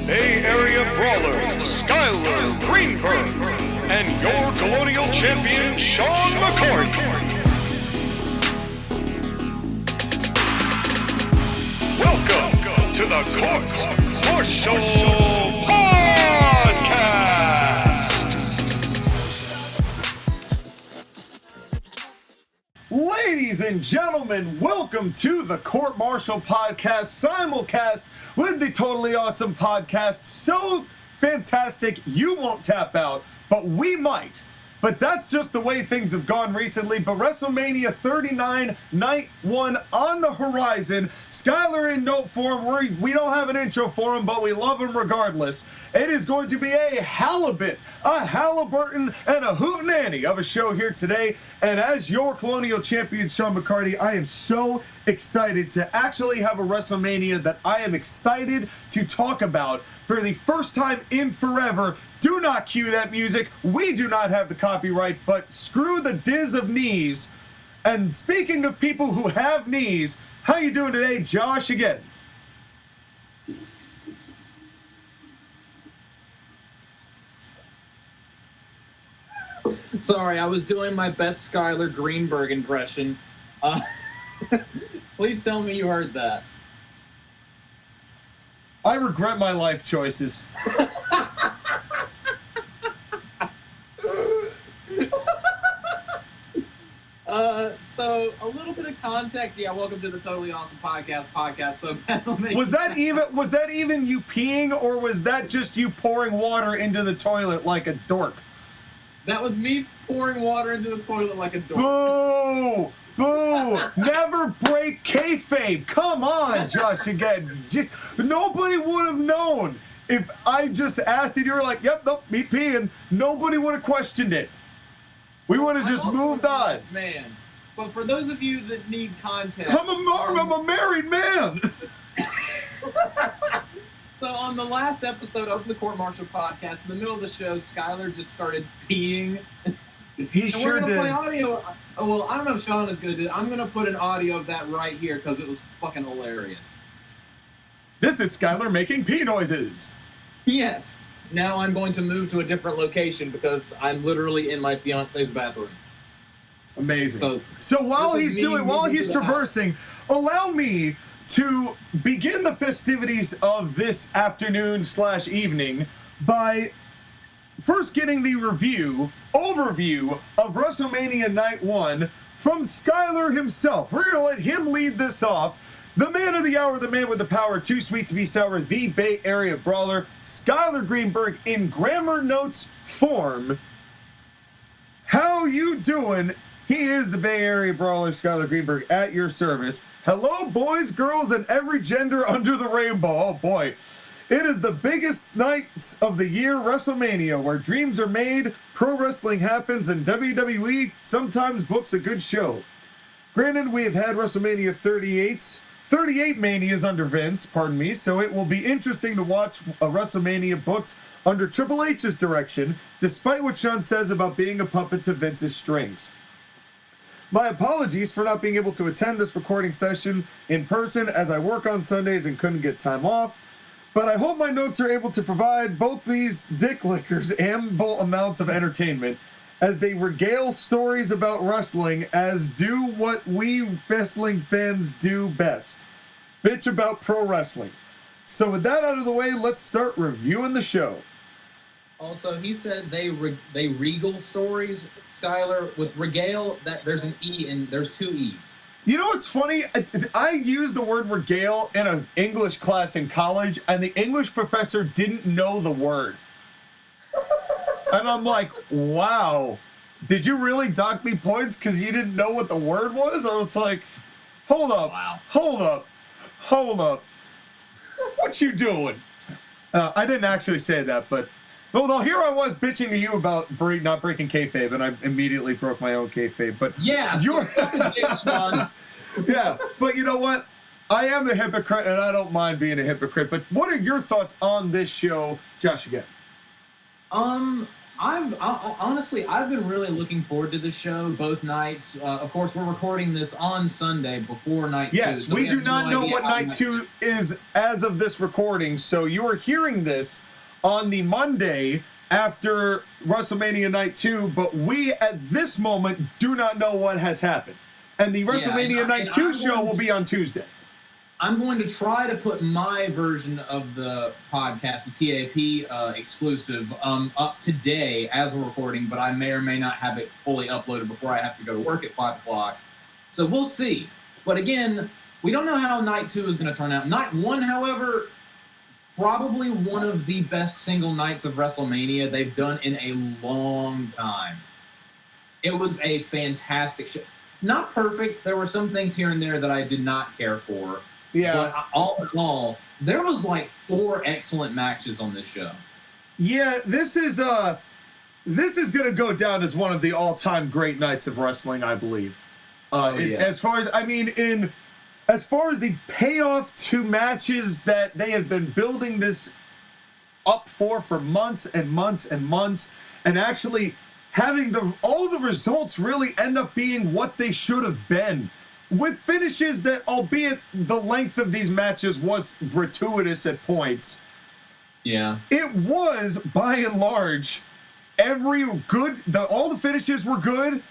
Bay Area Brawler, Skyler Greenberg, and your Colonial Champion, Sean McCourt. Welcome to the Court-Martail Podcast! Ladies and gentlemen, welcome to the Court-Martail Podcast, simulcast with the Totally Awesome Podcast. So fantastic, you won't tap out, but we might. But that's just the way things have gone recently. But WrestleMania 39, Night 1 on the horizon. Skyler in note form. We don't have an intro for him, but we love him regardless. It is going to be a halibut, a Halliburton, and a hootenanny of a show here today. And as your Colonial Champion, Sean McCarty, I am so excited to actually have a WrestleMania that I am excited to talk about for the first time in forever. Do not cue that music. We do not have the copyright, but screw the diz of knees. And speaking of people who have knees, how you doing today, JoshAgeddon? Sorry, I was doing my best Skyler Greenberg impression. Please tell me you heard that. I regret my life choices. So a little bit of context. Yeah, welcome to the Totally Awesome Podcast. So was that even you peeing, or was that just you pouring water into the toilet like a dork? That was me pouring water into the toilet like a dork. Boo! Boo! Never break kayfabe. Come on, JoshAgeddon. Just nobody would have known if I just asked and you were like, "Yep, nope, me peeing." Nobody would have questioned it. We would have just moved on. Man, but for those of you that need context, I'm a married man. So on the last episode of the Court-Martail Podcast, in the middle of the show, Skyler just started peeing. He sure did. Play audio. Well, I don't know if Sean is going to do it. I'm going to put an audio of that right here because it was fucking hilarious. This is Skyler making pee noises. Yes. Now I'm going to move to a different location because I'm literally in my fiance's bathroom. Amazing. So while he's traversing, allow me to begin the festivities of this afternoon/evening by first getting the overview of WrestleMania Night 1 from Skyler himself. We're going to let him lead this off. The man of the hour, the man with the power, too sweet to be sour, the Bay Area Brawler, Skyler Greenberg in Grammer Notes form. How you doing? He is the Bay Area Brawler, Skyler Greenberg, at your service. Hello, boys, girls, and every gender under the rainbow. Oh, boy. It is the biggest night of the year, WrestleMania, where dreams are made, pro wrestling happens, and WWE sometimes books a good show. Granted, we have had WrestleMania 38 manias under Vince, pardon me, so it will be interesting to watch a WrestleMania booked under Triple H's direction, despite what Sean says about being a puppet to Vince's strings. My apologies for not being able to attend this recording session in person as I work on Sundays and couldn't get time off, but I hope my notes are able to provide both these dick lickers ample amounts of entertainment as they regale stories about wrestling, as do what we wrestling fans do best. Bitch about pro wrestling. So with that out of the way, let's start reviewing the show. Also, he said they regal stories, Skyler, with regale, that there's an E and there's two E's. You know what's funny? I used the word regale in an English class in college, and the English professor didn't know the word. And I'm like, wow, did you really dock me points because you didn't know what the word was? I was like, hold up, wow. hold up. What you doing? I didn't actually say that, but well, here I was bitching to you about not breaking kayfabe, and I immediately broke my own kayfabe. But yeah, you're one. Yeah, but you know what? I am a hypocrite, and I don't mind being a hypocrite. But what are your thoughts on this show, JoshAgeddon? Honestly, I've been really looking forward to the show both nights. Of course, we're recording this on Sunday before night 2. Yes, So we do not know what night 2 is as of this recording, so you are hearing this on the Monday after WrestleMania Night 2, but we, at this moment, do not know what has happened. And the WrestleMania Night 2 show will be on Tuesday. I'm going to try to put my version of the podcast, the TAP exclusive, up today as we're recording, but I may or may not have it fully uploaded before I have to go to work at 5 o'clock. So we'll see. But again, we don't know how Night 2 is going to turn out. Night 1, however, probably one of the best single nights of WrestleMania they've done in a long time. It was a fantastic show. Not perfect. There were some things here and there that I did not care for. Yeah. But all in all, there was like 4 excellent matches on this show. Yeah, this is going to go down as one of the all-time great nights of wrestling, I believe. As far as as far as the payoff to matches that they have been building this up for months and months and months, and actually having all the results really end up being what they should have been. With finishes that, albeit the length of these matches was gratuitous at points, it was, by and large, all the finishes were good,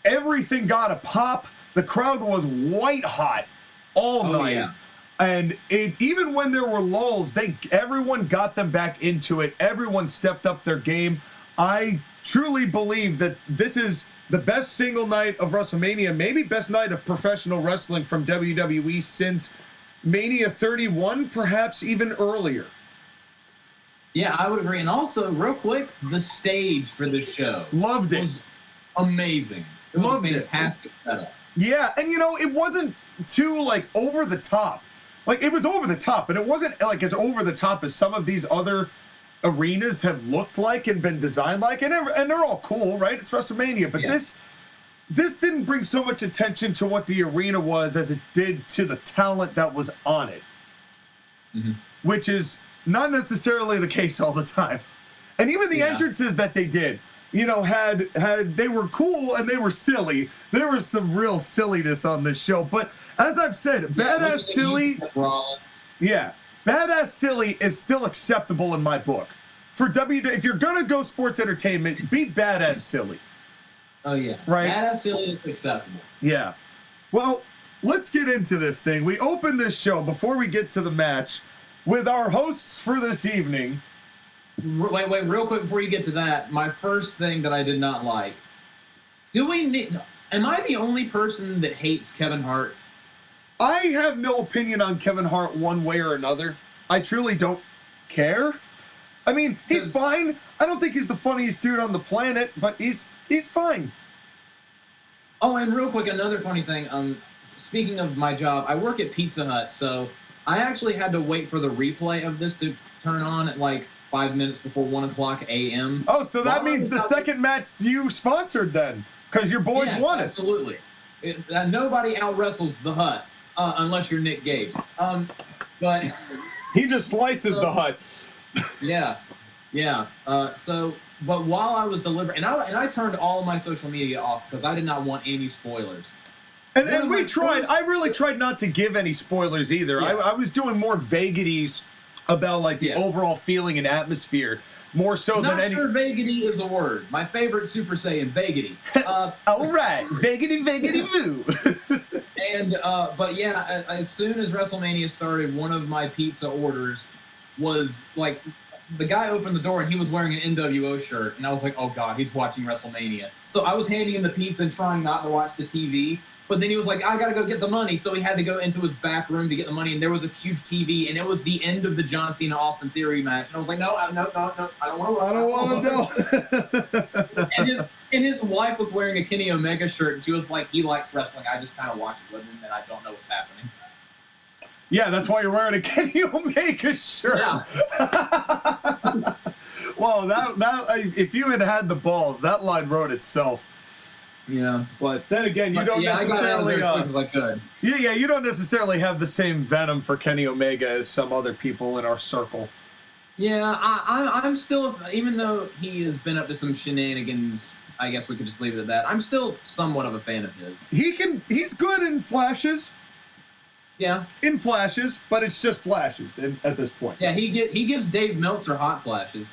everything got a pop, the crowd was white hot all night. Yeah. And even when there were lulls, everyone got them back into it, everyone stepped up their game. I truly believe that this is the best single night of WrestleMania, maybe best night of professional wrestling from WWE since Mania 31, perhaps even earlier. Yeah, I would agree. And also, real quick, the stage for this show. Loved it. Was amazing. It was a fantastic setup. Yeah, and it wasn't too, over the top. It was over the top, but it wasn't, as over the top as some of these other arenas have looked like and been designed like, and they're all cool, right? It's WrestleMania, but this didn't bring so much attention to what the arena was as it did to the talent that was on it, which is not necessarily the case all the time. And even the entrances that they did, they were cool and they were silly. There was some real silliness on this show, but as I've said, badass silly. Yeah. Badass silly is still acceptable in my book. For if you're gonna go sports entertainment, be badass silly. Oh yeah, right. Badass silly is acceptable. Yeah. Well, let's get into this thing. We open this show before we get to the match with our hosts for this evening. Wait, real quick before you get to that. My first thing that I did not like. Am I the only person that hates Kevin Hart? I have no opinion on Kevin Hart one way or another. I truly don't care. I mean, he's fine. I don't think he's the funniest dude on the planet, but he's fine. Oh, and real quick, another funny thing. Speaking of my job, I work at Pizza Hut, so I actually had to wait for the replay of this to turn on at 5 minutes before 1 o'clock a.m. Oh, so that means the second match you sponsored then, because your boys won it. Absolutely. Nobody out-wrestles the Hut. Unless you're Nick Gage. But he just slices the Hut. Yeah. But while I was delivering, and I turned all my social media off because I did not want any spoilers. And we tried. I really tried not to give any spoilers either. Yeah. I was doing more vagaries about the overall feeling and atmosphere, more so than any. Not sure vagity is a word. My favorite Super Saiyan, vagity. All right, vagity moo. And, but yeah, as soon as WrestleMania started, one of my pizza orders was the guy opened the door and he was wearing an NWO shirt. And I was like, oh God, he's watching WrestleMania. So I was handing him the pizza and trying not to watch the TV. But then he was like, I got to go get the money. So he had to go into his back room to get the money. And there was this huge TV. And it was the end of the John Cena Austin Theory match. And I was like, no, I don't want to know. And his wife was wearing a Kenny Omega shirt, and she was like, he likes wrestling. I just kind of watch it with him, and I don't know what's happening. Yeah, that's why you're wearing a Kenny Omega shirt. Yeah. Well, that if you had the balls, that line wrote itself. Yeah. But then again, you don't necessarily. I got out of there as quick as I could. Yeah, you don't necessarily have the same venom for Kenny Omega as some other people in our circle. Yeah, I'm still, even though he has been up to some shenanigans, I guess we could just leave it at that. I'm still somewhat of a fan of his. He's good in flashes. Yeah. In flashes, but it's just flashes at this point. Yeah, he gives Dave Meltzer hot flashes.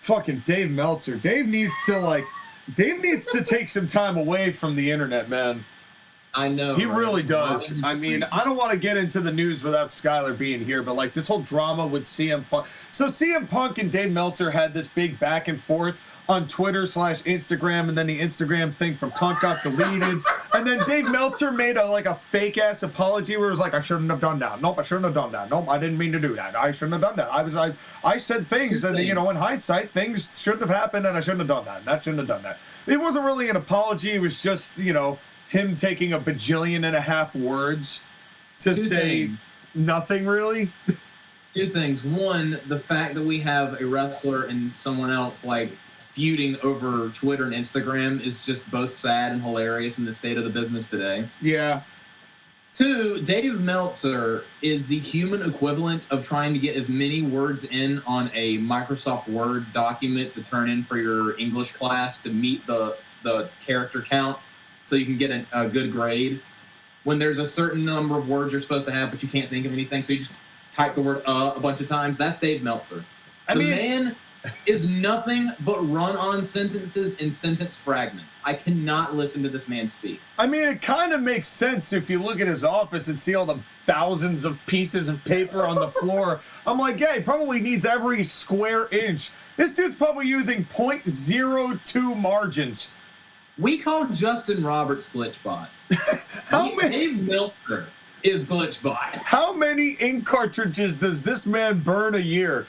Fucking Dave Meltzer. Dave needs to take some time away from the internet, man. I know. He really does. I mean, I don't want to get into the news without Skyler being here, but like this whole drama with CM Punk. So CM Punk and Dave Meltzer had this big back and forth on Twitter/Instagram, and then the Instagram thing from Punk got deleted. And then Dave Meltzer made a fake ass apology where it was like, I shouldn't have done that. Nope, I shouldn't have done that. Nope, I didn't mean to do that. I shouldn't have done that. I said things, and in hindsight, things shouldn't have happened, and I shouldn't have done that. And that shouldn't have done that. It wasn't really an apology. It was just, him taking a bajillion and a half words to say nothing really. Two things. One, the fact that we have a wrestler and someone else feuding over Twitter and Instagram is just both sad and hilarious in the state of the business today. Yeah. Two, Dave Meltzer is the human equivalent of trying to get as many words in on a Microsoft Word document to turn in for your English class to meet the character count so you can get a good grade. When there's a certain number of words you're supposed to have, but you can't think of anything, so you just type the word a bunch of times. That's Dave Meltzer. The man is nothing but run-on sentences and sentence fragments. I cannot listen to this man speak. I mean, it kind of makes sense if you look at his office and see all the thousands of pieces of paper on the floor. I'm like, yeah, he probably needs every square inch. This dude's probably using .02 margins. We call Justin Roberts Glitchbot. Dave Meltzer is Glitchbot. How many ink cartridges does this man burn a year?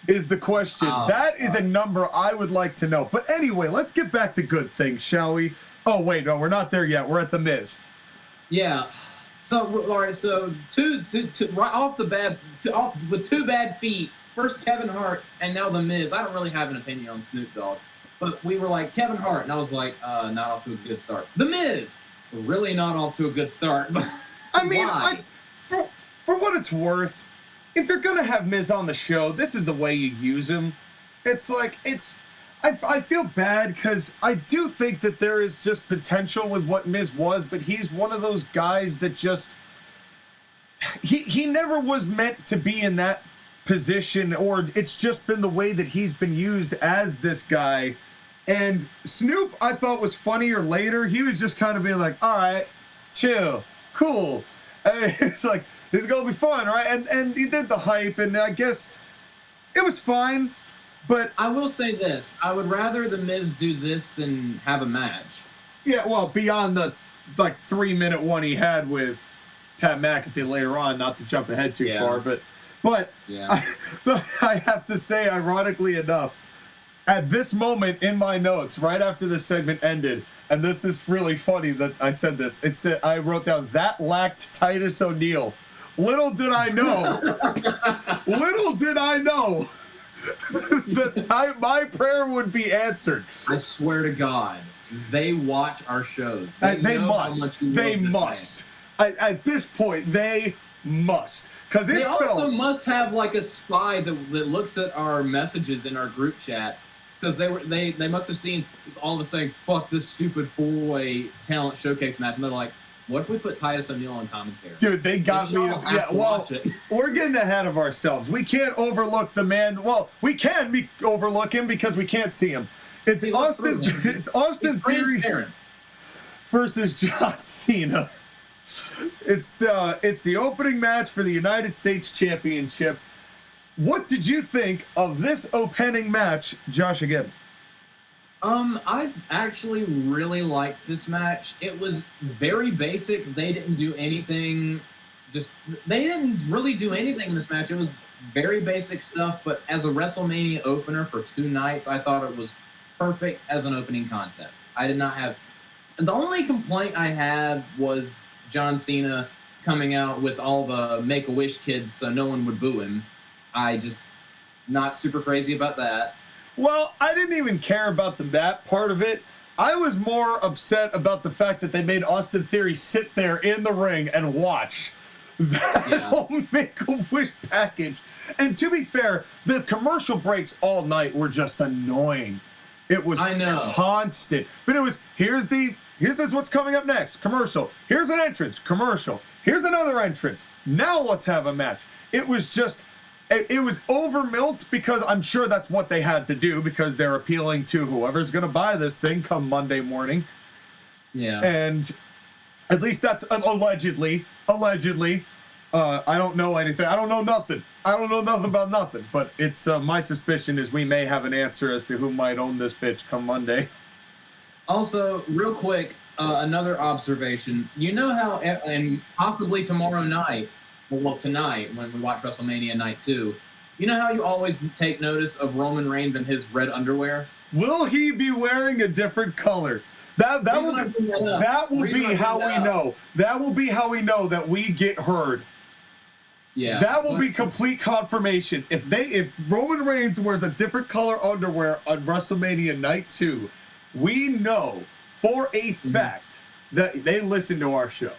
Is the question. That is a number I would like to know. But anyway, let's get back to good things, shall we? Oh, wait, no, we're not there yet. We're at The Miz. Yeah. So, all right, so right off the bat, with two bad feet, first Kevin Hart and now The Miz. I don't really have an opinion on Snoop Dogg. But we were like, Kevin Hart, and I was like, not off to a good start. The Miz, really not off to a good start. I mean, for what it's worth, if you're going to have Miz on the show, this is the way you use him. I feel bad because I do think that there is just potential with what Miz was, but he's one of those guys that just, he never was meant to be in that position, or it's just been the way that he's been used as this guy. And Snoop, I thought, was funnier later. He was just kind of being like, all right, chill, cool. And it's like, this is going to be fun, right? And he did the hype, and I guess it was fine. But I will say this. I would rather The Miz do this than have a match. Yeah, well, beyond the 3-minute one he had with Pat McAfee later on, not to jump ahead too far, but yeah. I have to say, ironically enough, at this moment in my notes, right after this segment ended, and this is really funny that I said this, I wrote down, that lacked Titus O'Neil. Little did I know that my prayer would be answered. I swear to God, they watch our shows. They must. At this point, they must. Because they also must have a spy that looks at our messages in our group chat. Because they must have seen all of us saying, fuck this stupid 4-way talent showcase match. And they're like, what if we put Titus O'Neil on commentary? Dude, they got me. Yeah, well, we're getting ahead of ourselves. We can't overlook the man. Well, we can overlook him because we can't see him. It's Austin Theory versus John Cena. It's the opening match for the United States Championship. What did you think of this opening match, JoshAgeddon? I actually really liked this match. It was very basic. They didn't do anything. They didn't really do anything in this match. It was very basic stuff, but as a WrestleMania opener for 2 nights, I thought it was perfect as an opening contest. I did not have... And the only complaint I had was John Cena coming out with all the Make-A-Wish kids so no one would boo him. I just not super crazy about that. Well, I didn't even care about that part of it. I was more upset about the fact that they made Austin Theory sit there in the ring and watch. that whole Make-A-Wish package. And to be fair, the commercial breaks all night were just annoying. It was constant. But it was, here's what's coming up next. Commercial. Here's an entrance. Commercial. Here's another entrance. Now let's have a match. It was just, it was over-milked because I'm sure that's what they had to do because they're appealing to whoever's going to buy this thing come Monday morning. Yeah. And at least that's allegedly. I don't know anything. I don't know nothing. I don't know nothing about nothing. But it's my suspicion is we may have an answer as to who might own this bitch come Monday. Also, real quick, another observation. You know how, and possibly tomorrow night, well, tonight when we watch WrestleMania Night 2, you know how you always take notice of Roman Reigns and his red underwear? Will he be wearing a different color? That will be how we know. That will be how we know that we get heard. Yeah. That will be complete confirmation. If Roman Reigns wears a different color underwear on WrestleMania Night 2, we know for a fact that they listen to our show.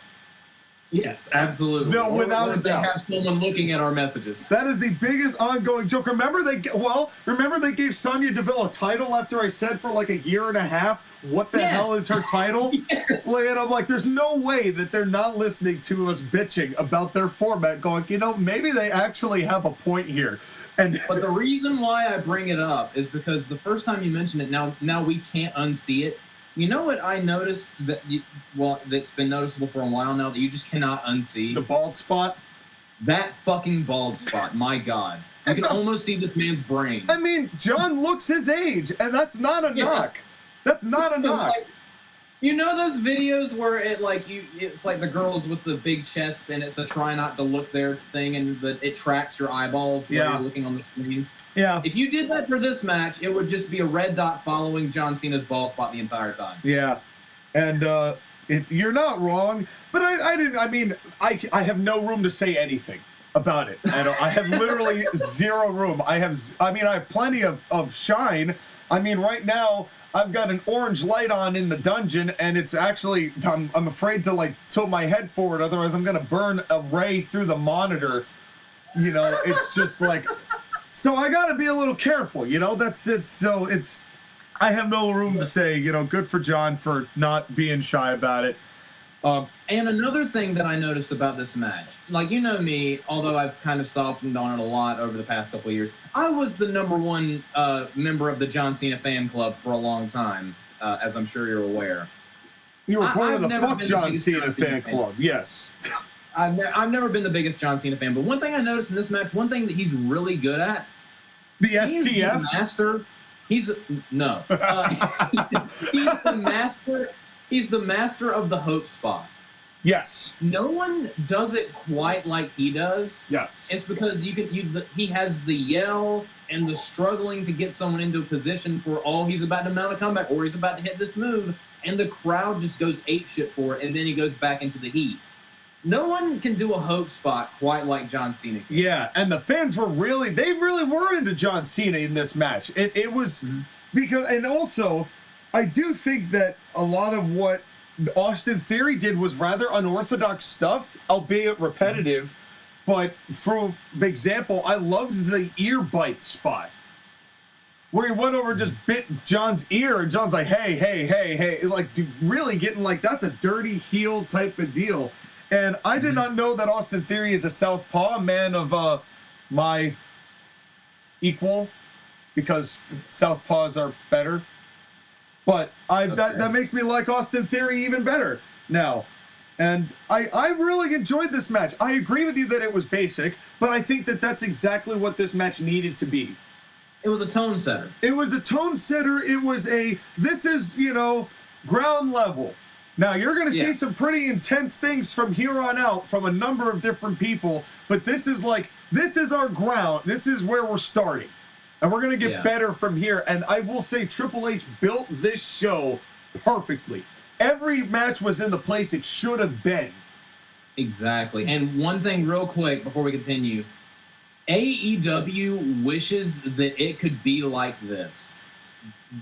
Yes, absolutely. No, without a doubt. They have someone looking at our messages. That is the biggest ongoing joke. Remember they gave Sonya Deville a title after I said for like a year and a half, what the hell is her title? Yes. And I'm like, there's no way that they're not listening to us bitching about their format going, maybe they actually have a point here. But the reason why I bring it up is because the first time you mentioned it, now we can't unsee it. You know what I noticed that's been noticeable for a while now that you just cannot unsee? The bald spot? That fucking bald spot, my God. You can almost see this man's brain. I mean, John looks his age, and that's not a knock. That's not a knock. Like, you know those videos where it's like the girls with the big chests and it's a try not to look there thing and it tracks your eyeballs while you're looking on the screen? Yeah. If you did that for this match, it would just be a red dot following John Cena's bald spot the entire time. Yeah. And you're not wrong, but I have no room to say anything about it. I have literally zero room. I have plenty of shine. I mean, right now I've got an orange light on in the dungeon, and it's actually I'm afraid to tilt my head forward, otherwise I'm gonna burn a ray through the monitor. It's just like. So I got to be a little careful, that's it. So I have no room to say, good for John for not being shy about it. And another thing that I noticed about this match, me, although I've kind of softened on it a lot over the past couple of years, I was the #1 member of the John Cena fan club for a long time, as I'm sure you're aware. You were part of the Fuck John Cena fan club, yes. I've never been the biggest John Cena fan, but one thing I noticed in this match, one thing that he's really good at, the STF master. He's the master. He's the master of the hope spot. Yes. No one does it quite like he does. Yes. It's because he has the yell and the struggling to get someone into a position for he's about to mount a comeback or he's about to hit this move, and the crowd just goes apeshit for it, and then he goes back into the heat. No one can do a hope spot quite like John Cena can. Yeah, and the fans were really were into John Cena in this match. It was because, and also, I do think that a lot of what Austin Theory did was rather unorthodox stuff, albeit repetitive. But for example, I loved the ear bite spot where he went over and just bit John's ear, and John's like, hey, really getting that's a dirty heel type of deal. And I did not know that Austin Theory is a southpaw, a man of my equal, because southpaws are better. But that makes me like Austin Theory even better now. And I really enjoyed this match. I agree with you that it was basic, but I think that that's exactly what this match needed to be. It was a tone setter. It was a tone setter. It was this is, ground level. Now, you're going to see some pretty intense things from here on out from a number of different people, but this is our ground. This is where we're starting. And we're going to get better from here. And I will say Triple H built this show perfectly. Every match was in the place it should have been. Exactly. And one thing real quick before we continue. AEW wishes that it could be like this.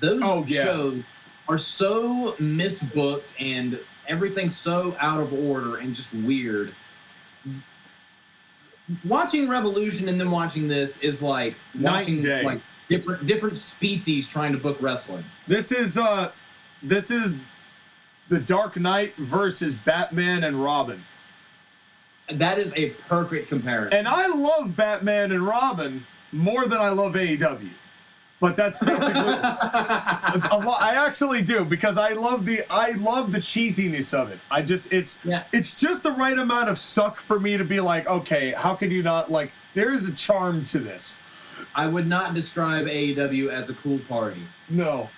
Those shows are so misbooked and everything's so out of order and just weird. watching Revolution and then watching this is like watching like different species trying to book wrestling. This is the Dark Knight versus Batman and Robin. That is a perfect comparison. And I love Batman and Robin more than I love AEW. But that's basically I actually do, because I love the cheesiness of it. It's just the right amount of suck for me to be like, okay, how can you not like? There is a charm to this. I would not describe AEW as a cool party. No,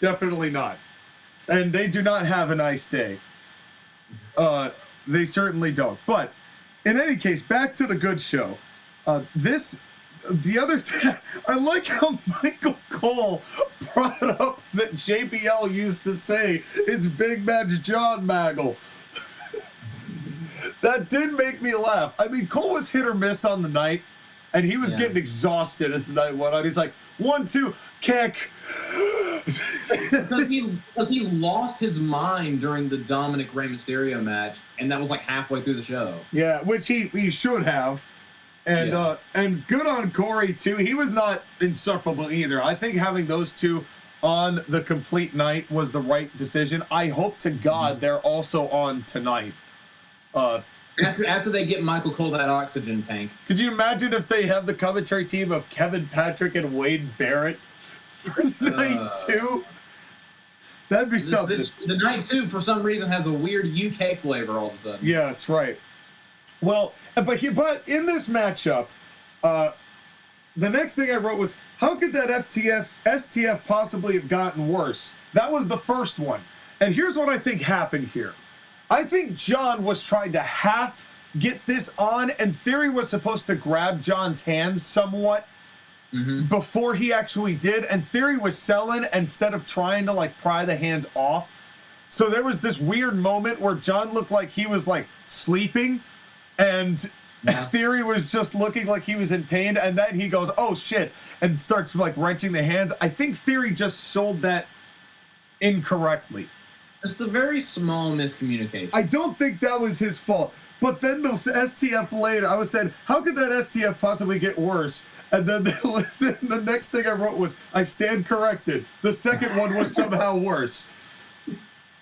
definitely not. And they do not have a nice day. They certainly don't. But in any case, back to the good show. The other thing, I like how Michael Cole brought up that JBL used to say, it's Big Match John Maggle. That did make me laugh. I mean, Cole was hit or miss on the night, and he was getting exhausted as the night went on. He's like, 1, 2, kick. Because he lost his mind during the Dominik Rey Mysterio match, and that was like halfway through the show. Yeah, which he should have. And good on Corey, too. He was not insufferable either. I think having those two on the complete night was the right decision. I hope to God they're also on tonight. After they get Michael Cole that oxygen tank. Could you imagine if they have the commentary team of Kevin Patrick and Wade Barrett for night 2? That'd be something. The night 2, for some reason, has a weird UK flavor all of a sudden. Yeah, that's right. Well, but in this matchup, the next thing I wrote was, how could that STF possibly have gotten worse? That was the first one. And here's what I think happened here. I think John was trying to half get this on, and Theory was supposed to grab John's hands somewhat before he actually did, and Theory was selling instead of trying to like pry the hands off. So there was this weird moment where John looked like he was like sleeping, and Theory was just looking like he was in pain, and then he goes, oh shit, and starts like wrenching the hands. I think Theory just sold that incorrectly. It's a very small miscommunication. I don't think that was his fault. But then the STF later, I was saying, how could that STF possibly get worse? And then the next thing I wrote was, I stand corrected. The second one was somehow worse.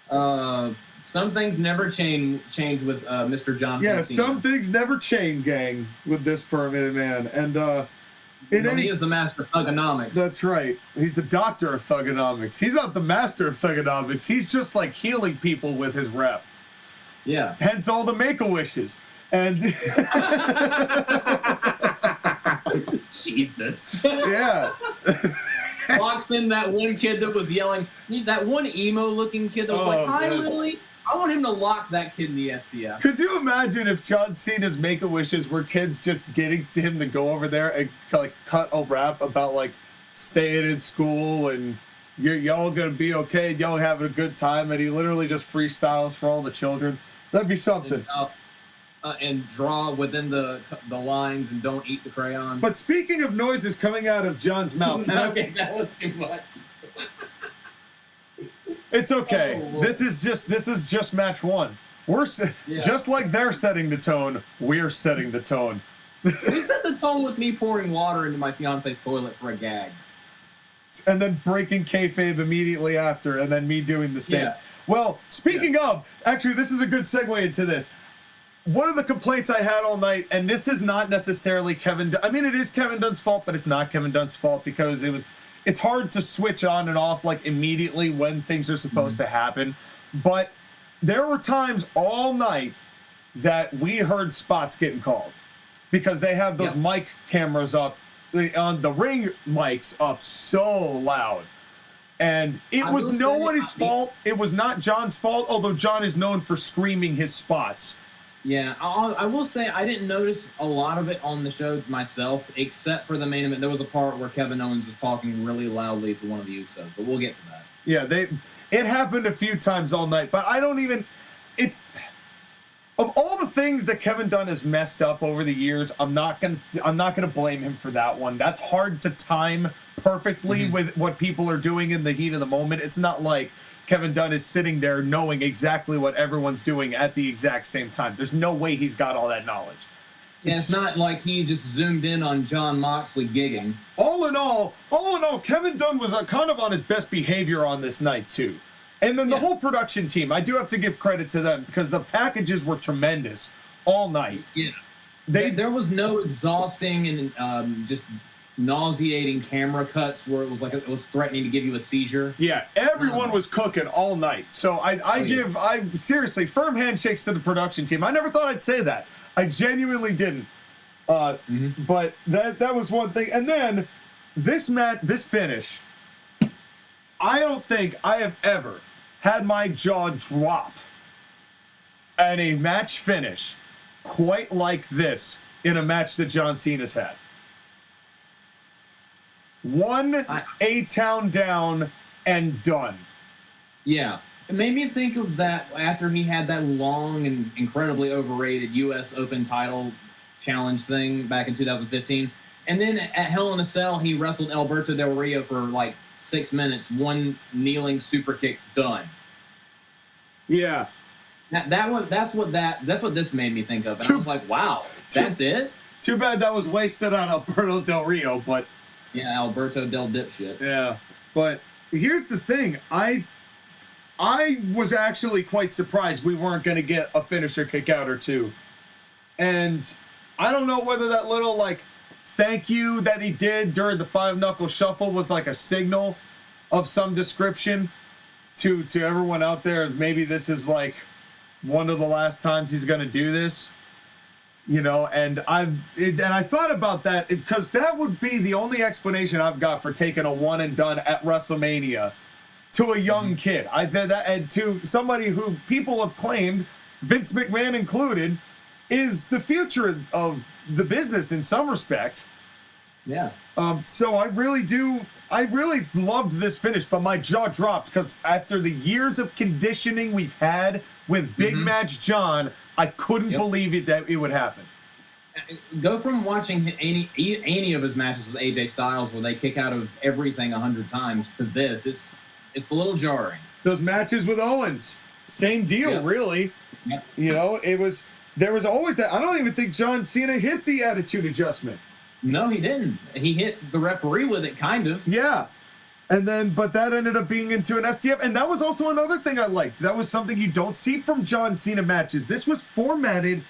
Some things never change with Mr. John. Yeah, some things never change, gang, with this permanent man. And he is the master of thugonomics. That's right. He's the doctor of thugonomics. He's not the master of thugonomics. He's just like healing people with his rep. Yeah. Hence all the Make-A-Wishes. And Jesus. Yeah. Walks in that one kid that was yelling, that one emo-looking kid that was like, hi, Lily. I want him to lock that kid in the SDF. Could you imagine if John Cena's Make-A-Wishes were kids just getting to him to go over there and like cut a rap about like staying in school and y'all gonna be okay, y'all having a good time, and he literally just freestyles for all the children? That'd be something. And draw within the lines and don't eat the crayons. But speaking of noises coming out of John's mouth, okay, that was too much. It's okay. Oh, this is just match 1. We're just like they're setting the tone. We're setting the tone. We set the tone with me pouring water into my fiance's toilet for a gag, and then breaking kayfabe immediately after, and then me doing the same. Yeah. Well, speaking of, actually, this is a good segue into this. One of the complaints I had all night, and this is not necessarily Kevin. I mean, it is Kevin Dunn's fault, but it's not Kevin Dunn's fault because it's hard to switch on and off like immediately when things are supposed to happen. But there were times all night that we heard spots getting called because they have those mic cameras up, on the ring mics up so loud. And it was nobody's fault. It was not John's fault, although John is known for screaming his spots. Yeah, I will say I didn't notice a lot of it on the show myself, except for the main event. There was a part where Kevin Owens was talking really loudly to one of the Usos, but we'll get to that. Yeah, it happened a few times all night, but I don't even. It's of all the things that Kevin Dunn has messed up over the years, I'm not gonna blame him for that one. That's hard to time perfectly with what people are doing in the heat of the moment. It's not like Kevin Dunn is sitting there knowing exactly what everyone's doing at the exact same time. There's no way he's got all that knowledge. Yeah, it's not like he just zoomed in on Jon Moxley gigging. All in all, Kevin Dunn was kind of on his best behavior on this night too. And then the whole production team, I do have to give credit to them because the packages were tremendous all night. Yeah. There was no exhausting and just nauseating camera cuts where it was like it was threatening to give you a seizure. Yeah, everyone was cooking all night. So I seriously, firm handshakes to the production team. I never thought I'd say that. I genuinely didn't. But that was one thing. And then this finish, I don't think I have ever had my jaw drop at a match finish quite like this in a match that John Cena's had. One A-Town down and done. Yeah. It made me think of that after he had that long and incredibly overrated U.S. Open title challenge thing back in 2015. And then at Hell in a Cell, he wrestled Alberto Del Rio for like 6 minutes, one kneeling super kick, done. Yeah. That's what this made me think of. And I was like, wow, that's it? Too bad that was wasted on Alberto Del Rio, but... Yeah, Alberto Del Dipshit. Yeah, but here's the thing. I was actually quite surprised we weren't going to get a finisher kick out or two. And I don't know whether that little, like, thank you that he did during the 5-knuckle shuffle was like a signal of some description to everyone out there. Maybe this is like one of the last times he's going to do this. You know, and I thought about that because that would be the only explanation I've got for taking a one and done at WrestleMania to a young kid. And to somebody who people have claimed, Vince McMahon included, is the future of the business in some respect. Yeah. So I really loved this finish, but my jaw dropped because after the years of conditioning we've had with Big Match John, I couldn't believe that it would happen. Go from watching any of his matches with AJ Styles where they kick out of everything 100 times to this. It's a little jarring. Those matches with Owens, same deal, really. Yep. You know, there was always that. I don't even think John Cena hit the attitude adjustment. No, he didn't. He hit the referee with it, kind of. Yeah. But that ended up being into an STF. And that was also another thing I liked. That was something you don't see from John Cena matches. This was formatted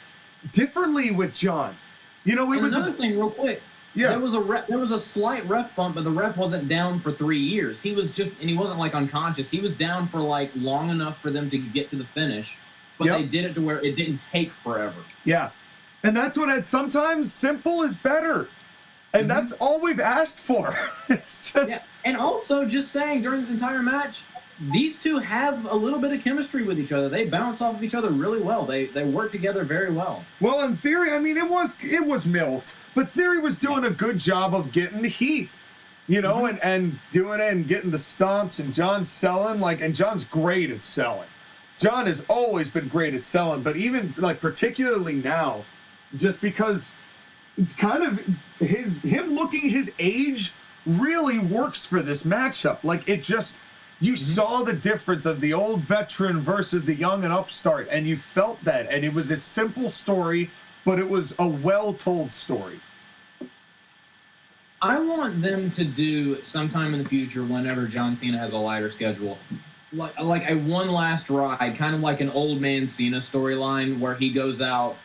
differently with John. You know, another thing real quick. Yeah. There was a slight ref bump, but the ref wasn't down for 3 years. He wasn't like unconscious. He was down for like long enough for them to get to the finish. But they did it to where it didn't take forever. Yeah. And that's what sometimes simple is better. And that's all we've asked for. It's just... Yeah. And also, just saying, during this entire match, these two have a little bit of chemistry with each other. They bounce off of each other really well. They work together very well. Well, in theory, I mean, it was milked, but Theory was doing a good job of getting the heat, you know, and doing it and getting the stomps, and John's selling, and John's great at selling. John has always been great at selling, but even, particularly now, just because it's kind of him looking his age really works for this matchup. You saw the difference of the old veteran versus the young and upstart, and you felt that. And it was a simple story, but it was a well-told story. I want them to do sometime in the future, whenever John Cena has a lighter schedule, like a one last ride, kind of like an old man Cena storyline where he goes out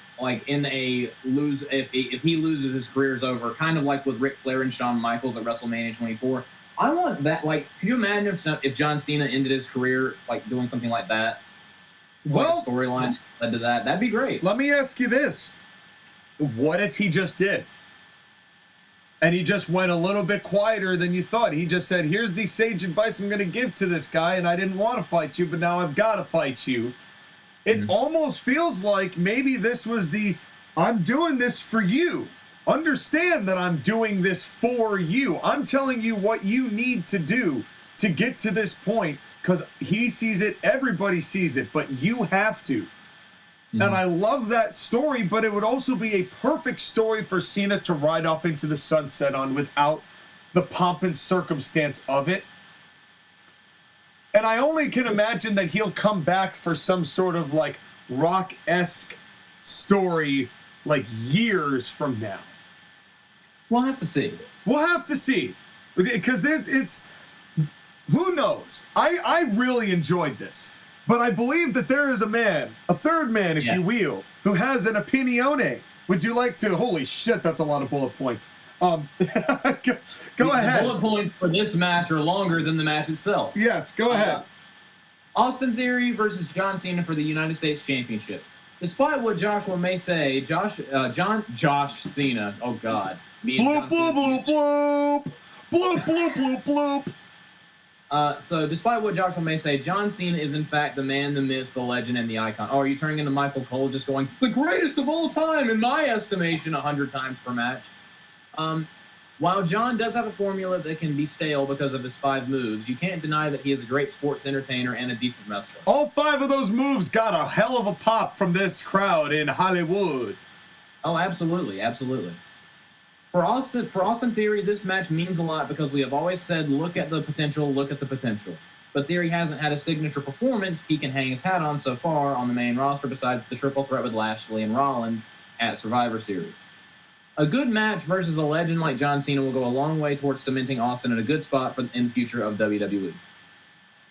in a lose. If he loses, his career's over, kind of like with Ric Flair and Shawn Michaels at WrestleMania 24. I want that. Could you imagine if John Cena ended his career doing something like that? Well, storyline led to that. That'd be great. Let me ask you this: what if he just did, and he just went a little bit quieter than you thought? He just said, "Here's the sage advice I'm going to give to this guy, and I didn't want to fight you, but now I've got to fight you." It almost feels like maybe this was I'm doing this for you. Understand that I'm doing this for you. I'm telling you what you need to do to get to this point, because he sees it, everybody sees it, but you have to. And I love that story, but it would also be a perfect story for Cena to ride off into the sunset on without the pomp and circumstance of it. And I only can imagine that he'll come back for some sort of Rock-esque story like years from now. We'll have to see. We'll have to see, because who knows? I really enjoyed this, but I believe that there is a third man, if you will, who has an opinione. Would you like to? Holy shit, that's a lot of bullet points. Go ahead. The bullet points for this match are longer than the match itself. Yes, go ahead. Austin Theory versus John Cena for the United States Championship. Despite what Joshua may say, Josh Cena. Oh God. Bloop, bloop, bloop, bloop. Bloop, bloop, bloop, bloop. So despite what Joshua may say, John Cena is in fact the man, the myth, the legend, and the icon. Oh, are you turning into Michael Cole just going, the greatest of all time, in my estimation, 100 times per match? While John does have a formula that can be stale because of his 5 moves, you can't deny that he is a great sports entertainer and a decent wrestler. All 5 of those moves got a hell of a pop from this crowd in Hollywood. Oh, absolutely, absolutely. For Austin Theory, this match means a lot because we have always said, look at the potential, look at the potential. But Theory hasn't had a signature performance he can hang his hat on so far on the main roster besides the triple threat with Lashley and Rollins at Survivor Series. A good match versus a legend like John Cena will go a long way towards cementing Austin in a good spot in the future of WWE.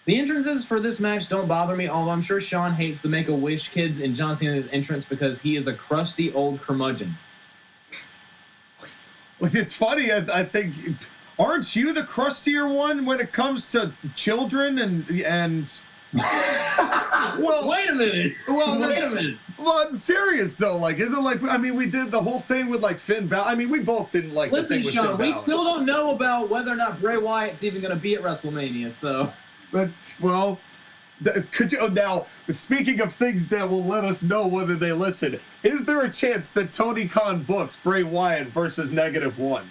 The entrances for this match don't bother me, although I'm sure Sean hates the Make-A-Wish kids in John Cena's entrance because he is a crusty old curmudgeon. It's funny, I think, aren't you the crustier one when it comes to children and well, wait a minute. Well, I'm serious though. Like, isn't like, I mean, we did the whole thing with like Finn Balor. I mean, we both didn't like the thing with Sean, Finn Balor. we still don't know about whether or not Bray Wyatt's even going to be at WrestleMania. So, but well, could you now? Speaking of things that will let us know whether they listen, is there a chance that Tony Khan books Bray Wyatt versus -1?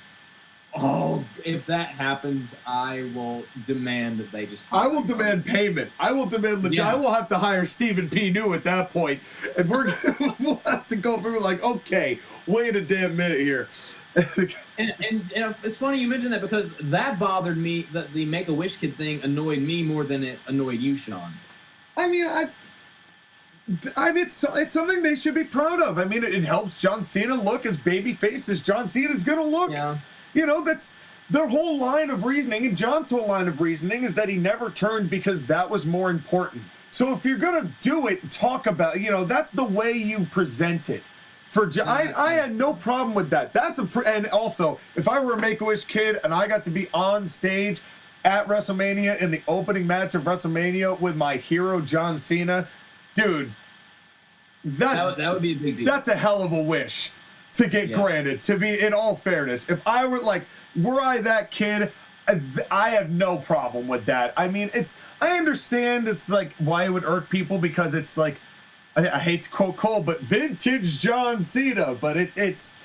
Oh, if that happens, I will demand that they just... I will demand payment. I will demand legit. Yeah. I will have to hire Stephen P. New at that point, and we'll have to go through like, okay, wait a damn minute here. and it's funny you mentioned that because that bothered me, that the Make-A-Wish kid thing annoyed me more than it annoyed you, Sean. I mean, it's something they should be proud of. I mean, it helps John Cena look as babyface as John Cena is going to look. Yeah. You know, that's their whole line of reasoning, and John's whole line of reasoning is that he never turned because that was more important. So if you're going to do it, talk about it. You know, that's the way you present it. For I had no problem with that. And also, if I were a Make-A-Wish kid and I got to be on stage at WrestleMania in the opening match of WrestleMania with my hero John Cena, dude, that would be a big deal. That's a hell of a wish to get granted, to be, in all fairness. If I were were I that kid, I have no problem with that. I mean, I understand it's like why it would irk people because it's like, I hate to quote Cole, but vintage John Cena, but it's,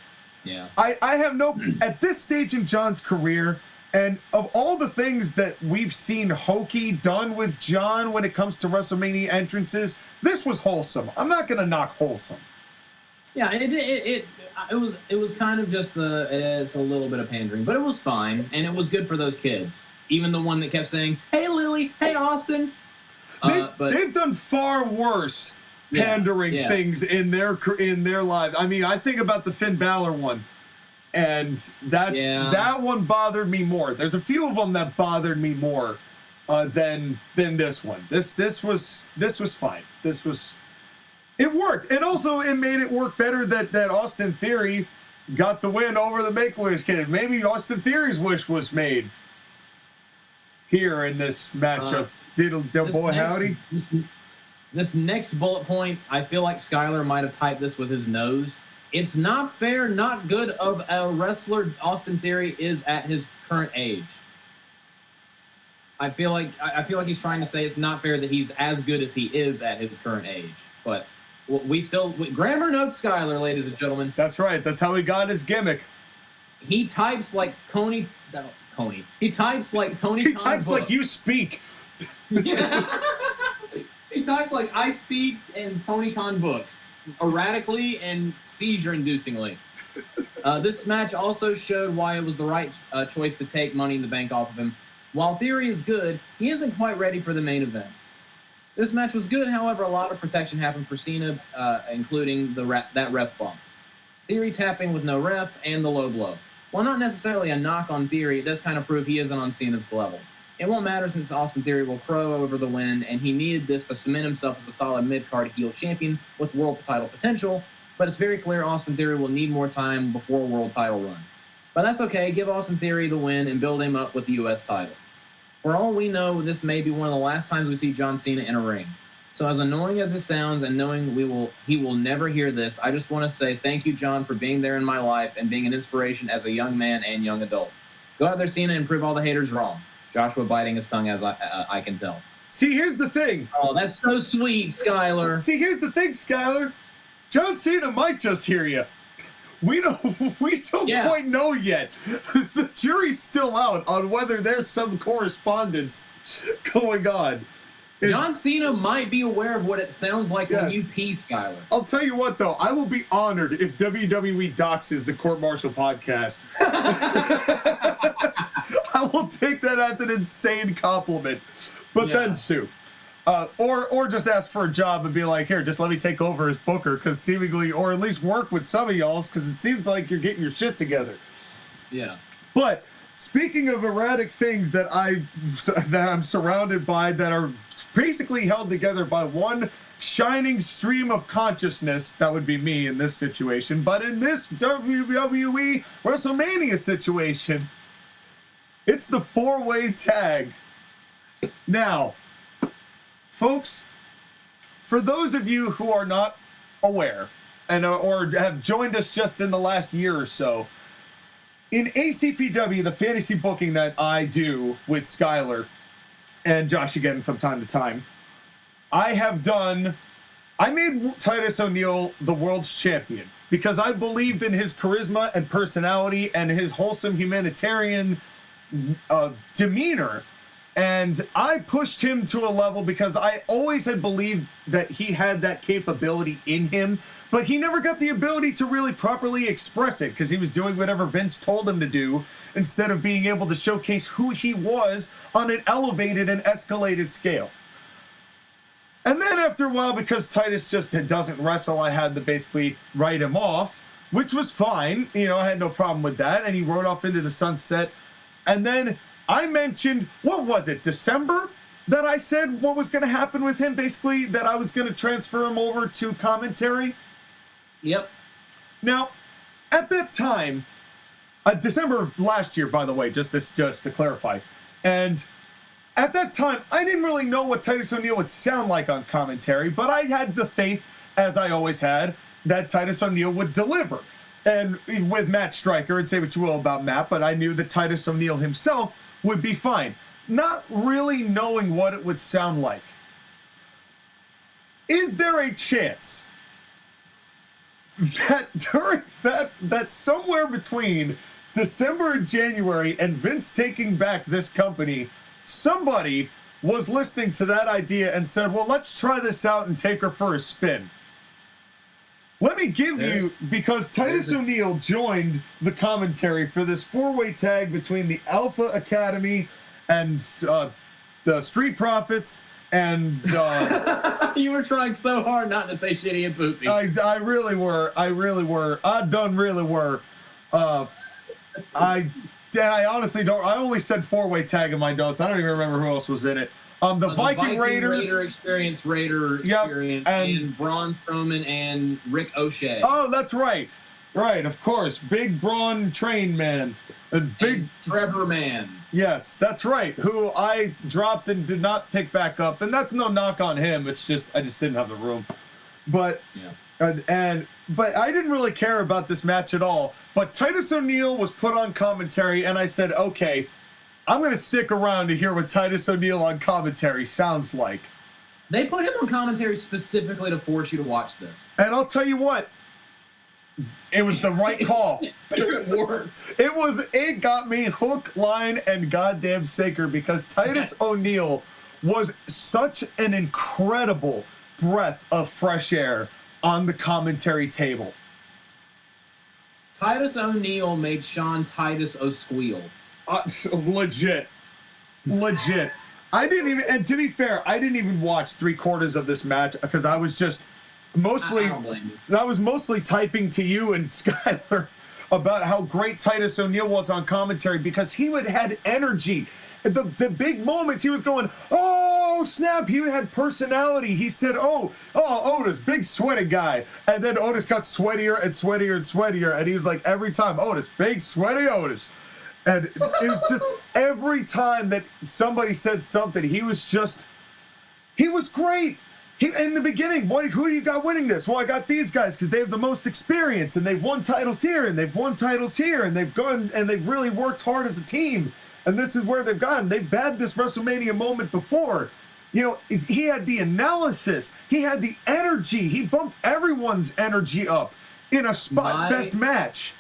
I have no, at this stage in John's career, and of all the things that we've seen hokey done with John when it comes to WrestleMania entrances, this was wholesome. I'm not going to knock wholesome. Yeah, it was kind of just it's a little bit of pandering, but it was fine, and it was good for those kids. Even the one that kept saying, "Hey Lily, hey Austin." They've done far worse pandering things in their lives. I mean, I think about the Finn Balor one, and that one bothered me more. There's a few of them that bothered me more than this one. This was fine. It worked, and also it made it work better that Austin Theory got the win over the Make-A-Wish kid. Maybe Austin Theory's wish was made here in this matchup. Howdy. This next bullet point, I feel like Skyler might have typed this with his nose. It's not fair, not good of a wrestler Austin Theory is at his current age. I feel like he's trying to say it's not fair that he's as good as he is at his current age, but. Grammer Notes Skyler, ladies and gentlemen. That's right. That's how he got his gimmick. He types like Coney. He types like Tony. He types like you speak. Yeah. He types like I speak in Tony Khan books, erratically and seizure-inducingly. This match also showed why it was the right choice to take Money in the Bank off of him. While Theory is good, he isn't quite ready for the main event. This match was good, however, a lot of protection happened for Cena, including that ref bump. Theory tapping with no ref, and the low blow. While not necessarily a knock on Theory, it does kind of prove he isn't on Cena's level. It won't matter since Austin Theory will crow over the win, and he needed this to cement himself as a solid mid-card heel champion with world title potential, but it's very clear Austin Theory will need more time before a world title run. But that's okay, give Austin Theory the win and build him up with the U.S. title. For all we know, this may be one of the last times we see John Cena in a ring. So as annoying as it sounds and knowing he will never hear this, I just want to say thank you, John, for being there in my life and being an inspiration as a young man and young adult. Go out there, Cena, and prove all the haters wrong. Joshua biting his tongue as I can tell. See, here's the thing. Oh, that's so sweet, Skyler. See, here's the thing, Skyler. John Cena might just hear you. We don't quite know yet. The jury's still out on whether there's some correspondence going on. John Cena might be aware of what it sounds like when you pee, Skyler. I'll tell you what, though. I will be honored if WWE doxes the Court-Martail podcast. I will take that as an insane compliment. But then sue. Or just ask for a job and be like, here, just let me take over as booker, because seemingly, or at least work with some of y'all's, because it seems like you're getting your shit together. Yeah. But speaking of erratic things that I'm surrounded by that are basically held together by one shining stream of consciousness, that would be me in this situation, but in this WWE WrestleMania situation, it's the four-way tag. Now, folks, for those of you who are not aware and or have joined us just in the last year or so, in ACPW, the fantasy booking that I do with Skyler and JoshAgeddon from time to time, I made Titus O'Neil the world's champion because I believed in his charisma and personality and his wholesome humanitarian demeanor. And I pushed him to a level because I always had believed that he had that capability in him, but he never got the ability to really properly express it because he was doing whatever Vince told him to do instead of being able to showcase who he was on an elevated and escalated scale. And then after a while, because Titus just doesn't wrestle, I had to basically write him off, which was fine. You know, I had no problem with that. And he rode off into the sunset. And then I mentioned, what was it, December? That I said what was going to happen with him, basically, that I was going to transfer him over to commentary? Yep. Now, at that time, December of last year, by the way, just to clarify, and at that time, I didn't really know what Titus O'Neil would sound like on commentary, but I had the faith, as I always had, that Titus O'Neil would deliver. And with Matt Stryker, and say what you will about Matt, but I knew that Titus O'Neil himself would be fine. Not really knowing what it would sound like. Is there a chance that during that somewhere between December and January and Vince taking back this company, somebody was listening to that idea and said, well, let's try this out and take her for a spin? Let me give you, because Titus O'Neil joined the commentary for this four-way tag between the Alpha Academy and the Street Profits and... You were trying so hard not to say shitty and poopy. I really were. I done really were. I honestly don't... I only said four-way tag in my notes. I don't even remember who else was in it. The Viking Raiders. Raider experience, and Braun Strowman and Rick O'Shea. Oh, that's right. Right, of course. Big Braun Train Man. And Trevor Man. Yes, that's right. Who I dropped and did not pick back up. And that's no knock on him. It's just, I just didn't have the room. But, but I didn't really care about this match at all. But Titus O'Neil was put on commentary, and I said, okay, I'm going to stick around to hear what Titus O'Neil on commentary sounds like. They put him on commentary specifically to force you to watch this. And I'll tell you what, it was the right call. It worked. It got me hook, line, and goddamn sinker because Titus O'Neil was such an incredible breath of fresh air on the commentary table. Titus O'Neil made Sean Titus O'Squeal. Legit. I didn't even, and to be fair, I didn't even watch 3/4 of this match because I was just Mostly, I don't blame you. I was mostly typing to you and Skyler about how great Titus O'Neil was on commentary because he had energy. The big moments, he was going, oh, snap. He had personality. He said, oh, Otis, big sweaty guy. And then Otis got sweatier and sweatier and sweatier. And he was like, every time, Otis, big sweaty Otis. And it was just every time that somebody said something, he was great. In the beginning, who do you got winning this? Well, I got these guys because they have the most experience and they've won titles here and they've won titles here and they've gone and they've really worked hard as a team. And this is where they've gone. They've had this WrestleMania moment before. You know, he had the analysis. He had the energy. He bumped everyone's energy up in a spot fest match.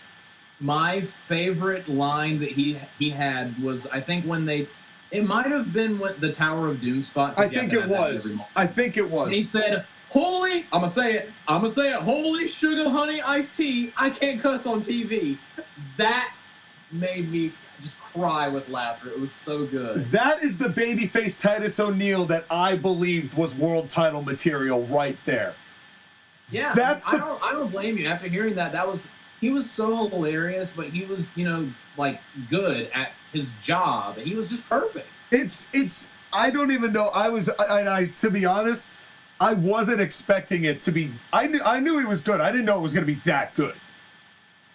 My favorite line that he had was, I think it might have been the Tower of Doom spot. I think it was. And he said, I'm gonna say it, holy sugar honey iced tea, I can't cuss on TV. That made me just cry with laughter. It was so good. That is the babyface Titus O'Neil that I believed was world title material right there. Yeah, I don't blame you. After hearing that, he was so hilarious, but he was, like good at his job. He was just perfect. I don't even know. To be honest, I wasn't expecting it to be. I knew he was good. I didn't know it was going to be that good.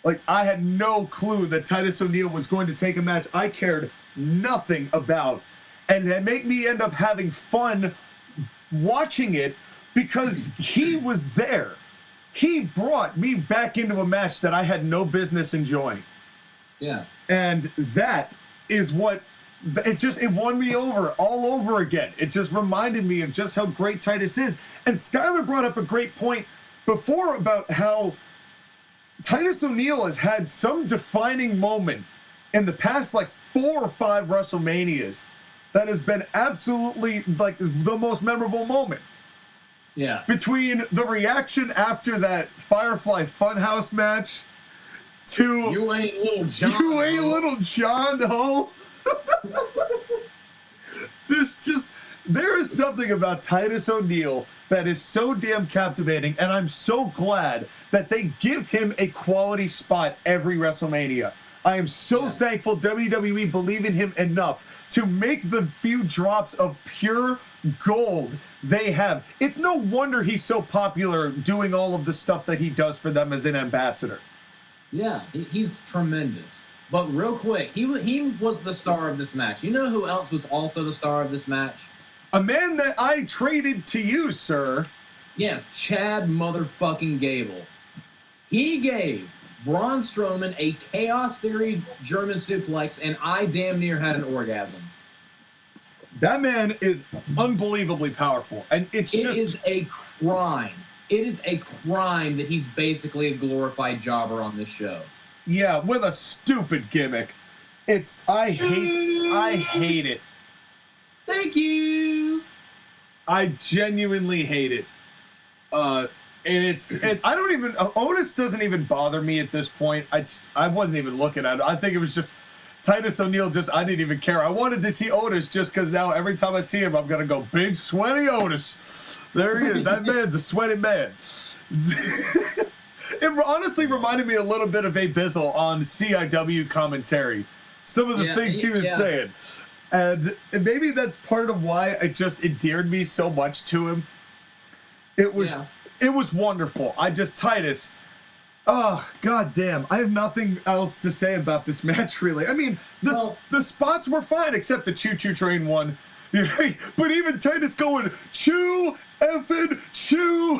Like, I had no clue that Titus O'Neil was going to take a match I cared nothing about, and that made me end up having fun watching it because he was there. He brought me back into a match that I had no business enjoying. Yeah. And that is what it won me over all over again. It just reminded me of just how great Titus is. And Skyler brought up a great point before about how Titus O'Neil has had some defining moment in the past, like 4 or 5 WrestleManias that has been absolutely like the most memorable moment. Yeah. Between the reaction after that Firefly Funhouse match to You ain't little John. You ain't little John Ho. There is something about Titus O'Neil that is so damn captivating, and I'm so glad that they give him a quality spot every WrestleMania. I am so thankful WWE believe in him enough to make the few drops of pure gold they have. It's no wonder he's so popular doing all of the stuff that he does for them as an ambassador. Yeah, he's tremendous. But real quick, he was the star of this match. You know who else was also the star of this match? A man that I traded to you, sir. Yes, Chad motherfucking Gable. He gave Braun Strowman a Chaos Theory German suplex, and I damn near had an orgasm. That man is unbelievably powerful, and it is a crime. It is a crime that he's basically a glorified jobber on this show. Yeah, with a stupid gimmick. I hate it. Thank you. I genuinely hate it. And I don't even, Otis doesn't even bother me at this point. I wasn't even looking at it. I think it was just Titus O'Neil, I didn't even care. I wanted to see Otis just because now every time I see him, I'm going to go, big sweaty Otis. There he is. That man's a sweaty man. It honestly reminded me a little bit of Abizzle on CIW commentary. Some of the things he was saying. And maybe that's part of why it just endeared me so much to him. It was wonderful. Titus. Oh, goddamn. I have nothing else to say about this match, really. I mean, the spots were fine, except the choo-choo train one. But even Titus going, choo, effing, choo.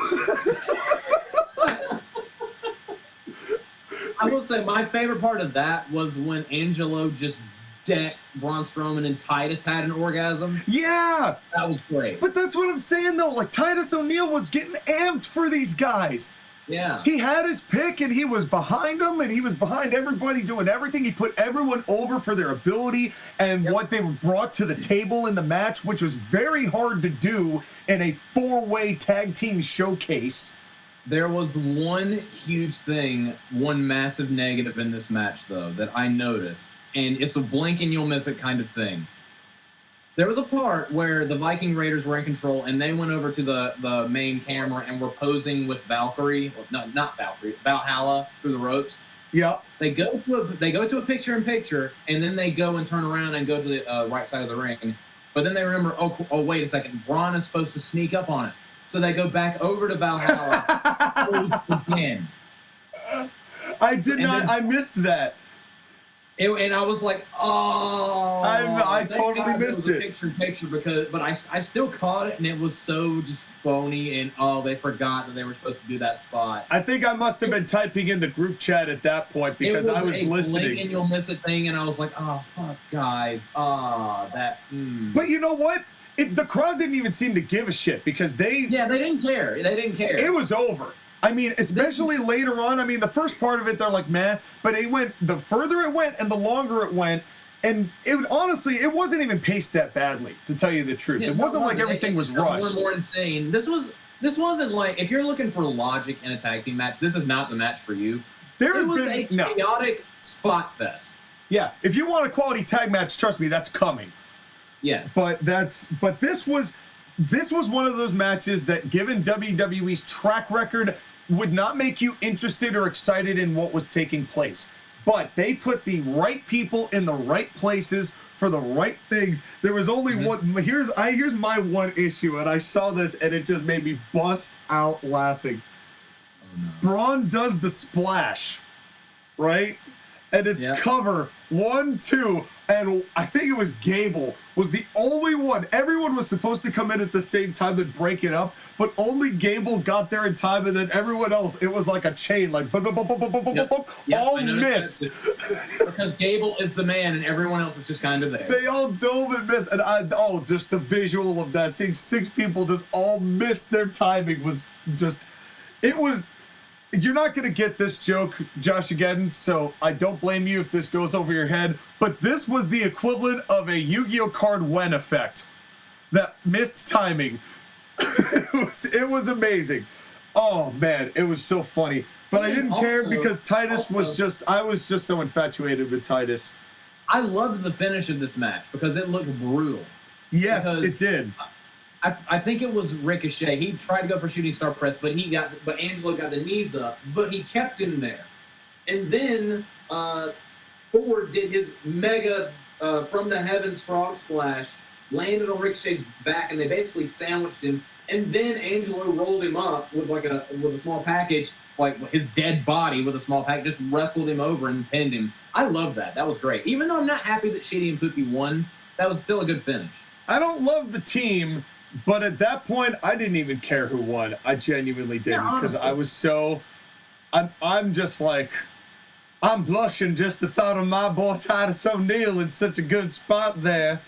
I will say my favorite part of that was when Angelo just decked Braun Strowman and Titus had an orgasm. Yeah. That was great. But that's what I'm saying, though. Like, Titus O'Neil was getting amped for these guys. Yeah. He had his pick, and he was behind them, and he was behind everybody doing everything. He put everyone over for their ability and what they were brought to the table in the match, which was very hard to do in a 4-way tag team showcase. There was one huge thing, one massive negative in this match, though, that I noticed. And it's a blink and you'll miss it kind of thing. There was a part where the Viking Raiders were in control, and they went over to the main camera and were posing with Valkyrie. Well, no, not Valkyrie. Valhalla through the ropes. Yeah. They go to a picture-in-picture, and then they go and turn around and go to the right side of the ring. But then they remember, oh, wait a second. Braun is supposed to sneak up on us. So they go back over to Valhalla again. I missed that. And I was like, oh. I totally missed it. Picture, but I still caught it, and it was so just phony, and they forgot that they were supposed to do that spot. I think I must have been typing in the group chat at that point because I was listening. Blink and you'll miss it thing, and I was like, oh, fuck, guys. But you know what? The crowd didn't even seem to give a shit because they didn't care. It was over. I mean, especially later on. I mean, the first part of it, they're like, meh. But the further it went and the longer it went, and honestly, it wasn't even paced that badly, to tell you the truth. It wasn't like everything was rushed. More and more insane. This wasn't like, if you're looking for logic in a tag team match, this is not the match for you. It was a chaotic spot fest. Yeah, if you want a quality tag match, trust me, that's coming. Yes. But this was one of those matches that, given WWE's track record, would not make you interested or excited in what was taking place. But they put the right people in the right places for the right things. There was only one. Here's my one issue, and I saw this, and it just made me bust out laughing. Oh, no. Braun does the splash, right? And it's cover 1, 2, and I think it was Gable was the only one. Everyone was supposed to come in at the same time and break it up, but only Gable got there in time, and then everyone else, it was like a chain, like all missed. Because Gable is the man, and everyone else is just kind of there. They all dove and missed, and just the visual of that, seeing 6 people just all miss their timing was just, it was. You're not going to get this joke, JoshAgeddon, so I don't blame you if this goes over your head, but this was the equivalent of a Yu-Gi-Oh! Card Wen effect. That missed timing. It was amazing. Oh, man, it was so funny. But I didn't care because Titus I was just so infatuated with Titus. I loved the finish of this match because it looked brutal. Yes, it did. I think it was Ricochet. He tried to go for shooting star press, but Angelo got the knees up, but he kept him there. And then Ford did his mega from the heavens frog splash, landed on Ricochet's back, and they basically sandwiched him. And then Angelo rolled him up with a small package, like his dead body with a small package, just wrestled him over and pinned him. I love that. That was great. Even though I'm not happy that Shitty and Poopy won, that was still a good finish. I don't love the team. But at that point, I didn't even care who won. I genuinely didn't because I was so. I'm just like, I'm blushing just the thought of my boy Titus O'Neil in such a good spot there.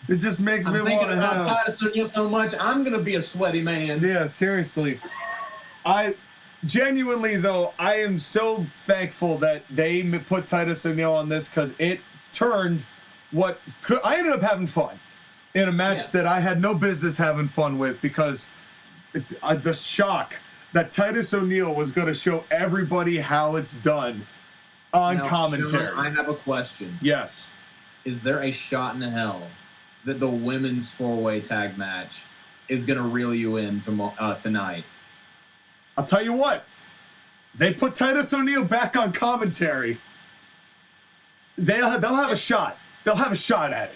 It just makes me want to have. Titus O'Neil so much, I'm gonna be a sweaty man. Yeah, seriously. I genuinely though, I am so thankful that they put Titus O'Neil on this because it turned I ended up having fun. In a match that I had no business having fun with because the shock that Titus O'Neil was going to show everybody how it's done on commentary. Sean, I have a question. Yes. Is there a shot in hell that the women's 4-way tag match is going to reel you in tonight? I'll tell you what. They put Titus O'Neil back on commentary. They'll have a shot. They'll have a shot at it.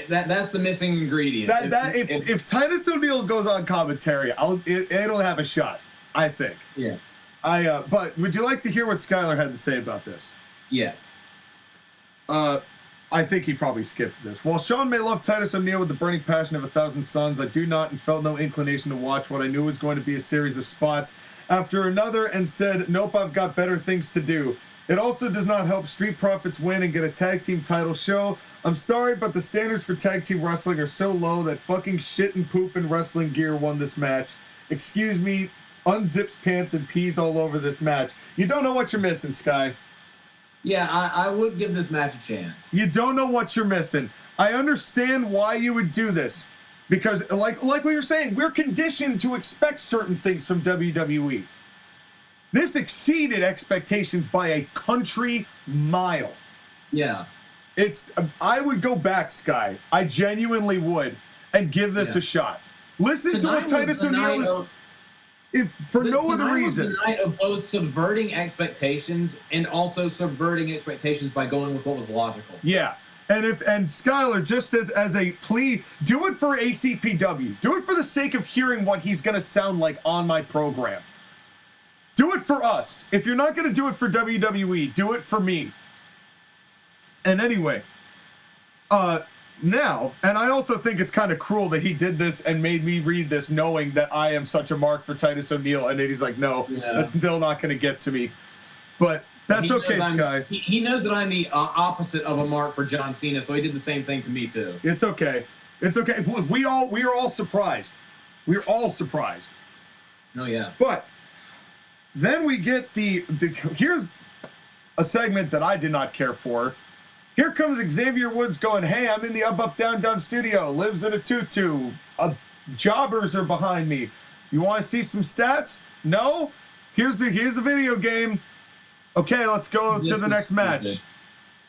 That's the missing ingredient. If Titus O'Neil goes on commentary, it'll have a shot, I think. Yeah. But would you like to hear what Skyler had to say about this? Yes. I think he probably skipped this. While Sean may love Titus O'Neil with the burning passion of 1,000 suns, I do not and felt no inclination to watch what I knew was going to be a series of spots after another and said, nope, I've got better things to do. It also does not help Street Profits win and get a tag team title show. I'm sorry, but the standards for tag team wrestling are so low that fucking shit and poop and wrestling gear won this match. Excuse me, unzips pants and pees all over this match. You don't know what you're missing, Sky. Yeah, I would give this match a chance. You don't know what you're missing. I understand why you would do this. Because, like we were saying, we're conditioned to expect certain things from WWE. This exceeded expectations by a country mile. Yeah. I would go back, Sky. I genuinely would, and give this a shot. Listen to what Titus O'Neil is. For no other reason. Was the night of both subverting expectations and also subverting expectations by going with what was logical. Yeah. And Skyler, just as a plea, do it for ACPW. Do it for the sake of hearing what he's going to sound like on my program. Do it for us. If you're not going to do it for WWE, do it for me. And anyway, now, and I also think it's kind of cruel that he did this and made me read this knowing that I am such a mark for Titus O'Neil, and then he's like, no, that's still not going to get to me. But that's okay, Sky. He knows that I'm the opposite of a mark for John Cena, so he did the same thing to me, too. It's okay. It's okay. We are all surprised. We're all surprised. Oh, yeah. But then we get here's a segment that I did not care for. Here comes Xavier Woods going ham in the up, down, down studio. Lives in a tutu. Jobbers are behind me. You want to see some stats? No? Here's the video game. Okay, let's go to the next match.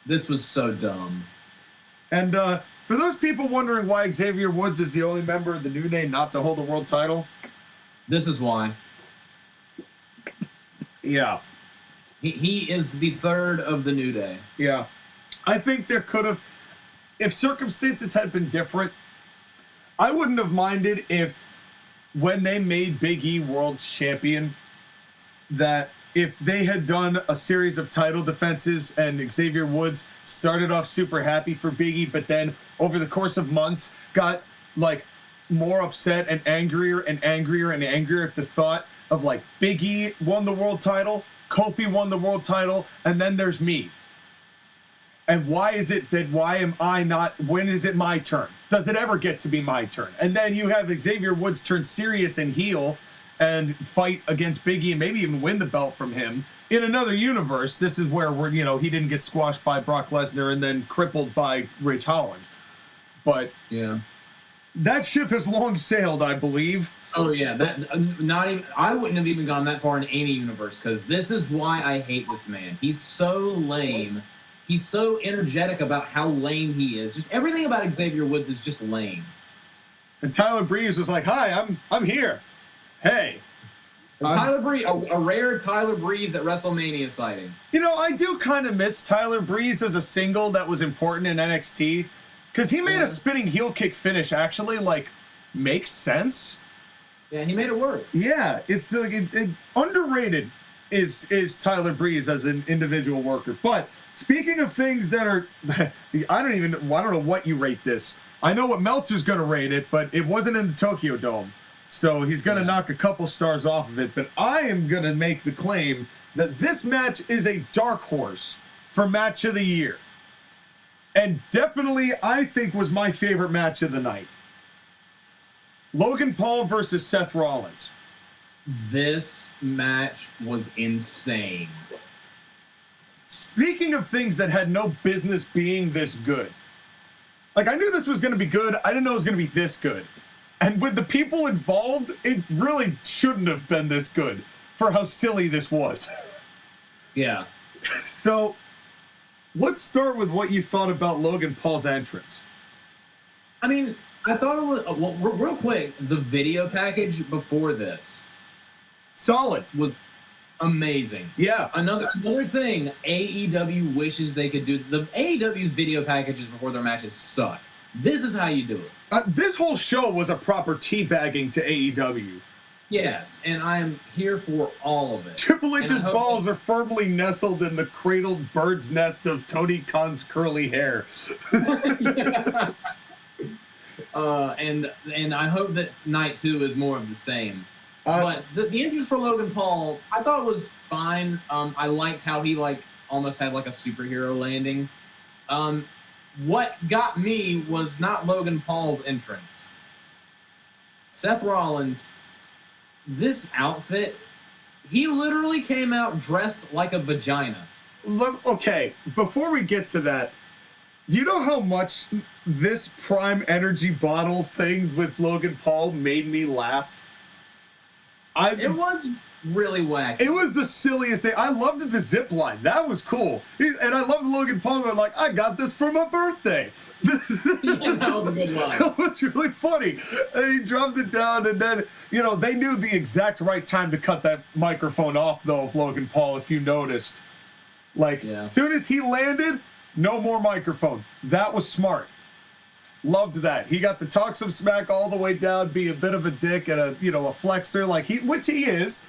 This was so dumb. And for those people wondering why Xavier Woods is the only member of the New Day not to hold a world title, this is why. Yeah. He is the third of the New Day. Yeah. I think there could have, if circumstances had been different, I wouldn't have minded if, when they made Big E world champion, that if they had done a series of title defenses and Xavier Woods started off super happy for Big E, but then over the course of months got like more upset and angrier and angrier and angrier at the thought of like Big E won the world title, Kofi won the world title, and then there's me. And why is it that when is it my turn? Does it ever get to be my turn? And then you have Xavier Woods turn serious and heel and fight against Big E and maybe even win the belt from him. In another universe, this is where he didn't get squashed by Brock Lesnar and then crippled by Ridge Holland. But yeah, that ship has long sailed, I believe. Oh yeah, I wouldn't have even gone that far in any universe, because this is why I hate this man. He's so lame. He's so energetic about how lame he is. Just everything about Xavier Woods is just lame. And Tyler Breeze was like, "Hi, I'm here. Hey." Tyler Breeze, a rare Tyler Breeze at WrestleMania sighting. You know, I do kind of miss Tyler Breeze as a single that was important in NXT, because he made a spinning heel kick finish actually like make sense. Yeah, he made it work. Yeah, it's like underrated is Tyler Breeze as an individual worker. But speaking of things that are, I don't know what you rate this. I know what Meltzer's going to rate it, but it wasn't in the Tokyo Dome. So he's going to knock a couple stars off of it. But I am going to make the claim that this match is a dark horse for match of the year. And definitely, I think, was my favorite match of the night. Logan Paul versus Seth Rollins. This match was insane. Speaking of things that had no business being this good. Like, I knew this was going to be good. I didn't know it was going to be this good. And with the people involved, it really shouldn't have been this good for how silly this was. Yeah. So, let's start with what you thought about Logan Paul's entrance. I mean, I thought it was, well, real quick, the video package before this. Solid. Was amazing. Yeah. Another thing AEW wishes they could do. The AEW's video packages before their matches suck. This is how you do it. This whole show was a proper teabagging to AEW. Yes, and I'm here for all of it. Triple H's balls are firmly nestled in the cradled bird's nest of Tony Khan's curly hair. Yeah. And I hope that night 2 is more of the same. But the entrance for Logan Paul, I thought was fine. I liked how he almost had like a superhero landing. What got me was not Logan Paul's entrance. Seth Rollins, this outfit, he literally came out dressed like a vagina. Okay, before we get to that, do you know how much this Prime Energy bottle thing with Logan Paul made me laugh? It was really wacky. It was the silliest thing. I loved the zip line. That was cool. And I loved Logan Paul going like, I got this for my birthday. Yeah, that was a good line. That was really funny. And he dropped it down, and then, you know, they knew the exact right time to cut that microphone off, though, of Logan Paul, if you noticed. Like, as soon as he landed, no more microphone. That was smart. Loved that. He got the talk some smack all the way down, be a bit of a dick and a, you know, a flexer, like which he is.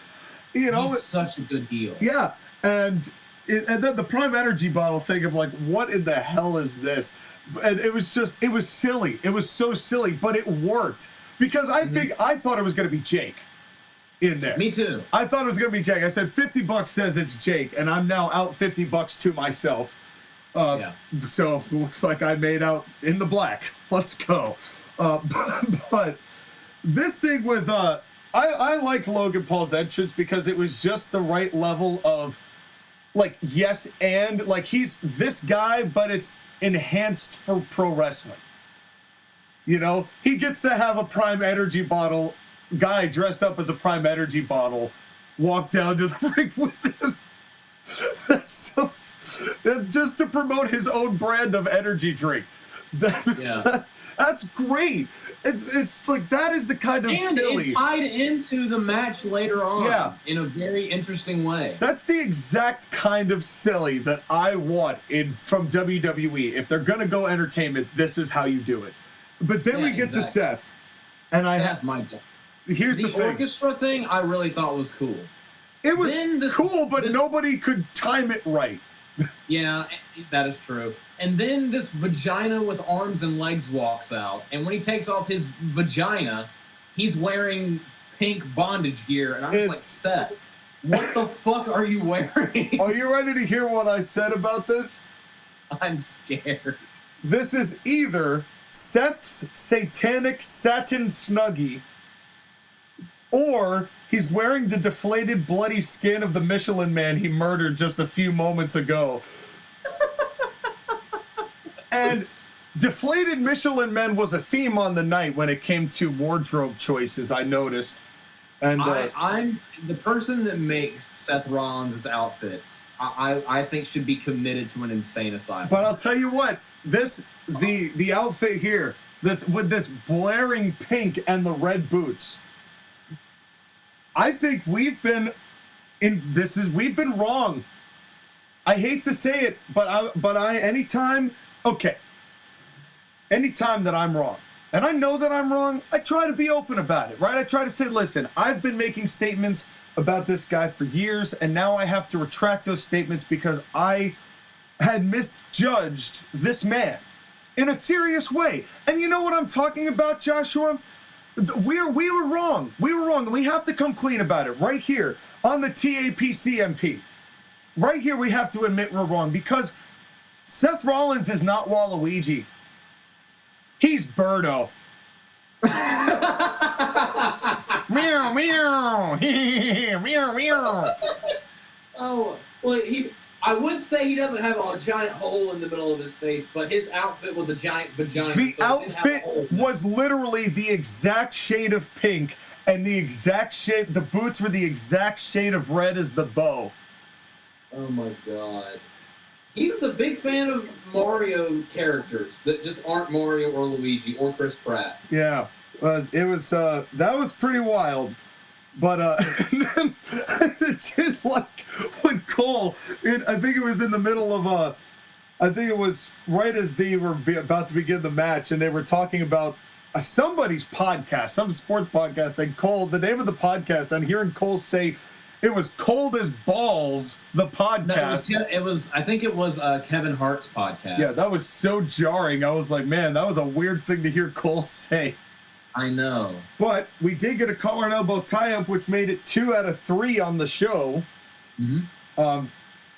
You know, he's such a good heel. Yeah, and then the Prime Energy bottle thing of like, what in the hell is this? And it was silly. It was so silly, but it worked because I thought it was going to be Jake in there. Me too. I thought it was going to be Jake. I said $50 says it's Jake, and I'm now out $50 to myself. So looks like I made out in the black. Let's go. But this thing with I liked Logan Paul's entrance because it was just the right level of like yes and like he's this guy, but it's enhanced for pro wrestling. You know, he gets to have a Prime Energy bottle guy dressed up as a Prime Energy bottle walk down to the ring with him. That's just to promote his own brand of energy drink. That's great. It's like that is the kind of and silly. It tied into the match later on in a very interesting way. That's the exact kind of silly that I want from WWE. If they're gonna go entertainment, this is how you do it. But then we get to Seth, and here's the thing. Orchestra thing I really thought was cool. It was cool, but nobody could time it right. Yeah, that is true. And then this vagina with arms and legs walks out. And when he takes off his vagina, he's wearing pink bondage gear. And I was like, Seth, what the fuck are you wearing? Are you ready to hear what I said about this? I'm scared. This is either Seth's satanic satin snuggie, or he's wearing the deflated bloody skin of the Michelin Man he murdered just a few moments ago. And deflated Michelin Men was a theme on the night when it came to wardrobe choices, I noticed. And I'm the person that makes Seth Rollins' outfits, I think should be committed to an insane asylum. But I'll tell you what, the outfit here, with this blaring pink and the red boots, I think we've been wrong. I hate to say it, but anytime that I'm wrong, and I know that I'm wrong, I try to be open about it, right? I try to say, listen, I've been making statements about this guy for years, and now I have to retract those statements because I had misjudged this man in a serious way. And you know what I'm talking about, Joshua? We were wrong. We were wrong, and we have to come clean about it right here on the TAPCMP. Right here, we have to admit we're wrong because Seth Rollins is not Waluigi. He's Birdo. Meow, meow. Meow, meow. Oh, well, I would say he doesn't have a giant hole in the middle of his face, but his outfit was a giant vagina. The outfit was literally the exact shade of pink, and the exact shade, the boots were the exact shade of red as the bow. Oh my god. He's a big fan of Mario characters that just aren't Mario or Luigi or Chris Pratt. Yeah, it was, that was pretty wild. But it's just like when Cole, I think it was in the middle of I think it was right as they were about to begin the match, and they were talking about somebody's podcast, some sports podcast, and Cole, the name of the podcast, and hearing Cole say it was Cold as Balls, the podcast. No, I think it was Kevin Hart's podcast. Yeah, that was so jarring. I was like, man, that was a weird thing to hear Cole say. I know. But we did get a collar and elbow tie-up, which made it 2 out of 3 on the show. Mm-hmm.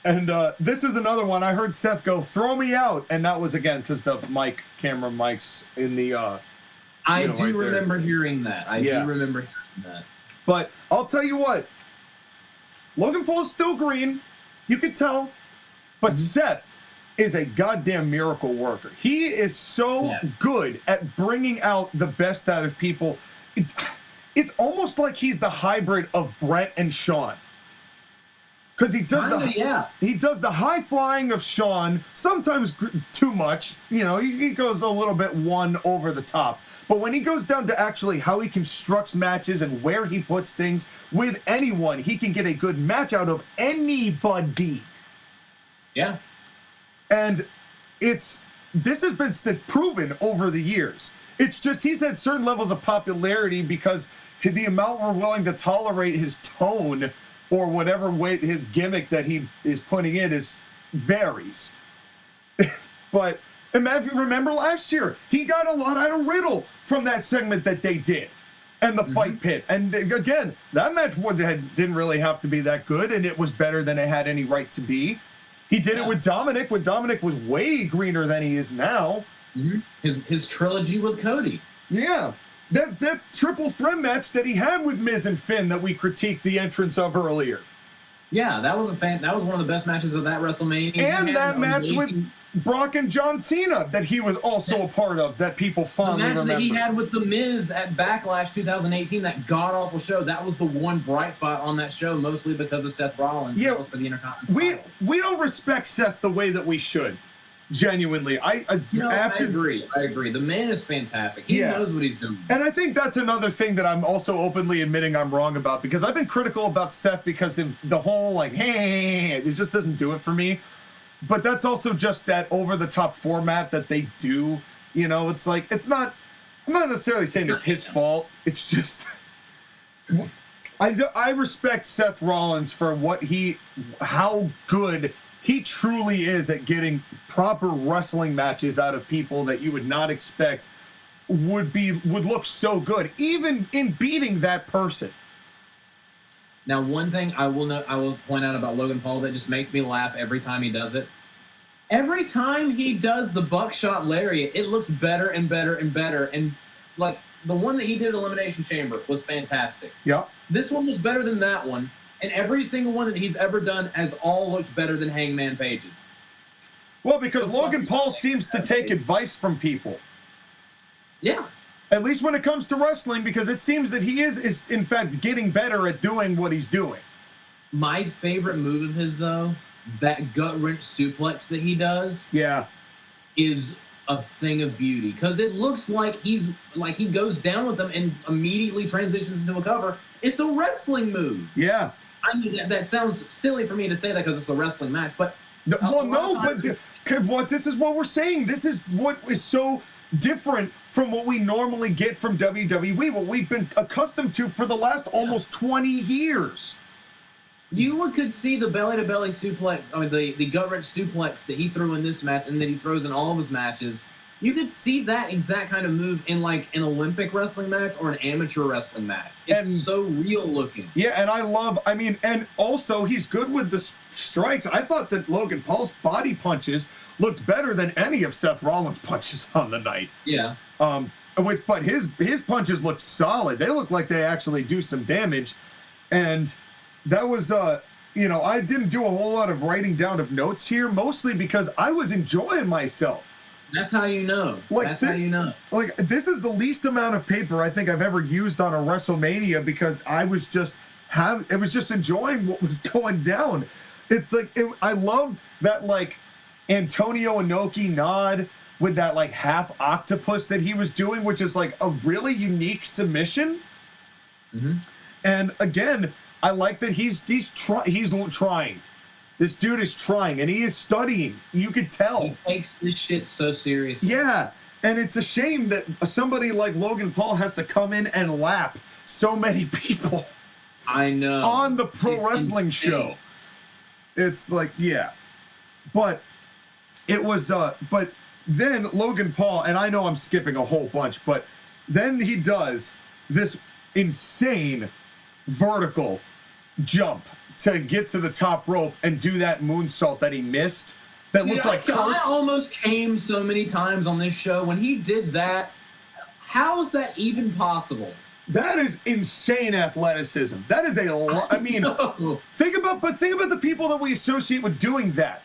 And this is another one. I heard Seth go, throw me out. And that was, again, because the camera mics in the... I do remember hearing that. I do remember hearing that. But I'll tell you what. Logan Paul's still green. You could tell. But Seth is a goddamn miracle worker. He is so good at bringing out the best out of people. it's almost like he's the hybrid of Brett and Shawn. Because he does he does the high flying of Shawn, sometimes too much. You know, he goes a little bit one over the top. But when he goes down to actually how he constructs matches and where he puts things with anyone, he can get a good match out of anybody. Yeah. And this has been proven over the years. It's just he's had certain levels of popularity because the amount we're willing to tolerate his tone or whatever way his gimmick that he is putting in varies. But imagine, remember last year, he got a lot out of Riddle from that segment that they did and the fight pit. And again, that match didn't really have to be that good, and it was better than it had any right to be. He did it with Dominik when Dominik was way greener than he is now. His trilogy with Cody. Yeah. That triple threat match that he had with Miz and Finn that we critiqued the entrance of earlier. Yeah, that was that was one of the best matches of that WrestleMania. And that match with Brock and John Cena that he was also a part of that people fondly remember. The match that he had with The Miz at Backlash 2018, that god-awful show, that was the one bright spot on that show, mostly because of Seth Rollins. Yeah, for the Intercontinental title. We don't respect Seth the way that we should. Genuinely, I agree. The man is fantastic. He knows what he's doing. And I think that's another thing that I'm also openly admitting I'm wrong about, because I've been critical about Seth because of the whole like, hey, it just doesn't do it for me. But that's also just that over-the-top format that they do. You know, it's like, I'm not necessarily saying it's his fault. It's just, I respect Seth Rollins for how good he truly is at getting proper wrestling matches out of people that you would not expect would look so good, even in beating that person. Now, one thing I will point out about Logan Paul that just makes me laugh every time he does it. Every time he does the buckshot lariat, it looks better and better and better. And like the one that he did at Elimination Chamber was fantastic. Yeah. This one was better than that one. And every single one that he's ever done has all looked better than Hangman Page's. Well, because Logan Paul seems to take advice from people. Yeah. At least when it comes to wrestling, because it seems that he is in fact getting better at doing what he's doing. My favorite move of his, though, that gut wrench suplex that he does, is a thing of beauty. Because it looks like he goes down with them and immediately transitions into a cover. It's a wrestling move. Yeah. I mean, that sounds silly for me to say that because it's a wrestling match, but... this is what we're saying. This is what is so different from what we normally get from WWE, what we've been accustomed to for the last almost 20 years. You could see the belly-to-belly suplex, the gut-wrench suplex that he threw in this match and that he throws in all of his matches. You could see that exact kind of move in like an Olympic wrestling match or an amateur wrestling match. It's so real looking. Yeah, and and also he's good with the strikes. I thought that Logan Paul's body punches looked better than any of Seth Rollins' punches on the night. Yeah. But his punches looked solid. They look like they actually do some damage. And that was, I didn't do a whole lot of writing down of notes here, mostly because I was enjoying myself. That's how you know. How you know. Like, this is the least amount of paper I think I've ever used on a WrestleMania because I was just enjoying what was going down. It's like, I loved that, like, Antonio Inoki nod with that, like, half octopus that he was doing, which is, like, a really unique submission. Mm-hmm. And, again, I like that he's trying. This dude is trying, and he is studying. You could tell. He takes this shit so seriously. Yeah, and it's a shame that somebody like Logan Paul has to come in and lap so many people. I know. On the pro wrestling show. It's like, yeah. But it was, but then Logan Paul, and I know I'm skipping a whole bunch, but then he does this insane vertical jump to get to the top rope and do that moonsault that he missed that looked like Kurt's. I almost came so many times on this show. When he did that, how is that even possible? That is insane athleticism. That is a lot. I mean, think about the people that we associate with doing that.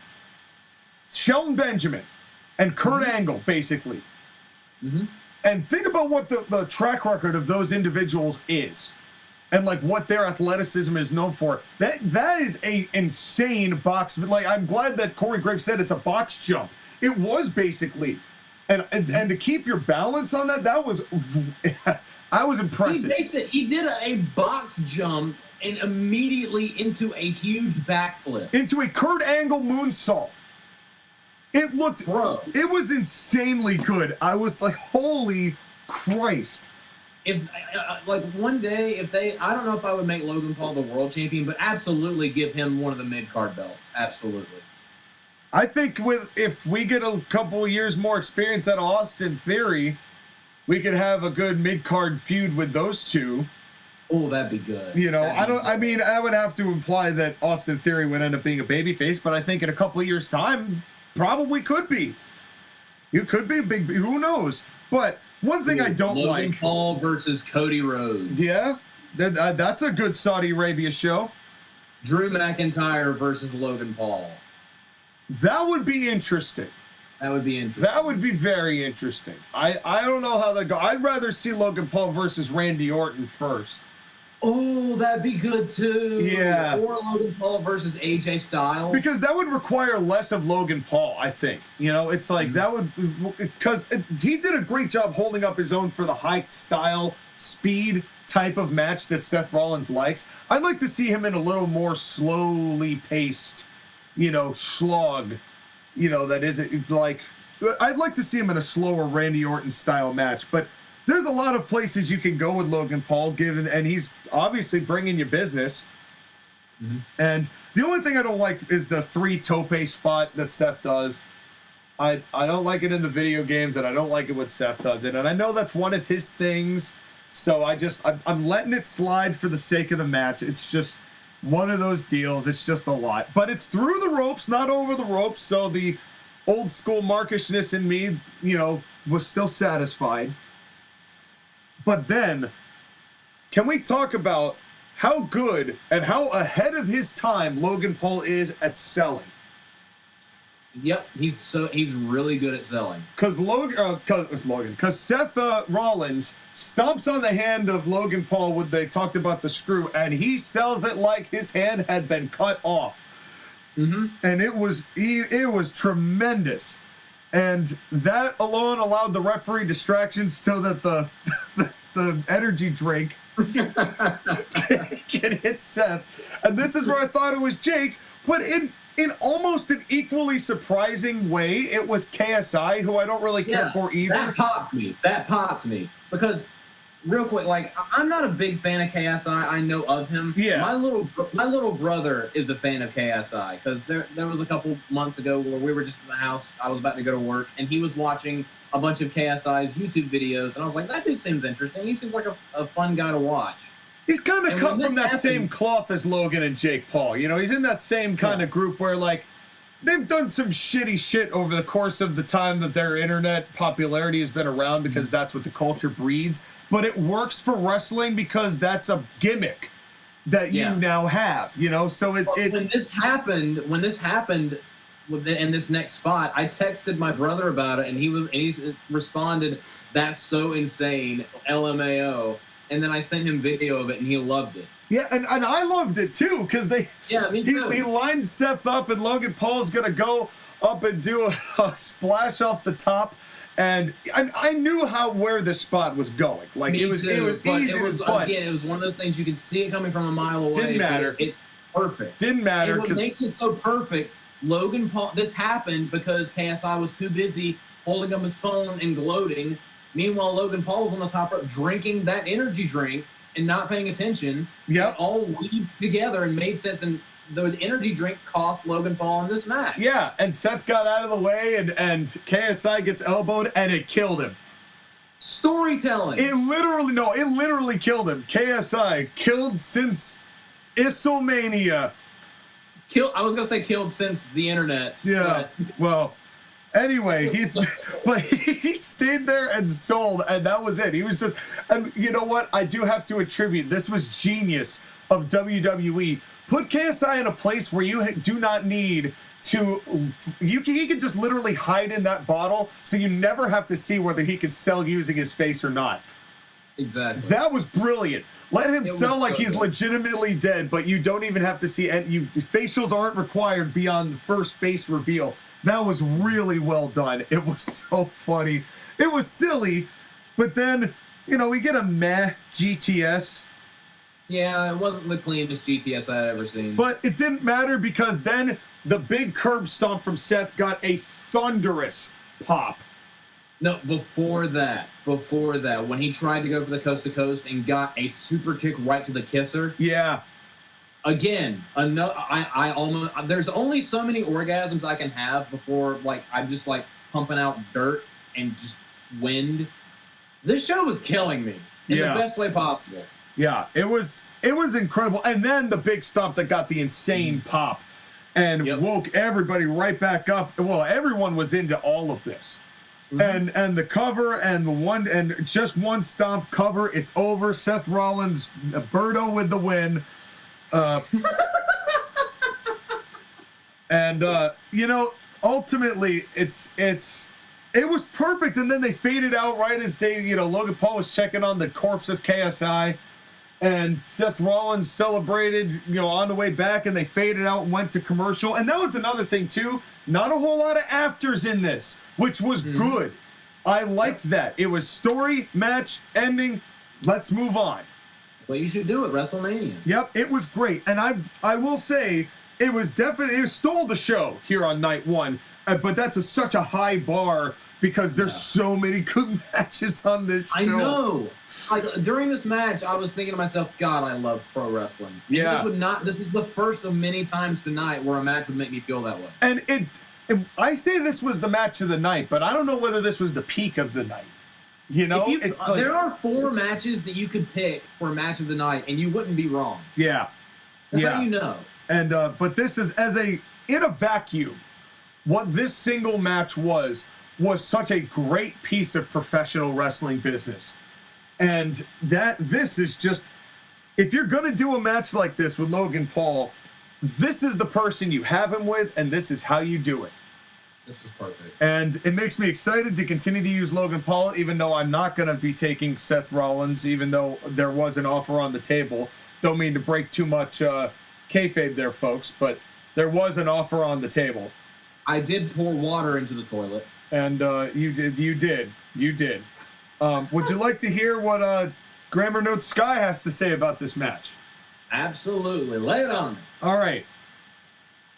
Shelton Benjamin and Kurt Angle, basically. Mm-hmm. And think about what the track record of those individuals is. And like what their athleticism is known for. That is a insane box. Like, I'm glad that Corey Graves said it's a box jump. It was basically. And to keep your balance on that was I was impressive. He did a box jump and immediately into a huge backflip. Into a Kurt Angle moonsault. It looked, it was insanely good. I was like, holy Christ. If like one day, I don't know if I would make Logan Paul the world champion, but absolutely give him one of the mid-card belts. Absolutely. I think if we get a couple of years more experience at Austin Theory, we could have a good mid-card feud with those two. Oh, that'd be good. You know, I mean, I would have to imply that Austin Theory would end up being a babyface, but I think in a couple of years' time, probably could be. You could be a big, who knows? But one thing I don't like. Logan Paul versus Cody Rhodes. Yeah, that's a good Saudi Arabia show. Drew McIntyre versus Logan Paul. That would be interesting. That would be interesting. That would be very interesting. I don't know how that goes. I'd rather see Logan Paul versus Randy Orton first. Oh, that'd be good too. Yeah. Or Logan Paul versus AJ Styles. Because that would require less of Logan Paul, I think. You know, it's like that would, because he did a great job holding up his own for the high style, speed type of match that Seth Rollins likes. I'd like to see him in a little more slowly paced, you know, slog. You know, that isn't like, I'd like to see him in a slower Randy Orton style match, but there's a lot of places you can go with Logan Paul, and he's obviously bringing you business. Mm-hmm. And the only thing I don't like is the 3 tope spot that Seth does. I don't like it in the video games, and I don't like it when Seth does it. And I know that's one of his things, so I'm letting it slide for the sake of the match. It's just one of those deals. It's just a lot. But it's through the ropes, not over the ropes, so the old school Markishness in me, you know, was still satisfied. But then, can we talk about how good and how ahead of his time Logan Paul is at selling? Yep, he's really good at selling. Because Seth Rollins stomps on the hand of Logan Paul when they talked about the screw, and he sells it like his hand had been cut off. Mm-hmm. And it was tremendous. And that alone allowed the referee distractions so that the energy drink can hit Seth. And this is where I thought it was Jake, but in almost an equally surprising way, it was KSI, who I don't really care for either. That popped me. Because, real quick, like, I'm not a big fan of KSI. I know of him. Yeah. My little brother is a fan of KSI, because there was a couple months ago where we were just in the house. I was about to go to work, and he was watching a bunch of KSI's YouTube videos, and I was like, that dude seems interesting. He seems like a fun guy to watch. He's kind of cut from that same cloth as Logan and Jake Paul. You know, he's in that same kind of group where, like, they've done some shitty shit over the course of the time that their internet popularity has been around, because that's what the culture breeds. But it works for wrestling because that's a gimmick that you now have, you know? So when this happened in this next spot, I texted my brother about it, and he responded, "That's so insane, LMAO." And then I sent him video of it, and he loved it. Yeah, and I loved it too, because me too. He lined Seth up, and Logan Paul's gonna go up and do a splash off the top, and I knew where this spot was going. Like it was easy as butt. Again, it was one of those things you could see it coming from a mile away. Didn't matter. It's perfect. Didn't matter. And what makes it so perfect, Logan Paul. This happened because KSI was too busy holding up his phone and gloating. Meanwhile, Logan Paul was on the top rope drinking that energy drink and not paying attention. Yep. It all weaved together and made sense. And the energy drink cost Logan Paul in this match. Yeah, and Seth got out of the way, and KSI gets elbowed, and it killed him. Storytelling. It literally killed him. KSI killed since WrestleMania. I was gonna say killed since the internet. Yeah. Well. Anyway, he stayed there and sold, and that was it. He was just, and you know what? I do have to attribute, this was genius of WWE. Put KSI in a place where you do not need he could just literally hide in that bottle, so you never have to see whether he could sell using his face or not. Exactly. That was brilliant. Let him sell like he's legitimately dead, but you don't even have to see it. Facials aren't required beyond the first face reveal. That was really well done. It was so funny. It was silly, but then, we get a meh GTS. Yeah, it wasn't the cleanest GTS I'd ever seen. But it didn't matter because then the big curb stomp from Seth got a thunderous pop. No, before that, when he tried to go for the coast to coast and got a super kick right to the kisser. Yeah. Again, I almost, there's only so many orgasms I can have before, I'm just, pumping out dirt and just wind. This show was killing me in the best way possible. Yeah, it was incredible. And then the big stomp that got the insane pop and woke everybody right back up. Well, everyone was into all of this. Mm-hmm. And the cover and just one stomp cover, it's over. Seth Rollins, Birdo with the win. Ultimately it was perfect. And then they faded out right as Logan Paul was checking on the corpse of KSI. And Seth Rollins celebrated, on the way back, and they faded out and went to commercial. And that was another thing, too. Not a whole lot of afters in this, which was good. I liked that. It was story, match, ending. Let's move on. Well, you should do it, WrestleMania. Yep, it was great. And I will say, it stole the show here on night one. But that's such a high bar because there's so many good matches on this show. I know. During this match, I was thinking to myself, God, I love pro wrestling. And this is the first of many times tonight where a match would make me feel that way. And I say this was the match of the night, but I don't know whether this was the peak of the night. There are 4 matches that you could pick for a match of the night, and you wouldn't be wrong. Yeah. That's how you know. And but this is in a vacuum, what this single match was such a great piece of professional wrestling business. And this is just, if you're going to do a match like this with Logan Paul, this is the person you have him with, and this is how you do it. This is perfect. And it makes me excited to continue to use Logan Paul, even though I'm not going to be taking Seth Rollins, even though there was an offer on the table. Don't mean to break too much kayfabe there, folks, but there was an offer on the table. I did pour water into the toilet. And you did. Would you like to hear what Grammer Notes Sky has to say about this match? Absolutely. Lay it on me. All right.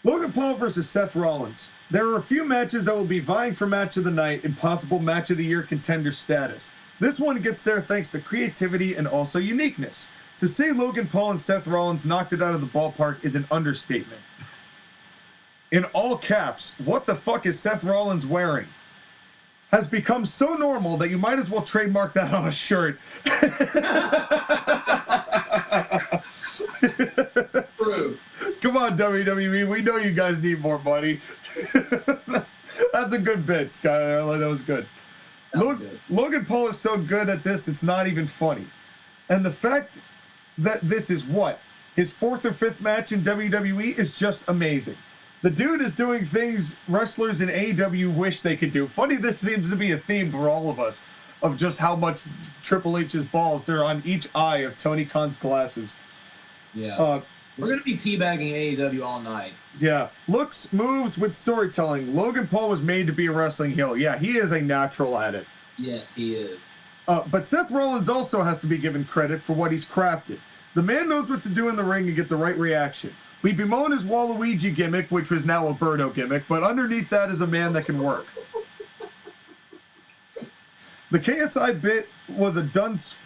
Logan Paul versus Seth Rollins. There are a few matches that will be vying for match of the night and possible match of the year contender status. This one gets there thanks to creativity and also uniqueness. To say Logan Paul and Seth Rollins knocked it out of the ballpark is an understatement. In all caps, what the fuck is Seth Rollins wearing? Has become so normal that you might as well trademark that on a shirt. Come on, WWE. We know you guys need more money. That's a good bit, Skyler. That was good. Logan Paul is so good at this, it's not even funny. And the fact that this is his 4th or 5th match in WWE is just amazing. The dude is doing things wrestlers in AEW wish they could do. Funny, this seems to be a theme for all of us, of just how much Triple H's balls, they're on each eye of Tony Khan's glasses. Yeah. We're going to be teabagging AEW all night. Yeah. Looks, moves with storytelling. Logan Paul was made to be a wrestling heel. Yeah, he is a natural at it. Yes, he is. But Seth Rollins also has to be given credit for what he's crafted. The man knows what to do in the ring and get the right reaction. We bemoan his Waluigi gimmick, which was now a Birdo gimmick, but underneath that is a man that can work. The KSI bit was a dunce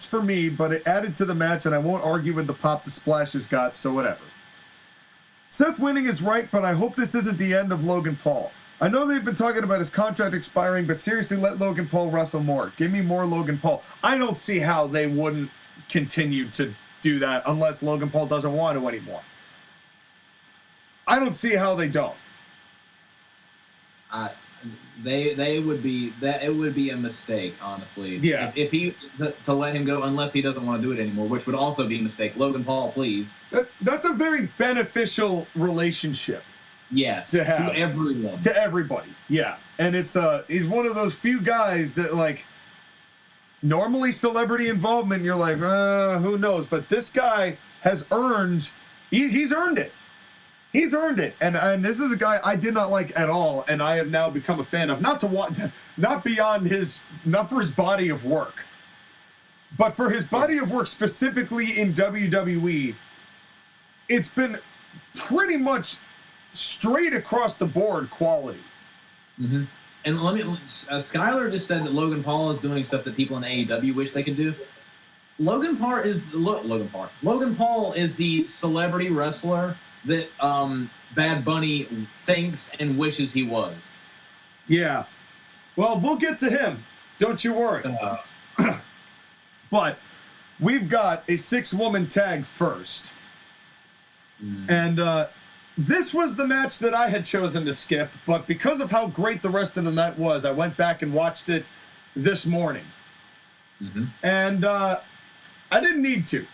for me, but it added to the match, and I won't argue with the pop the splashes got, so whatever. Seth winning is right, but I hope this isn't the end of Logan Paul. I know they've been talking about his contract expiring, but seriously, let Logan Paul wrestle more. Give me more Logan Paul. I don't see how they wouldn't continue to do that unless Logan Paul doesn't want to anymore. I don't see how they don't. They would be that it would be a mistake, honestly. Yeah. If he to let him go unless he doesn't want to do it anymore, which would also be a mistake. Logan Paul, please. That's a very beneficial relationship. Yes. To have. To everyone. To everybody. Yeah. And he's one of those few guys that, like, normally celebrity involvement, you're like, who knows? But this guy has earned, he's earned it. He's earned it. And this is a guy I did not like at all, and I have now become a fan of. Not for his body of work, but for his body of work specifically in WWE. It's been pretty much straight across the board quality. Mm-hmm. And Skyler just said that Logan Paul is doing stuff that people in AEW wish they could do. Logan Paul is the celebrity wrestler that Bad Bunny thinks and wishes he was. Yeah. Well, we'll get to him. Don't you worry. But we've got a 6-woman tag first. And this was the match that I had chosen to skip, but because of how great the rest of the night was, I went back and watched it this morning. Mm-hmm. And I didn't need to.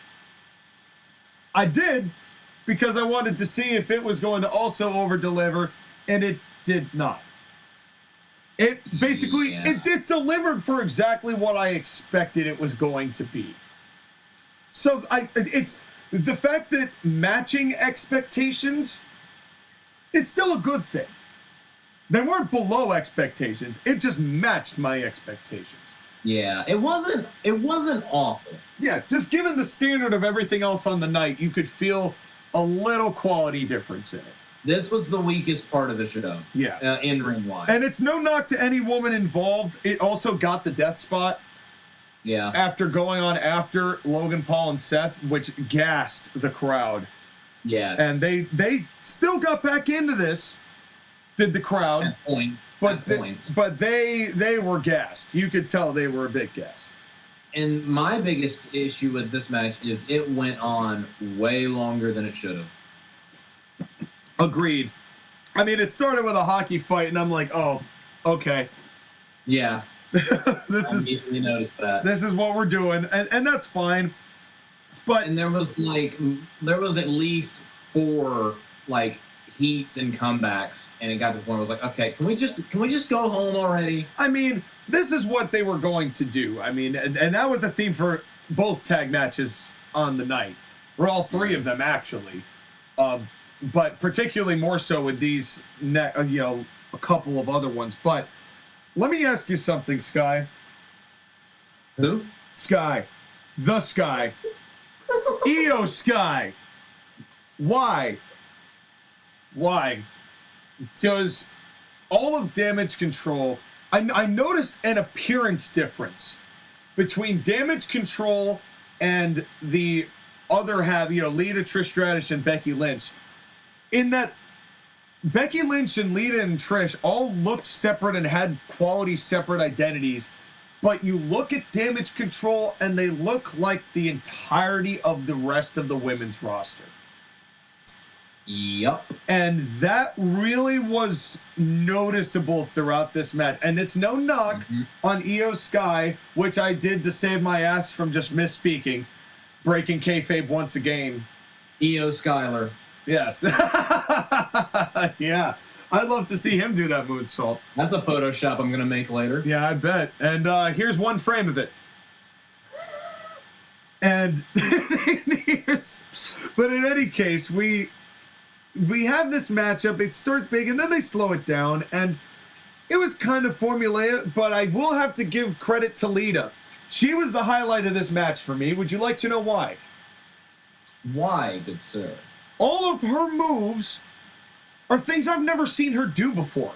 I did because I wanted to see if it was going to also over-deliver, and it did not. It basically, it delivered for exactly what I expected it was going to be. So it's the fact that matching expectations is still a good thing. They weren't below expectations. It just matched my expectations. Yeah, it wasn't awful. Yeah, just given the standard of everything else on the night, you could feel a little quality difference in it. This was the weakest part of the show. Yeah. In-ring wise. And it's no knock to any woman involved. It also got the death spot. Yeah. After going on after Logan Paul and Seth, which gassed the crowd. Yeah. And they still got back into this, did the crowd. At points. But they were gassed. You could tell they were a bit gassed. And my biggest issue with this match is it went on way longer than it should have. Agreed. I mean, it started with a hockey fight, and I'm like, oh, okay. Yeah. This is what we're doing, and that's fine. But and there was at least 4 like heats and comebacks, and it got to the point where I was like, okay, can we just go home already? I mean, this is what they were going to do. I mean, and that was the theme for both tag matches on the night, or all 3 of them actually. But particularly more so with these, a couple of other ones. But let me ask you something, Sky. Who? Sky. The Sky. EO Sky. Why does all of Damage Control... I noticed an appearance difference between Damage Control and the other half, Lita, Trish Stratus, and Becky Lynch. In that Becky Lynch and Lita and Trish all looked separate and had quality separate identities, but you look at Damage Control and they look like the entirety of the rest of the women's roster. Yep. And that really was noticeable throughout this match. And it's no knock on EO Sky, which I did to save my ass from just misspeaking, breaking kayfabe once again. EO Skyler. Yes. Yeah. I'd love to see him do that moonsault. That's a Photoshop I'm going to make later. Yeah, I bet. And here's one frame of it. And but in any case, we have this matchup. It starts big, and then they slow it down. And it was kind of formulaic, but I will have to give credit to Lita. She was the highlight of this match for me. Would you like to know why? Why, good sir? All of her moves are things I've never seen her do before.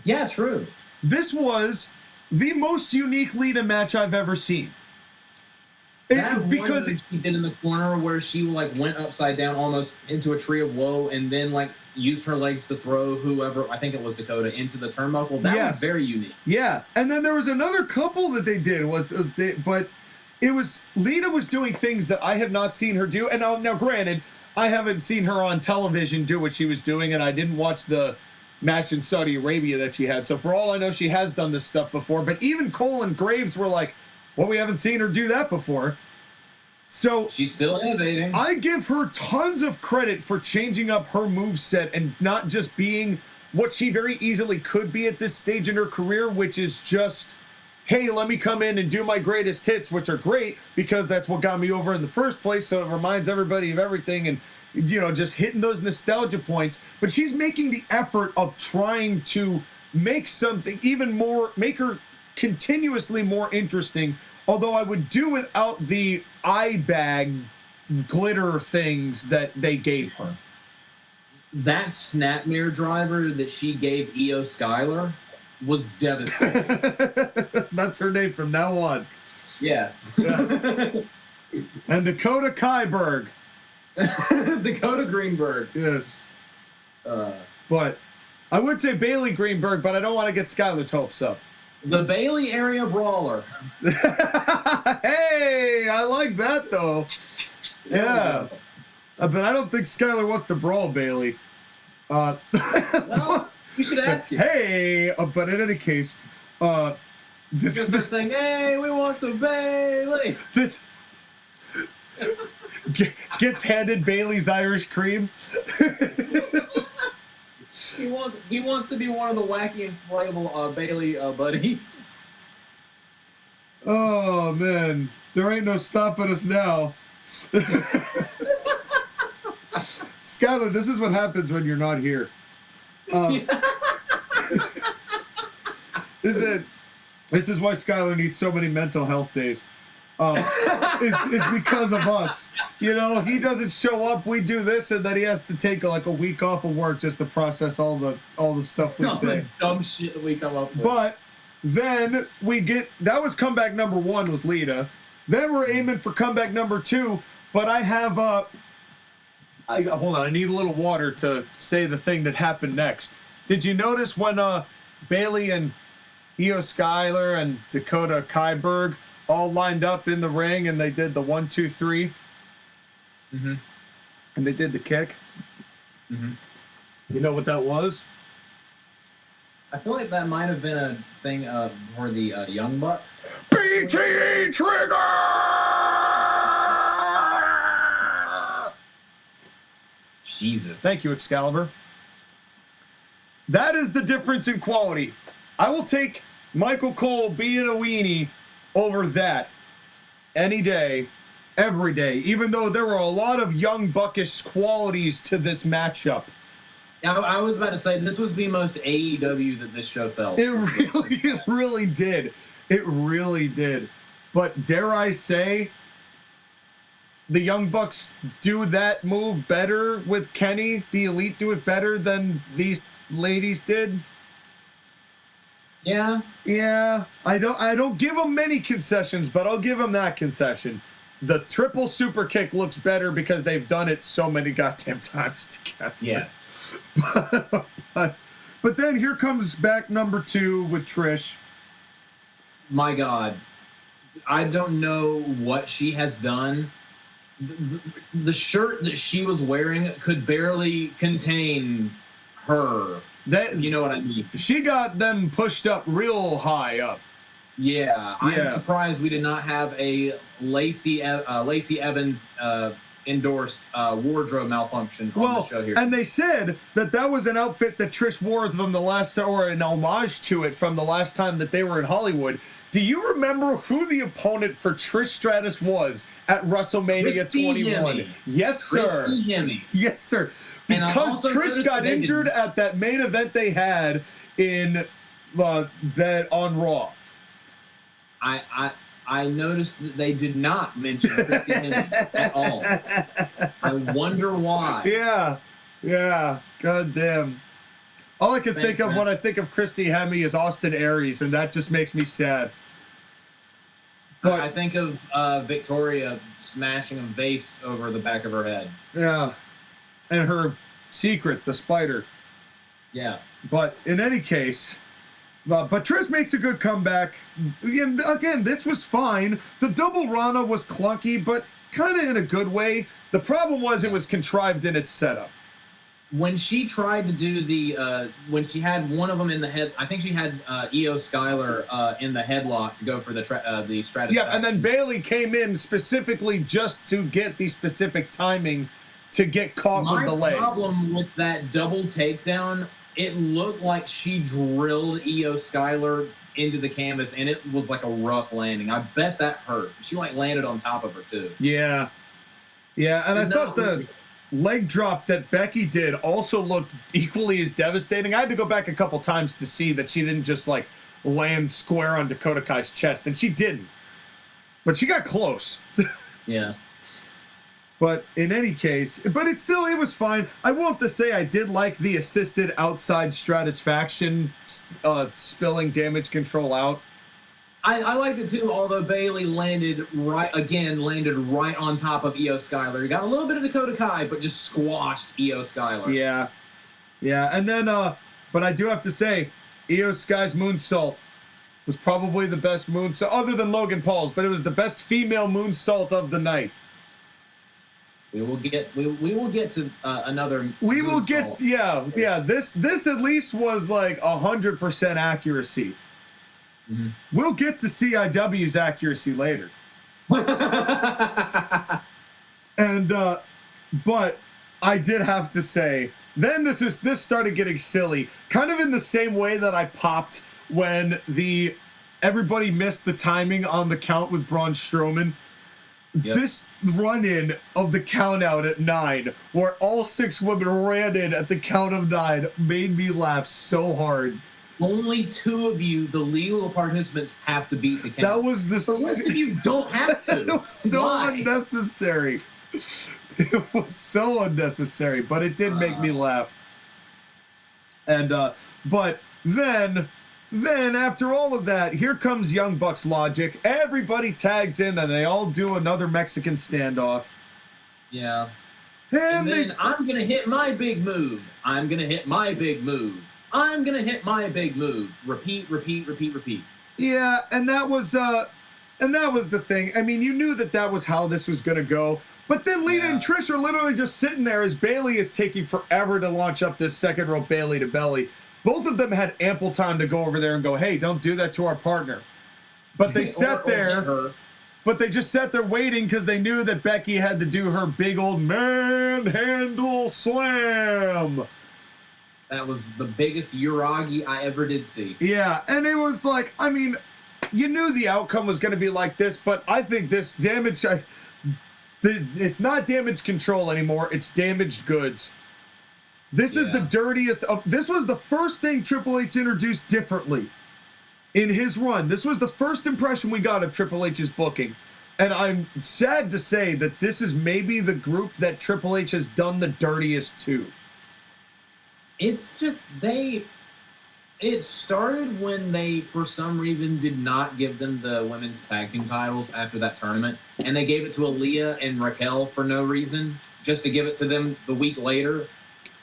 Yeah, true. This was the most unique Lita match I've ever seen. Because she did in the corner where she went upside down almost into a tree of woe and then used her legs to throw whoever, I think it was Dakota, into the turnbuckle. That was very unique. Yeah, and then there was another couple that they did but it was Lita was doing things that I have not seen her do. And now granted, I haven't seen her on television do what she was doing, and I didn't watch the match in Saudi Arabia that she had. So for all I know, she has done this stuff before. But even Cole and Graves were like, well, we haven't seen her do that before. So she's still innovating. I give her tons of credit for changing up her moveset and not just being what she very easily could be at this stage in her career, which is just, hey, let me come in and do my greatest hits, which are great because that's what got me over in the first place. So it reminds everybody of everything and, you know, just hitting those nostalgia points. But she's making the effort of trying to make something even more, make her continuously more interesting. Although I would do without the eye bag glitter things that they gave her. That snapmare driver that she gave Io Skyler was devastating. That's her name from now on. Yes. Yes. And Dakota Kaiberg. Dakota Greenberg. Yes. But I would say Bailey Greenberg, but I don't want to get Skyler's hopes up. The Bailey area brawler. Hey, I like that though. Yeah. But I don't think Skyler wants to brawl Bailey. Well, you should ask him. Hey, but in any case, Because they're saying, hey, we want some Bailey. This gets handed Bailey's Irish cream. He wants to be one of the wacky inflatable Bailey buddies. Oh man, there ain't no stopping us now. Skyler, this is what happens when you're not here. This is why Skyler needs so many mental health days. It's because of us. You know, he doesn't show up, we do this, and then he has to take like a week off of work just to process all the stuff we All say. the dumb shit that we come up with. But then we get, that was comeback number 1 was Lita. Then we're aiming for comeback number 2, but I have hold on, I need a little water to say the thing that happened next. Did you notice when Bailey and Io Skyler and Dakota Kaiberg all lined up in the ring and they did the 1, 2, 3? Mm-hmm. And they did the kick? Mm-hmm. You know what that was? I feel like that might have been a thing for the Young Bucks. BTE Trigger! Jesus. Thank you, Excalibur. That is the difference in quality. I will take Michael Cole being a weenie over that any day, every day, even though there were a lot of young buckish qualities to this matchup. I was about to say, this was the most AEW that this show felt. It really did. It really did. But dare I say, the Young Bucks do that move better with Kenny. The Elite do it better than these ladies did. Yeah. Yeah. I don't give them many concessions, but I'll give them that concession. The triple super kick looks better because they've done it so many goddamn times together. Yes. But then here comes back number 2 with Trish. My God. I don't know what she has done. The shirt that she was wearing could barely contain her. You know what I mean? She got them pushed up real high up. Yeah. I'm surprised we did not have a Lacey Evans endorsed wardrobe malfunction on the show here. And they said that was an outfit that Trish wore from the last, or an homage to it from the last time that they were in Hollywood. Do you remember who the opponent for Trish Stratus was at WrestleMania 21? Yes, sir. Yes, sir. Because Trish got injured at that main event they had in that on Raw. I noticed that they did not mention Christy Hemme at all. I wonder why. Yeah. God damn. All I can think of when I think of Christy Hemme is Austin Aries, and that just makes me sad. But I think of Victoria smashing a vase over the back of her head. Yeah. And her secret, the spider. Yeah. But in any case, but Trish makes a good comeback. And again, this was fine. The double Rana was clunky, but kind of in a good way. The problem was it was contrived in its setup. when she tried to do the when she had one of them in the head, I think she had Io Skyler in the headlock to go for the Stratus. Yeah, and then Bayley came in specifically just to get the specific timing to get caught with the legs. My problem with that double takedown, it looked like she drilled Io Skyler into the canvas, and it was like a rough landing. I bet that hurt. She like landed on top of her too. Yeah, and I thought the leg drop that Becky did also looked equally as devastating. I had to go back a couple times to see that she didn't just like land square on Dakota Kai's chest, and she didn't. But she got close. Yeah. But in any case, it was fine. I will have to say I did like the assisted outside Stratusfaction spilling damage control out. I liked it too, although Bayley landed right on top of Io Skyler. He got a little bit of Dakota Kai, but just squashed Io Skyler. Yeah. And then, but I do have to say, Io Sky's moonsault was probably the best moonsault, other than Logan Paul's, but it was the best female moonsault of the night. We will get to another. We will get, yeah. This at least was like 100% accuracy. Mm-hmm. We'll get to CIW's accuracy later. And but I did have to say, then this started getting silly, kind of in the same way that I popped when everybody missed the timing on the count with Braun Strowman. Yep. This run-in of the count out at 9, where all 6 women ran in at the count of 9, made me laugh so hard. Only 2 of you, the legal participants, have to beat the count. That was the rest of you don't have to. It was so unnecessary. It was so unnecessary, but it did make me laugh. And but then after all of that, here comes Young Bucks logic. Everybody tags in, and they all do another Mexican standoff. Yeah. And then I'm gonna hit my big move. I'm gonna hit my big move. I'm gonna hit my big move. Repeat. Yeah, and that was the thing. I mean, you knew that was how this was gonna go. But then Lita and Trish are literally just sitting there as Bayley is taking forever to launch up this second rope Bayley to belly. Both of them had ample time to go over there and go, "Hey, don't do that to our partner." But they sat there. But they just sat there waiting because they knew that Becky had to do her big old manhandle slam. That was the biggest Uragi I ever did see. Yeah, and it was like, I mean, you knew the outcome was going to be like this, but I think this damage, it's not damage control anymore, it's damaged goods. This is the dirtiest of, this was the first thing Triple H introduced differently in his run. This was the first impression we got of Triple H's booking. And I'm sad to say that this is maybe the group that Triple H has done the dirtiest to. It's just, it started when they, for some reason, did not give them the women's tag team titles after that tournament. And they gave it to Aaliyah and Raquel for no reason, just to give it to them the week later.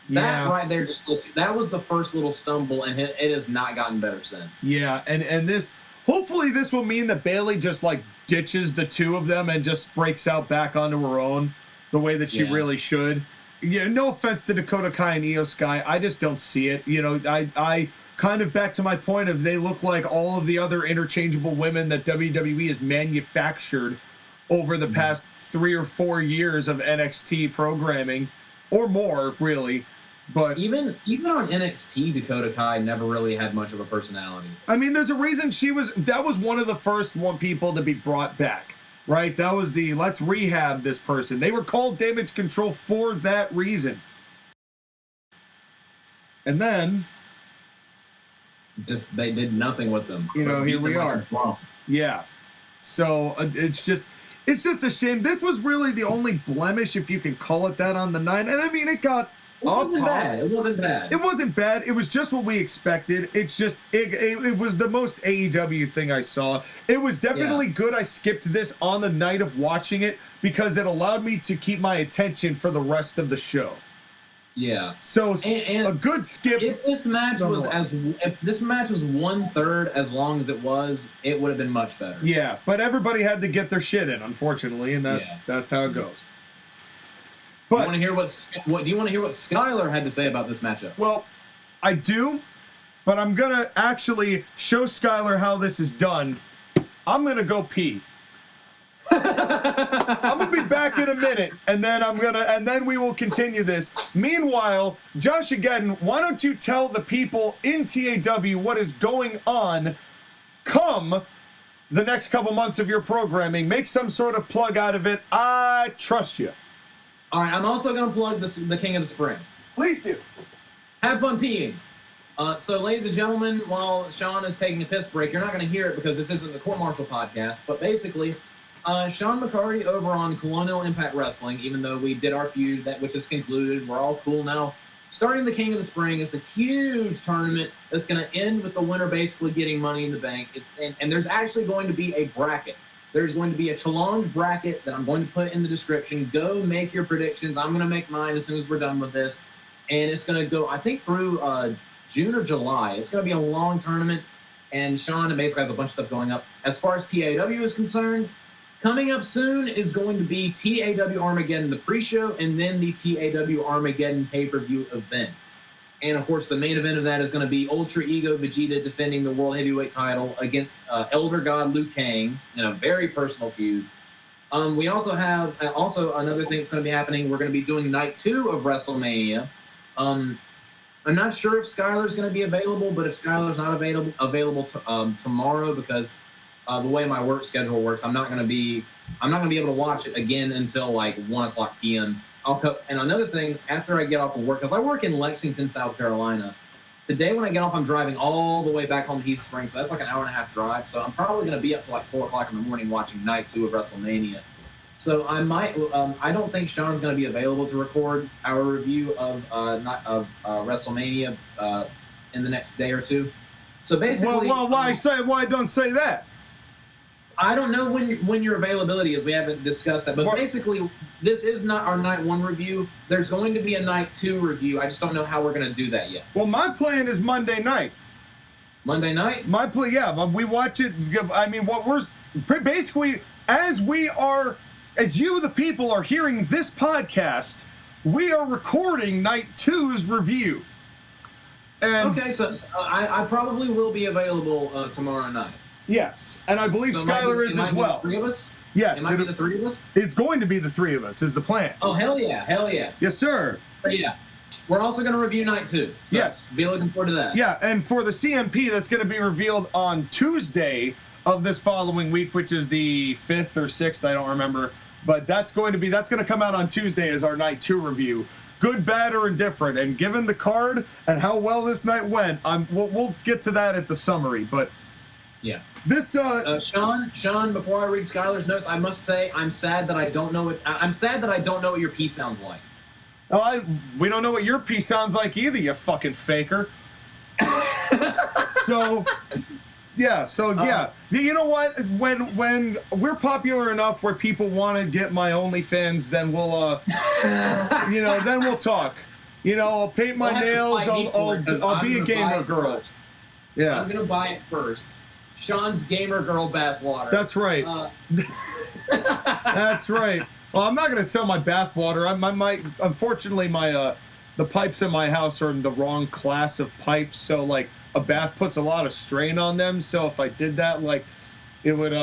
That right there that was the first little stumble, and it has not gotten better since. Yeah, and this, hopefully this will mean that Bayley just like ditches the 2 of them and just breaks out back onto her own the way that she really should. Yeah, no offense to Dakota Kai and Io Sky, I just don't see it. You know, I kind of back to my point of they look like all of the other interchangeable women that WWE has manufactured over the past 3 or 4 years of NXT programming, or more, really. But even on NXT, Dakota Kai never really had much of a personality. I mean, there's a reason that was one of the first people to be brought back. Right, that was the let's rehab this person. They were called Damage Control for that reason. And then, they did nothing with them. You know, here we are. Yeah. So it's just a shame. This was really the only blemish, if you can call it that, on the 9. And I mean, it got. It wasn't bad. It wasn't bad. It was just what we expected. It's just, it was the most AEW thing I saw. It was definitely good I skipped this on the night of watching it because it allowed me to keep my attention for the rest of the show. Yeah. So a good skip. If this match was 1/3 as long as it was, it would have been much better. Yeah, but everybody had to get their shit in, unfortunately, and that's how it goes. Do you want to hear what Skyler had to say about this matchup? Well, I do, but I'm gonna actually show Skyler how this is done. I'm gonna go pee. I'm gonna be back in a minute, and then we will continue this. Meanwhile, JoshAgeddon, why don't you tell the people in TAW what is going on come the next couple months of your programming? Make some sort of plug out of it. I trust you. All right, I'm also gonna plug the King of the Spring. Please do. Have fun peeing. So, ladies and gentlemen, while Sean is taking a piss break, you're not going to hear it because this isn't the Court-Martail podcast, but basically, Sean McCarty over on Colonial Impact Wrestling, even though we did our feud, which is concluded, we're all cool now. Starting the King of the Spring, it's a huge tournament that's going to end with the winner basically getting Money in the Bank. And there's actually going to be a bracket. There's going to be a challenge bracket that I'm going to put in the description. Go make your predictions. I'm going to make mine as soon as we're done with this. And it's going to go, I think, through June or July. It's going to be a long tournament, and Sean basically has a bunch of stuff going up. As far as TAW is concerned, coming up soon is going to be TAW Armageddon, the pre-show, and then the TAW Armageddon pay-per-view event. And, of course, the main event of that is going to be Ultra Ego Vegeta defending the World Heavyweight title against Elder God Liu Kang in a very personal feud. We also have another thing that's going to be happening. We're going to be doing Night 2 of WrestleMania. I'm not sure if Skyler's going to be available, but if Skyler's not available tomorrow, because the way my work schedule works, I'm not going to be able to watch it again until like 1:00 p.m. And another thing, after I get off of work, because I work in Lexington, South Carolina. Today when I get off, I'm driving all the way back home to Heath Springs, so that's like an hour-and-a-half drive. So I'm probably going to be up to like 4:00 in the morning watching Night 2 of WrestleMania. So I might. I don't think Sean's going to be available to record our review of WrestleMania in the next day or two. So basically, why don't say that? I don't know when your availability is. We haven't discussed that, but basically, this is not our Night 1 review. There's going to be a Night 2 review. I just don't know how we're going to do that yet. Well, my plan is Monday night. Monday night? My plan, yeah. We watch it. I mean, what we're basically as you, the people, are hearing this podcast, we are recording Night 2's review. And okay, so I probably will be available tomorrow night. Yes, and I believe Skyler is as well. The three of us? Yes. It might be the three of us? It's going to be the three of us, is the plan. Oh, hell yeah, hell yeah. Yes, sir. But yeah. We're also going to review Night 2. So yes. Be looking forward to that. Yeah, and for the CMP, that's going to be revealed on Tuesday of this following week, which is the 5th or 6th, I don't remember. But that's going to come out on Tuesday as our Night 2 review. Good, bad, or indifferent. And given the card and how well this night went, we'll get to that at the summary. But yeah, this Sean, before I read Skyler's notes, I must say I'm sad that I don't know what your P sounds like. Oh, we don't know what your P sounds like either, you fucking faker. Yeah. You know what? When we're popular enough where people want to get my OnlyFans, then we'll then we'll talk. I'll paint my nails. I'll be a gamer girl. Yeah. I'm gonna buy it first. Sean's gamer girl bathwater. That's right. That's right. Well, I'm not gonna sell my bathwater. Unfortunately, the pipes in my house are in the wrong class of pipes, so like a bath puts a lot of strain on them. So if I did that, like, it would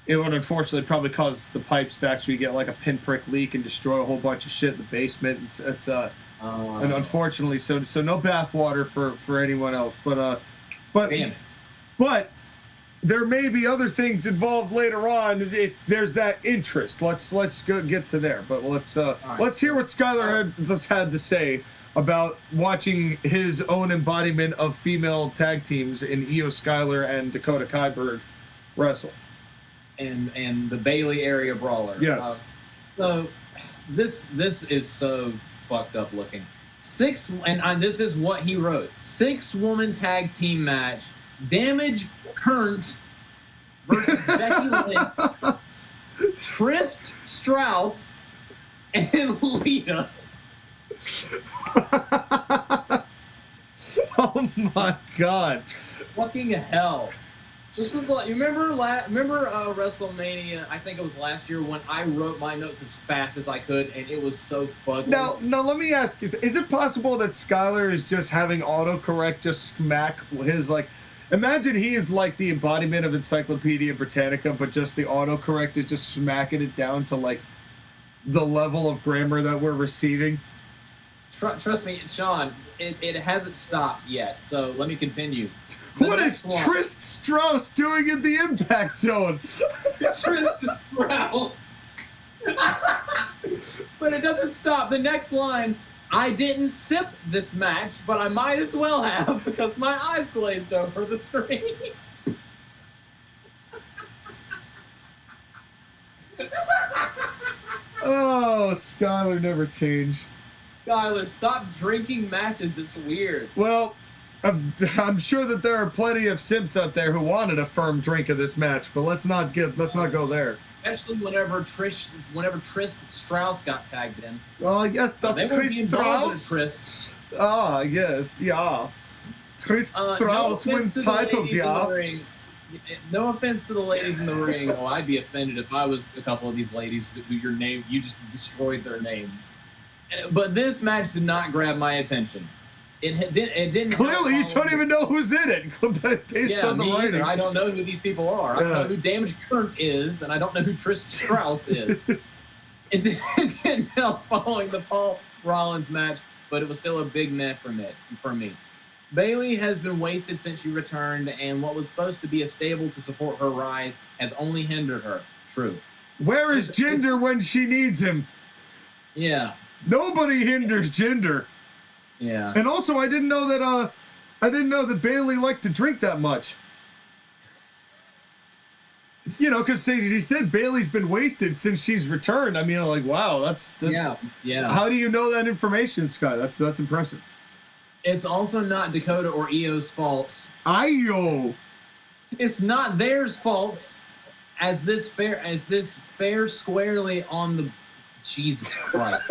unfortunately probably cause the pipes to actually get like a pinprick leak and destroy a whole bunch of shit in the basement. And unfortunately, so no bath water for anyone else. But damn it. But there may be other things involved later on if there's that interest. Let's go get to there. But let's hear what Skyler had to say about watching his own embodiment of female tag teams in Io Skyler and Dakota Kaiberg wrestle. And the Bailey area brawler. Yes. So this is so fucked up looking. This is what he wrote. 6-woman tag team match. Damage Kurnt versus Becky Lynch, Trish Stratus, and Lita. Oh my god. Fucking hell. This is like, you remember WrestleMania, I think it was last year, when I wrote my notes as fast as I could, and it was so fugly. Now, let me ask you, is it possible that Skyler is just having autocorrect just smack his, like, imagine he is like the embodiment of Encyclopedia Britannica, but just the autocorrect is just smacking it down to, like, the level of grammar that we're receiving? Trust me, Sean, it hasn't stopped yet, so let me continue. What is Trish Stratus doing in the Impact Zone? Trish Stratus. But it doesn't stop. The next line, I didn't sip this match, but I might as well have because my eyes glazed over the screen. Oh, Skyler never changed. Skyler, stop drinking matches. It's weird. Well, I'm sure that there are plenty of simps out there who wanted a firm drink of this match, but let's not go there. Especially whenever Trish Stratus got tagged in. Well, I guess that's Trish Stratus. Chris. Ah, yes, yeah. Trish Stratus wins titles, yeah. No offense to the ladies in the ring. Oh, I'd be offended if I was a couple of these ladies who you just destroyed their names. But this match did not grab my attention. It didn't. Clearly, you don't even know who's in it based on the writing. I don't know who these people are. I don't know who Damage Kurt is, and I don't know who Trish Stratus is. It didn't help following the Paul Rollins match, but it was still a big meh for me. Bayley has been wasted since she returned, and what was supposed to be a stable to support her rise has only hindered her. True. Where is Jinder when she needs him? Yeah. Nobody hinders Jinder. Yeah. And also, I didn't know that Bayley liked to drink that much. You know, because he said Bayley's been wasted since she's returned. I mean, like, wow, that's yeah. How do you know that information, Sky? That's impressive. It's also not Dakota or Io's faults. It's not theirs faults, as this fair squarely on the Jesus Christ.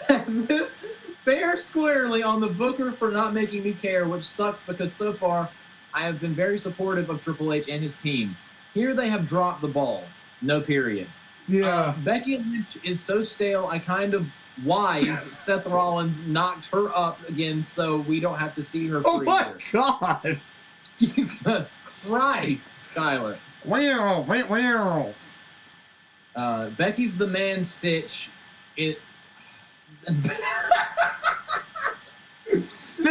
as this fair squarely on the booker for not making me care, which sucks because so far I have been very supportive of Triple H and his team. Here they have dropped the ball. No period. Yeah. Becky Lynch is so stale, I kind of wise Seth Rollins knocked her up again so we don't have to see her Oh my freezer. God. Jesus Christ, Skyler. Wow. Becky's the man stitch. This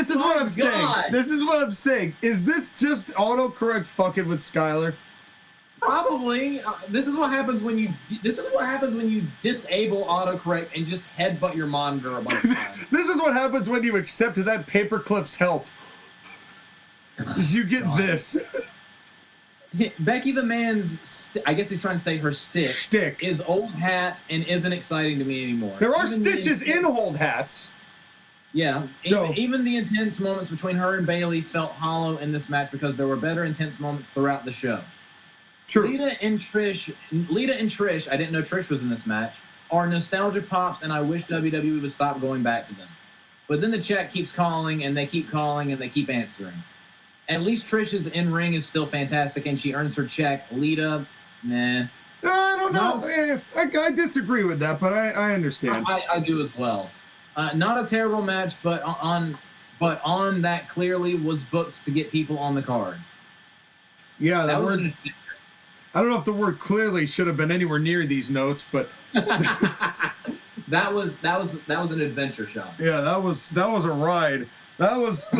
is what I'm saying. This is what I'm saying. Is this just autocorrect fucking with Skyler? Probably. This is what happens when you disable autocorrect and just headbutt your monitor a bunch of times. This is what happens when you accept that Paperclip's help. Is you get this. Becky the man's, I guess he's trying to say her stick is old hat and isn't exciting to me anymore. There are stitches in old hats. Yeah, so, even the intense moments between her and Bayley felt hollow in this match because there were better intense moments throughout the show. True. Lita and Trish, I didn't know Trish was in this match, are nostalgia pops, and I wish WWE would stop going back to them. But then the chat keeps calling, and they keep calling, and they keep answering. At least Trish's in-ring is still fantastic, and she earns her check. Lita, nah. I don't know. I disagree with that, but I understand. I do as well. Not a terrible match, but on that clearly was booked to get people on the card. Yeah, that word. I don't know if the word clearly should have been anywhere near these notes, but that was an adventure shot. Yeah, that was a ride. That was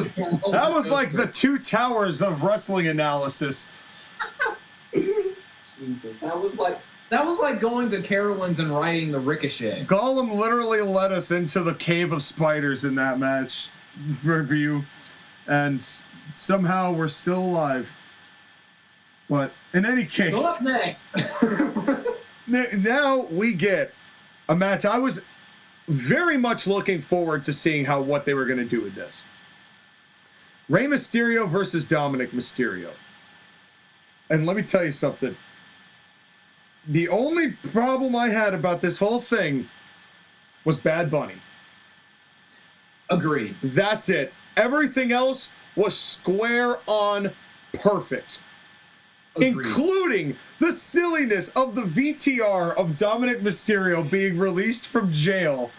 like the two towers of wrestling analysis. Jesus, that was like going to Carowinds and riding the Ricochet. Gollum literally led us into the cave of spiders in that match review, and somehow we're still alive. But in any case, go up next. Now we get a match I was very much looking forward to seeing what they were going to do with this. Rey Mysterio versus Dominik Mysterio. And let me tell you something. The only problem I had about this whole thing was Bad Bunny. Agreed. That's it. Everything else was square on perfect. Agreed. Including the silliness of the VTR of Dominik Mysterio being released from jail.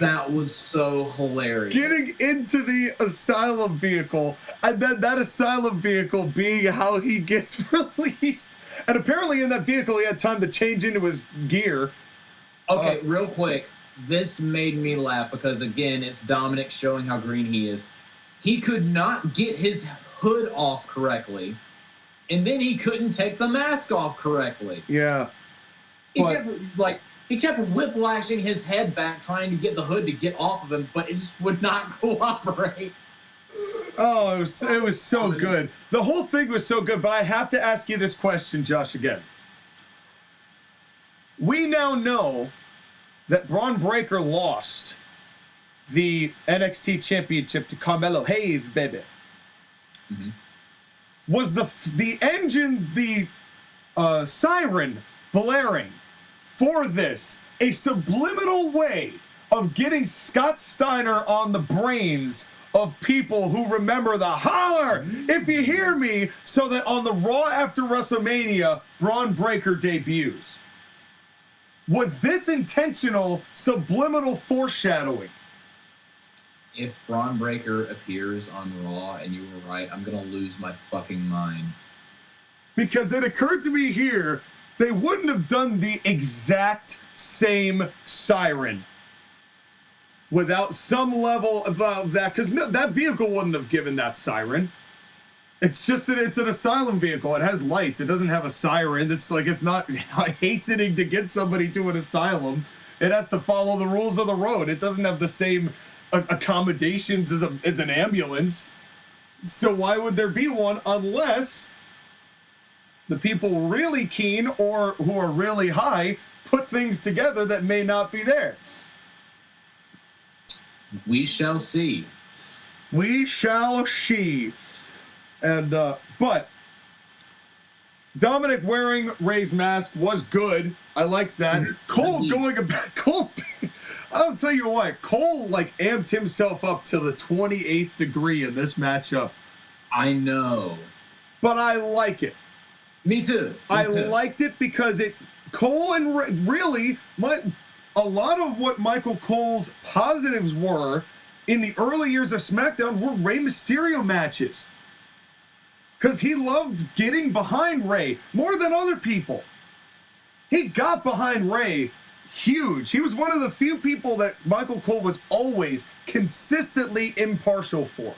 That was so hilarious. Getting into the asylum vehicle, and then that asylum vehicle being how he gets released. And apparently in that vehicle he had time to change into his gear. Okay, real quick. This made me laugh because, again, it's Dominik showing how green he is. He could not get his hood off correctly, and then he couldn't take the mask off correctly. Yeah. He kept whiplashing his head back trying to get the hood to get off of him, but it just would not cooperate. Oh, it was so good. The whole thing was so good, but I have to ask you this question, Josh, again. We now know that Braun Breaker lost the NXT Championship to Carmelo Hayes, baby. Mm-hmm. Was the engine, the siren blaring for this a subliminal way of getting Scott Steiner on the brains of people who remember the holler if you hear me, so that on the Raw after WrestleMania, Braun Breaker debuts? Was this intentional subliminal foreshadowing? If Braun Breaker appears on Raw and you were right, I'm going to lose my fucking mind. Because it occurred to me here, they wouldn't have done the exact same siren without some level of that, because that vehicle wouldn't have given that siren. It's just that it's an asylum vehicle. It has lights. It doesn't have a siren. It's not hastening to get somebody to an asylum. It has to follow the rules of the road. It doesn't have the same accommodations as an ambulance. So why would there be one unless the people really keen or who are really high put things together that may not be there? We shall see. We shall see. And but Dominik wearing Rey's mask was good. I liked that. Cole going back. Cole, I'll tell you what. Cole amped himself up to the 28th degree in this matchup. I know, but I like it. Me too. I liked it because Cole and really a lot of what Michael Cole's positives were in the early years of SmackDown were Rey Mysterio matches. Because he loved getting behind Rey more than other people. He got behind Rey huge. He was one of the few people that Michael Cole was always consistently impartial for.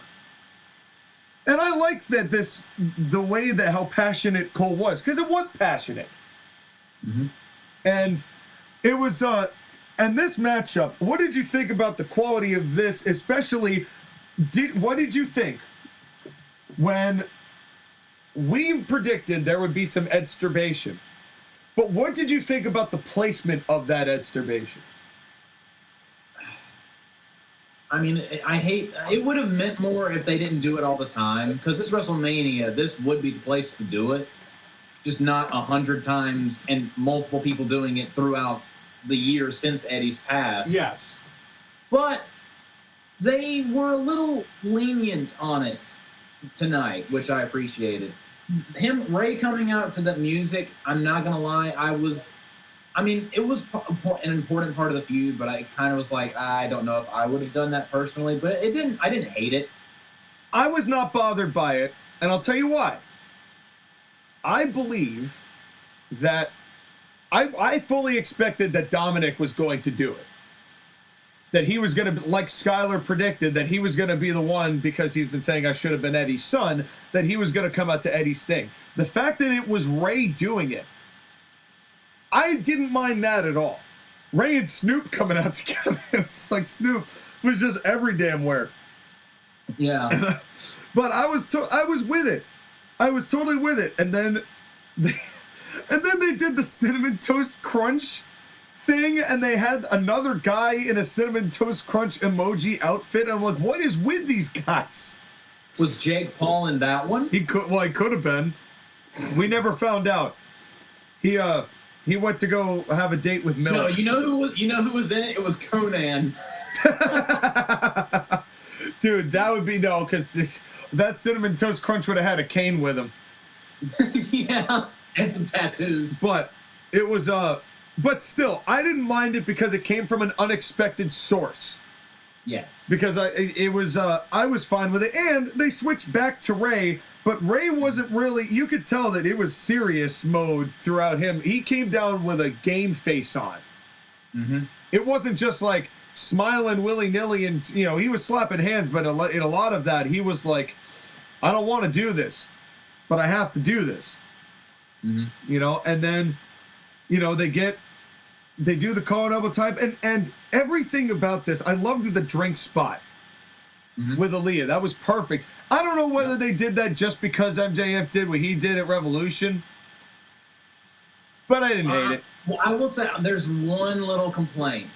And I liked that the way that how passionate Cole was, because it was passionate. Mm-hmm. And it was, and this matchup, what did you think about the quality of this, especially, what did you think when we predicted there would be some edsturbation, but what did you think about the placement of that edsturbation? I mean, it would have meant more if they didn't do it all the time, because this WrestleMania, this would be the place to do it, just not 100 times and multiple people doing it throughout the years since Eddie's passed. Yes. But they were a little lenient on it tonight, which I appreciated. Rey coming out to that music, I'm not gonna lie, it was an important part of the feud, but I kind of was like, I don't know if I would have done that personally, but I didn't hate it. I was not bothered by it, and I'll tell you why. I believe that I fully expected that Dominik was going to do it. That he was going to, like Skyler predicted, that he was going to be the one, because he's been saying I should have been Eddie's son, that he was going to come out to Eddie's thing. The fact that it was Rey doing it, I didn't mind that at all. Rey and Snoop coming out together, it's like Snoop was just every damn where. Yeah. But I was with it. I was totally with it. And then they did the Cinnamon Toast Crunch thing, and they had another guy in a Cinnamon Toast Crunch emoji outfit. I'm like, what is with these guys? Was Jake Paul in that one? He could have been. We never found out. He went to go have a date with Milk. No, you know who was in it? It was Conan. Dude, that would be no, because that Cinnamon Toast Crunch would have had a cane with him. Yeah, and some tattoos. But it was but still, I didn't mind it because it came from an unexpected source. Yes. Because I was fine with it, and they switched back to Ray, but Ray wasn't really. You could tell that it was serious mode throughout him. He came down with a game face on. Mm-hmm. It wasn't just like smiling willy-nilly, and he was slapping hands, but in a lot of that, he was like, I don't want to do this, but I have to do this. Mm-hmm. And then, they do the call double type, and everything about this, I loved the drink spot with Aaliyah. That was perfect. I don't know whether they did that just because MJF did what he did at Revolution, but I didn't hate it. Well, I will say there's one little complaint.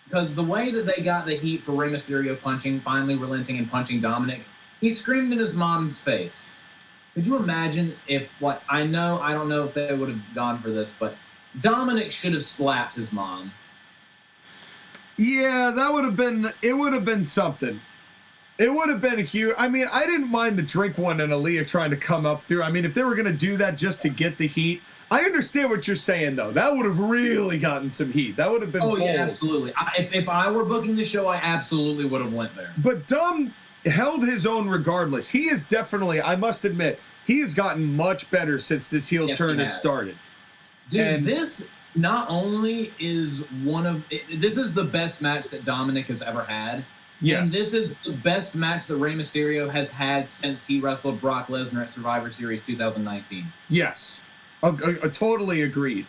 Because the way that they got the heat for Rey Mysterio finally relenting and punching Dominik, he screamed in his mom's face. Could you imagine if, I don't know if they would have gone for this, but Dominik should have slapped his mom. Yeah, it would have been something. It would have been huge. I mean, I didn't mind the drink one and Aaliyah trying to come up through. I mean, if they were going to do that just to get the heat, I understand what you're saying, though. That would have really gotten some heat. That would have been bold. Yeah, absolutely. If I were booking the show, I absolutely would have went there. But Dom held his own regardless. He is definitely, I must admit, he has gotten much better since this heel turn has started. Dude, this not only is this is the best match that Dominik has ever had. Yes. And this is the best match that Rey Mysterio has had since he wrestled Brock Lesnar at Survivor Series 2019. Yes. I totally agreed.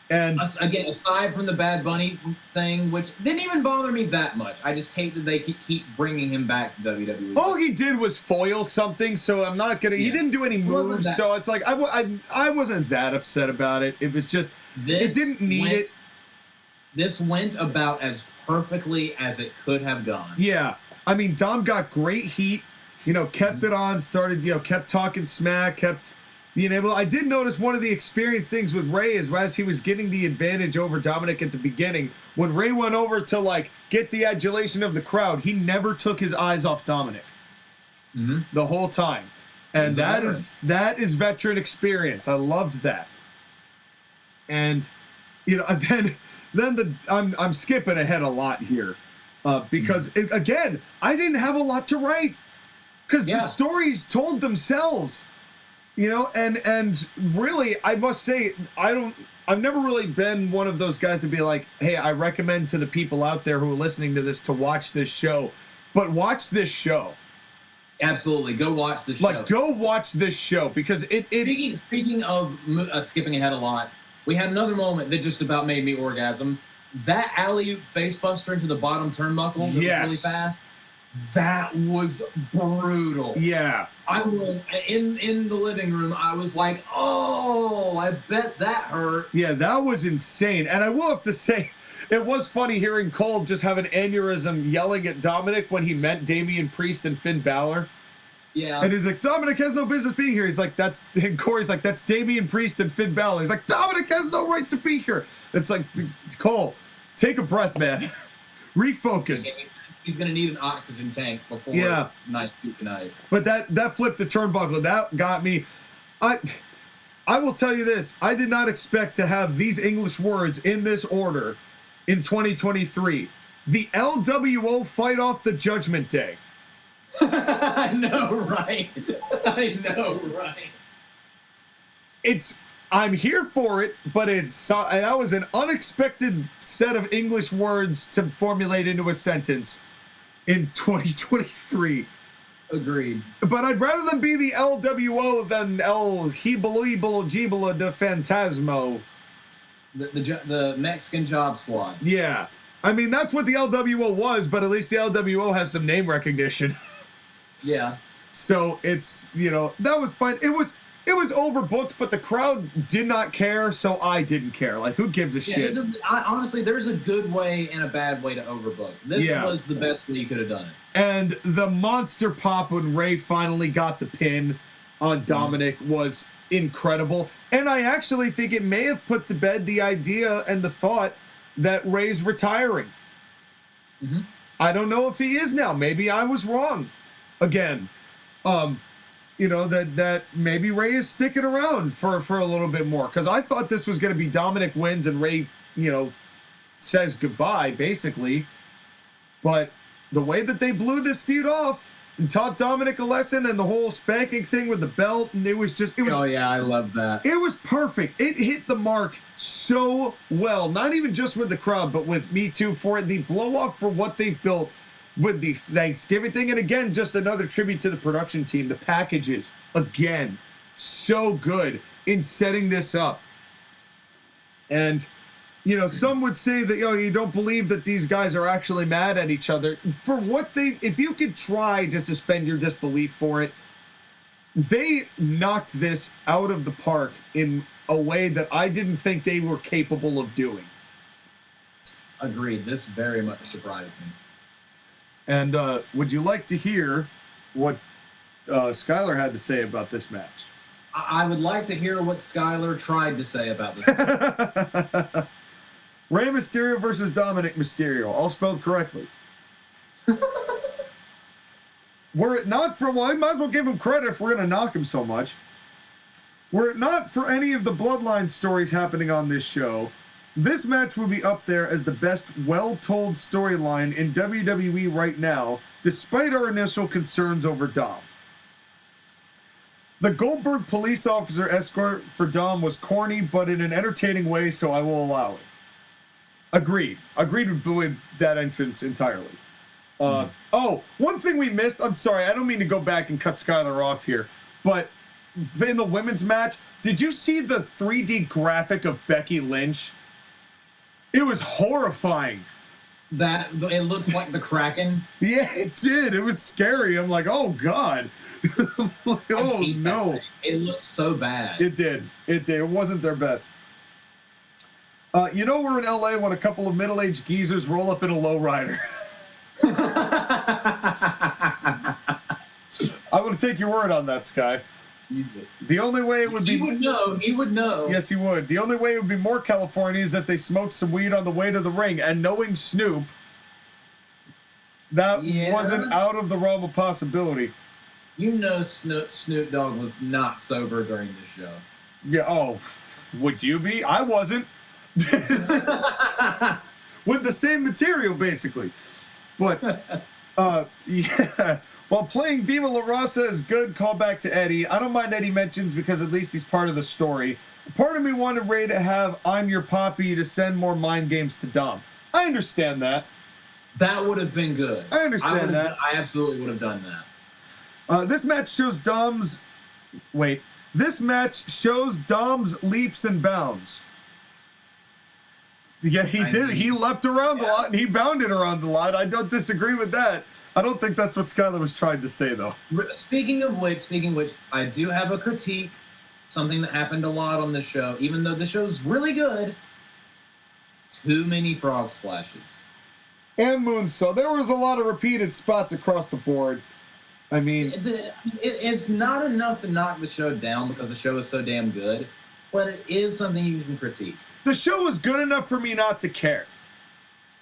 And again, aside from the Bad Bunny thing, which didn't even bother me that much, I just hate that they keep bringing him back to WWE. All he did was foil something, so I'm not gonna. Yeah. He didn't do any moves, so it's like I wasn't that upset about it. It was just it didn't need it. This went about as perfectly as it could have gone. Yeah, I mean, Dom got great heat. Kept it on. Started, kept talking smack. Kept being able. I did notice one of the experience things with Ray is as he was getting the advantage over Dominik at the beginning, when Ray went over to get the adulation of the crowd, he never took his eyes off Dominik the whole time, and that is veteran experience. I loved that, and then I'm skipping ahead a lot here because again I didn't have a lot to write because the stories told themselves. And really, I must say, I've never really been one of those guys to be like, hey, I recommend to the people out there who are listening to this to watch this show. But watch this show. Absolutely. Go watch this show. Go watch this show because it Speaking of skipping ahead a lot, we had another moment that just about made me orgasm. That alley-oop facebuster into the bottom turnbuckle that was really fast. That was brutal. Yeah. I was in the living room. I was like, "Oh, I bet that hurt." Yeah, that was insane. And I will have to say, it was funny hearing Cole just have an aneurysm yelling at Dominik when he meant Damian Priest and Finn Balor. Yeah. And he's like, Dominik has no business being here. He's like, and Corey's like, that's Damian Priest and Finn Balor. He's like, Dominik has no right to be here. It's like, Cole, take a breath, man. Refocus. He's going to need an oxygen tank before night tonight. But that flipped the turnbuckle. That got me. I will tell you this. I did not expect to have these English words in this order in 2023. The LWO fight off the Judgment Day. I know, right? I'm here for it, but that was an unexpected set of English words to formulate into a sentence in 2023. Agreed. But I'd rather them be the LWO than El Hibalibal Gibala de Fantasmo. The Mexican Job Squad. Yeah. I mean, that's what the LWO was, but at least the LWO has some name recognition. Yeah. So it's, that was fine. It was overbooked, but the crowd did not care, so I didn't care. Like, who gives a shit? Honestly, there's a good way and a bad way to overbook. This was the best way you could have done it. And the monster pop when Ray finally got the pin on Dominik was incredible. And I actually think it may have put to bed the idea and the thought that Ray's retiring. I don't know if he is now. Maybe I was wrong. Again, you know, that maybe Rey is sticking around for a little bit more. Because I thought this was going to be Dominik wins and Rey, you know, says goodbye, basically. But the way that they blew this feud off and taught Dominik a lesson and the whole spanking thing with the belt, and it was oh yeah, I love that. It was perfect. It hit the mark so well, not even just with the crowd, but with me too, for the blow off for what they've built with the Thanksgiving thing. And again, just another tribute to the production team. The packages, again, so good in setting this up. And you know, some would say that, you know, you don't believe that these guys are actually mad at each other. For what if you could try to suspend your disbelief for it, they knocked this out of the park in a way that I didn't think they were capable of doing. Agreed. This very much surprised me. And would you like to hear what Skyler had to say about this match? I would like to hear what Skyler tried to say about this match. Rey Mysterio versus Dominik Mysterio, all spelled correctly. Were it not for, well, I might as well give him credit if we're going to knock him so much. Were it not for any of the bloodline stories happening on this show, this match would be up there as the best well-told storyline in WWE right now, despite our initial concerns over Dom. The Goldberg police officer escort for Dom was corny, but in an entertaining way, so I will allow it. Agreed with that entrance entirely. Oh, one thing we missed, I'm sorry, I don't mean to go back and cut Skyler off here, but in the women's match, did you see the 3D graphic of Becky Lynch? It was horrifying. That, it looks like the Kraken? Yeah, it did. It was scary. I'm like, oh, God. Oh, no. It looked so bad. It did. It wasn't their best. You know we're in LA when a couple of middle-aged geezers roll up in a lowrider. I want to take your word on that, Sky. Jesus. The only way it would be... He would know. Yes, he would. The only way it would be more California is if they smoked some weed on the way to the ring. And knowing Snoop, that wasn't out of the realm of possibility. You know Snoop Dogg was not sober during this show. Yeah, oh, would you be? I wasn't. With the same material, basically. But, yeah. While playing Viva La Raza is good, callback to Eddie. I don't mind Eddie mentions because at least he's part of the story. Part of me wanted Rey to have I'm Your Poppy to send more mind games to Dom. I understand that. That would have been good. I understand that. I absolutely would have done that. This match shows Dom's... Wait. This match shows Dom's leaps and bounds. Yeah, he did. He leapt around a lot, and he bounded around a lot. I don't disagree with that. I don't think that's what Skyler was trying to say, though. Speaking of which, I do have a critique. Something that happened a lot on this show. Even though the show's really good, too many frog splashes. And moonsault. There was a lot of repeated spots across the board. I mean... It's not enough to knock the show down because the show is so damn good, but it is something you can critique. The show was good enough for me not to care.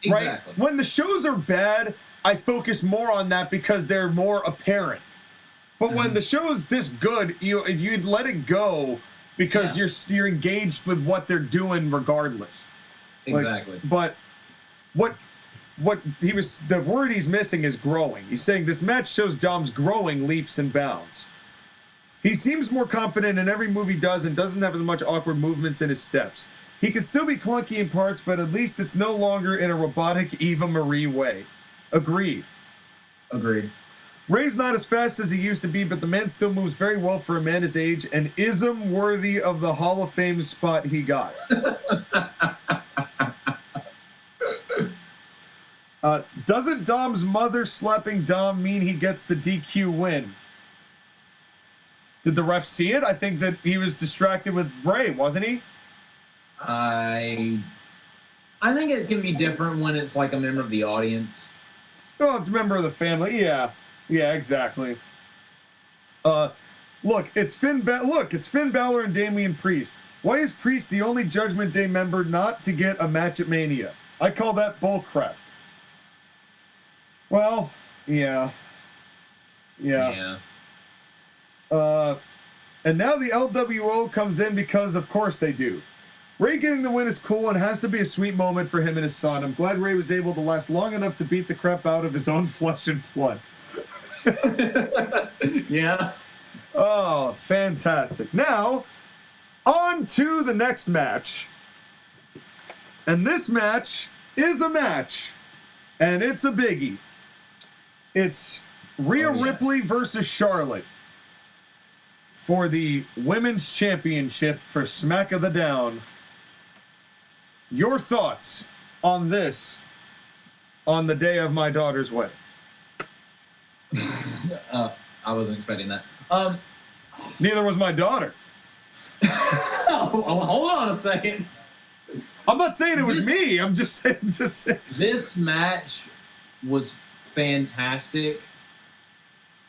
Exactly. Right? When the shows are bad, I focus more on that because they're more apparent. But when the show is this good, you'd let it go because you're engaged with what they're doing regardless. Exactly. But what the word he's missing is growing. He's saying this match shows Dom's growing leaps and bounds. He seems more confident in every move he does and doesn't have as much awkward movements in his steps. He can still be clunky in parts, but at least it's no longer in a robotic Eva Marie way. Agreed. Rey's not as fast as he used to be, but the man still moves very well for a man his age and ism worthy of the Hall of Fame spot he got. Doesn't Dom's mother slapping Dom mean he gets the DQ win? Did the ref see it? I think that he was distracted with Rey, wasn't he? I think it can be different when it's like a member of the audience. Oh, it's a member of the family. Yeah, exactly. Look, it's Finn Balor and Damian Priest. Why is Priest the only Judgment Day member not to get a match at Mania? I call that bullcrap. Well, yeah. And now the LWO comes in because, of course, they do. Ray getting the win is cool and has to be a sweet moment for him and his son. I'm glad Ray was able to last long enough to beat the crap out of his own flesh and blood. Yeah. Oh, fantastic. Now, on to the next match. And this match is a match. And it's a biggie. It's Rhea Ripley versus Charlotte for the Women's Championship for Smack of the Down. Your thoughts on this on the day of my daughter's wedding? I wasn't expecting that. Neither was my daughter. Hold on a second. I'm not saying it was me. I'm just saying. This match was fantastic.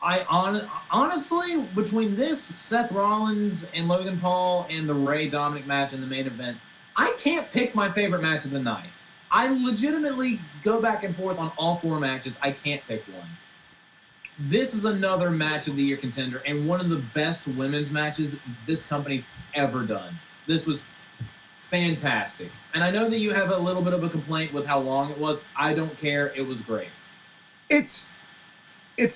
Honestly, between this, Seth Rollins and Logan Paul, and the Ray Dominik match in the main event, I can't pick my favorite match of the night. I legitimately go back and forth on all 4 matches. I can't pick one. This is another match of the year contender and one of the best women's matches this company's ever done. This was fantastic. And I know that you have a little bit of a complaint with how long it was. I don't care. It was great. It's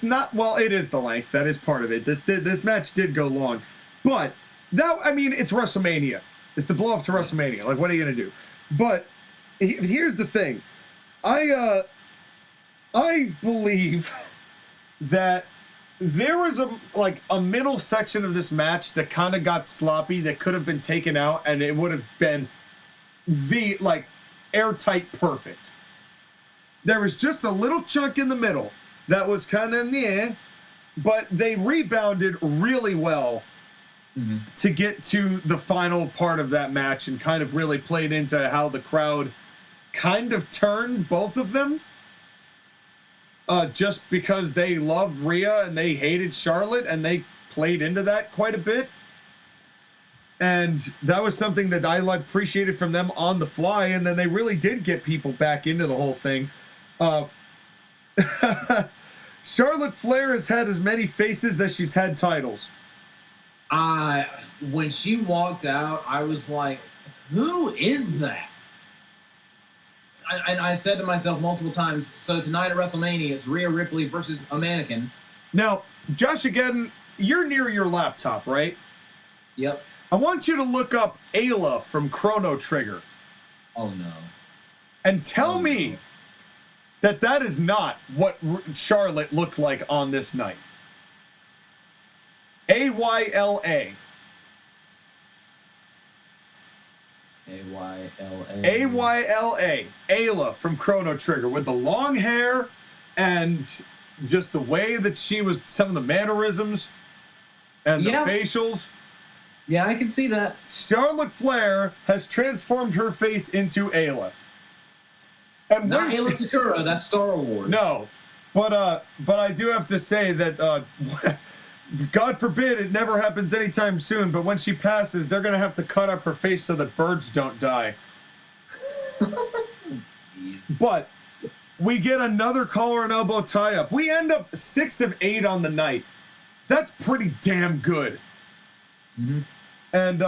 not, well, it is the length. That is part of it. This match did go long. But, it's WrestleMania. It's the blow-off to WrestleMania. Like, what are you going to do? But, here's the thing. I believe that there was a middle section of this match that kind of got sloppy that could have been taken out, and it would have been airtight perfect. There was just a little chunk in the middle that was kind of but they rebounded really well to get to the final part of that match and kind of really played into how the crowd kind of turned both of them. Just because they loved Rhea and they hated Charlotte, and they played into that quite a bit. And that was something that I appreciated from them on the fly, and then they really did get people back into the whole thing. Charlotte Flair has had as many faces as she's had titles. When she walked out, I was like, who is that? And I said to myself multiple times, so tonight at WrestleMania, it's Rhea Ripley versus a mannequin. Now, JoshAgeddon, you're near your laptop, right? Yep. I want you to look up Ayla from Chrono Trigger. Oh, no. And tell me that is not what Charlotte looked like on this night. Ayla. Ayla. Ayla from Chrono Trigger, with the long hair and just the way that she was, some of the mannerisms and the facials. Yeah, I can see that. Charlotte Flair has transformed her face into Ayla. And not Ayla Sakura, that's Star Wars. No, but I do have to say that God forbid it never happens anytime soon, but when she passes, they're going to have to cut up her face so that birds don't die. But we get another collar and elbow tie-up. We end up 6 of 8 on the night. That's pretty damn good. Mm-hmm. And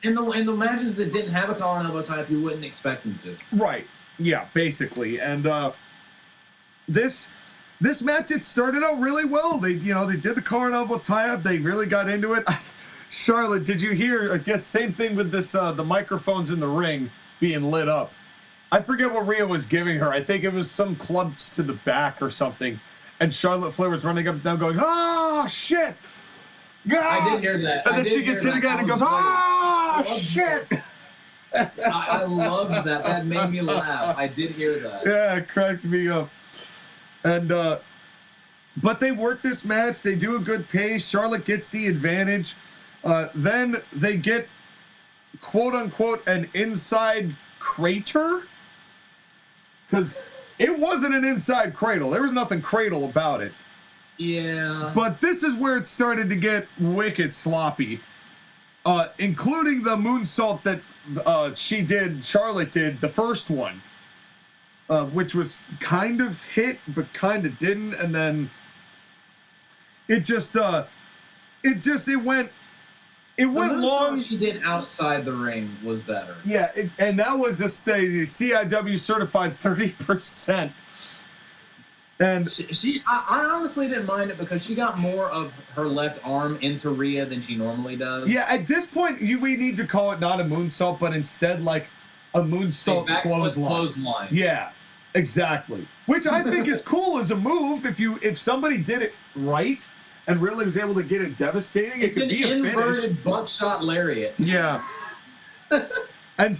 in the matches that didn't have a collar and elbow tie-up, you wouldn't expect them to. Right. Yeah, basically. And this match, it started out really well. They did the collar and elbow tie-up. They really got into it. Charlotte, did you hear? I guess same thing with this the microphones in the ring being lit up. I forget what Rhea was giving her. I think it was some clubs to the back or something. And Charlotte Flair was running up and down going, "Oh, shit!" I did hear that. And then she gets hit again and goes, "Oh, shit!" I loved that. That made me laugh. I did hear that. Yeah, it cracked me up. And but they work this match. They do a good pace. Charlotte gets the advantage. Then they get, quote unquote, an inside crater, because it wasn't an inside cradle. There was nothing cradle about it. Yeah. But this is where it started to get wicked sloppy, including the moonsault that Charlotte did, the first one. which was kind of hit, but kind of didn't. And then it went long. She did outside the ring was better. Yeah, and that was the CIW certified 30%. And I honestly didn't mind it because she got more of her left arm into Rhea than she normally does. Yeah, at this point, we need to call it not a moonsault, but instead like a moonsault clothesline. Yeah, exactly. Which I think is cool as a move. If somebody did it right and really was able to get it devastating, it could be a finish. It's an inverted buckshot lariat. Yeah. and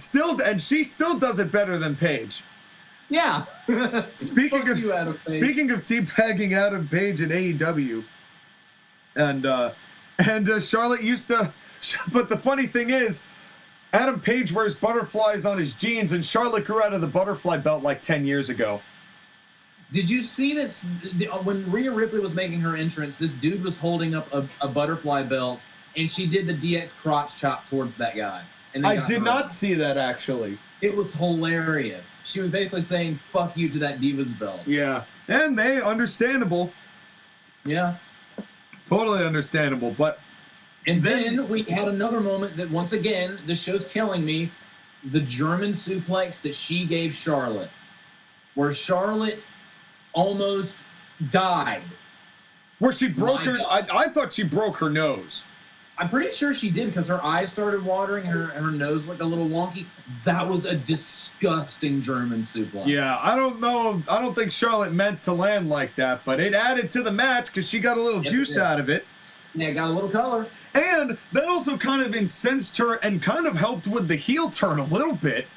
she still does it better than Paige. Yeah. Speaking of teabagging Adam Page in AEW, and Charlotte used to, but the funny thing is, Adam Page wears butterflies on his jeans, and Charlotte grew out of the butterfly belt like 10 years ago. Did you see this? When Rhea Ripley was making her entrance, this dude was holding up a butterfly belt, and she did the DX crotch chop towards that guy. And I did not see that, actually. It was hilarious. She was basically saying, fuck you to that Divas belt. Yeah. And understandable. Yeah. Totally understandable. And then we had another moment that, once again, the show's killing me. The German suplex that she gave Charlotte, where Charlotte almost died. Where she broke her... I thought she broke her nose. I'm pretty sure she did because her eyes started watering and her nose looked a little wonky. That was a disgusting German suplex. Yeah, I don't know. I don't think Charlotte meant to land like that, but it added to the match because she got a little juice out of it. Yeah, got a little color. And that also kind of incensed her and kind of helped with the heel turn a little bit.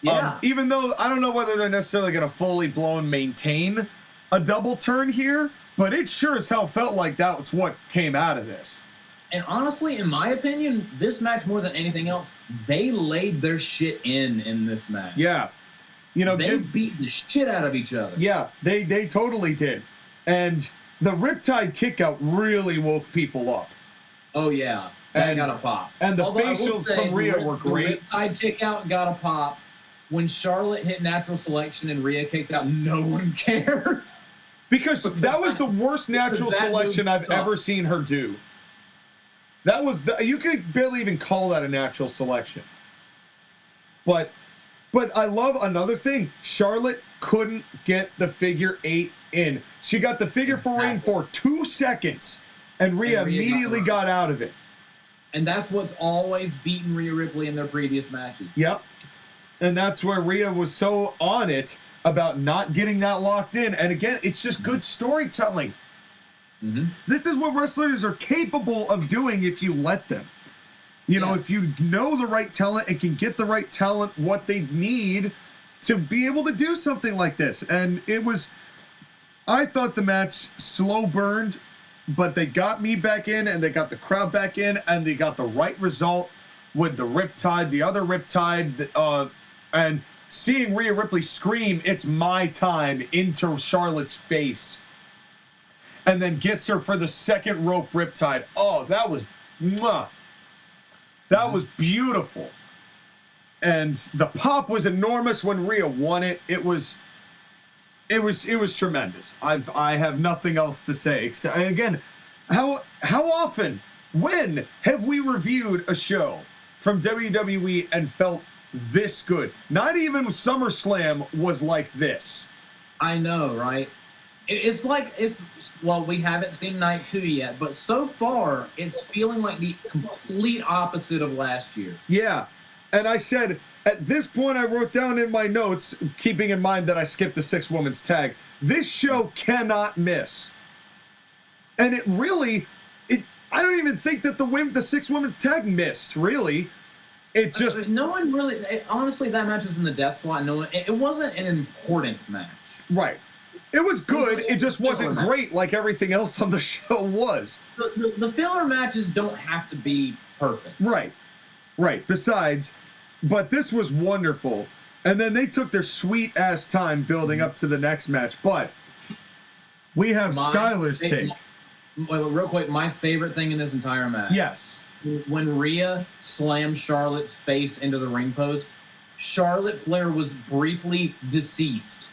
Yeah. Even though I don't know whether they're necessarily going to fully blown maintain a double turn here, but it sure as hell felt like that was what came out of this. And honestly, in my opinion, this match more than anything else, they laid their shit in this match. Yeah. They beat the shit out of each other. Yeah, they totally did. And the Riptide kickout really woke people up. Oh, yeah. That got a pop. And the facials from Rhea were great. The Riptide kickout got a pop. When Charlotte hit natural selection and Rhea kicked out, no one cared. Because that was the worst natural selection I've ever seen her do. That was you could barely even call that a natural selection. But I love another thing. Charlotte couldn't get the figure 8 in. She got the figure 4 in for 2 seconds, and Rhea immediately got out of it. And that's what's always beaten Rhea Ripley in their previous matches. Yep. And that's where Rhea was so on it about not getting that locked in. And again, it's just good storytelling. Mm-hmm. This is what wrestlers are capable of doing if you let them. If you know the right talent and can get the right talent what they need to be able to do something like this. And I thought the match slow burned, but they got me back in and they got the crowd back in and they got the right result with the Riptide, the other Riptide, and seeing Rhea Ripley scream, "It's my time," into Charlotte's face. And then gets her for the second rope Riptide. Oh, that was mwah. That was beautiful. And the pop was enormous when Rhea won it. It was tremendous. I have nothing else to say except, and again, how often, when have we reviewed a show from WWE and felt this good? Not even SummerSlam was like this. I know, right? We haven't seen night 2 yet, but so far it's feeling like the complete opposite of last year. Yeah. And I said, at this point, I wrote down in my notes, keeping in mind that I skipped the 6-women's tag, this show cannot miss. And I don't even think that the 6-women's tag missed, really. It just... No one really... honestly, that match was in the death slot. It wasn't an important match. Right. It was good. It just wasn't great like everything else on the show was. The filler matches don't have to be perfect. Right. Besides, but this was wonderful. And then they took their sweet-ass time building up to the next match. But we have Skyler's take. Real quick, my favorite thing in this entire match. Yes. When Rhea slammed Charlotte's face into the ring post, Charlotte Flair was briefly deceased.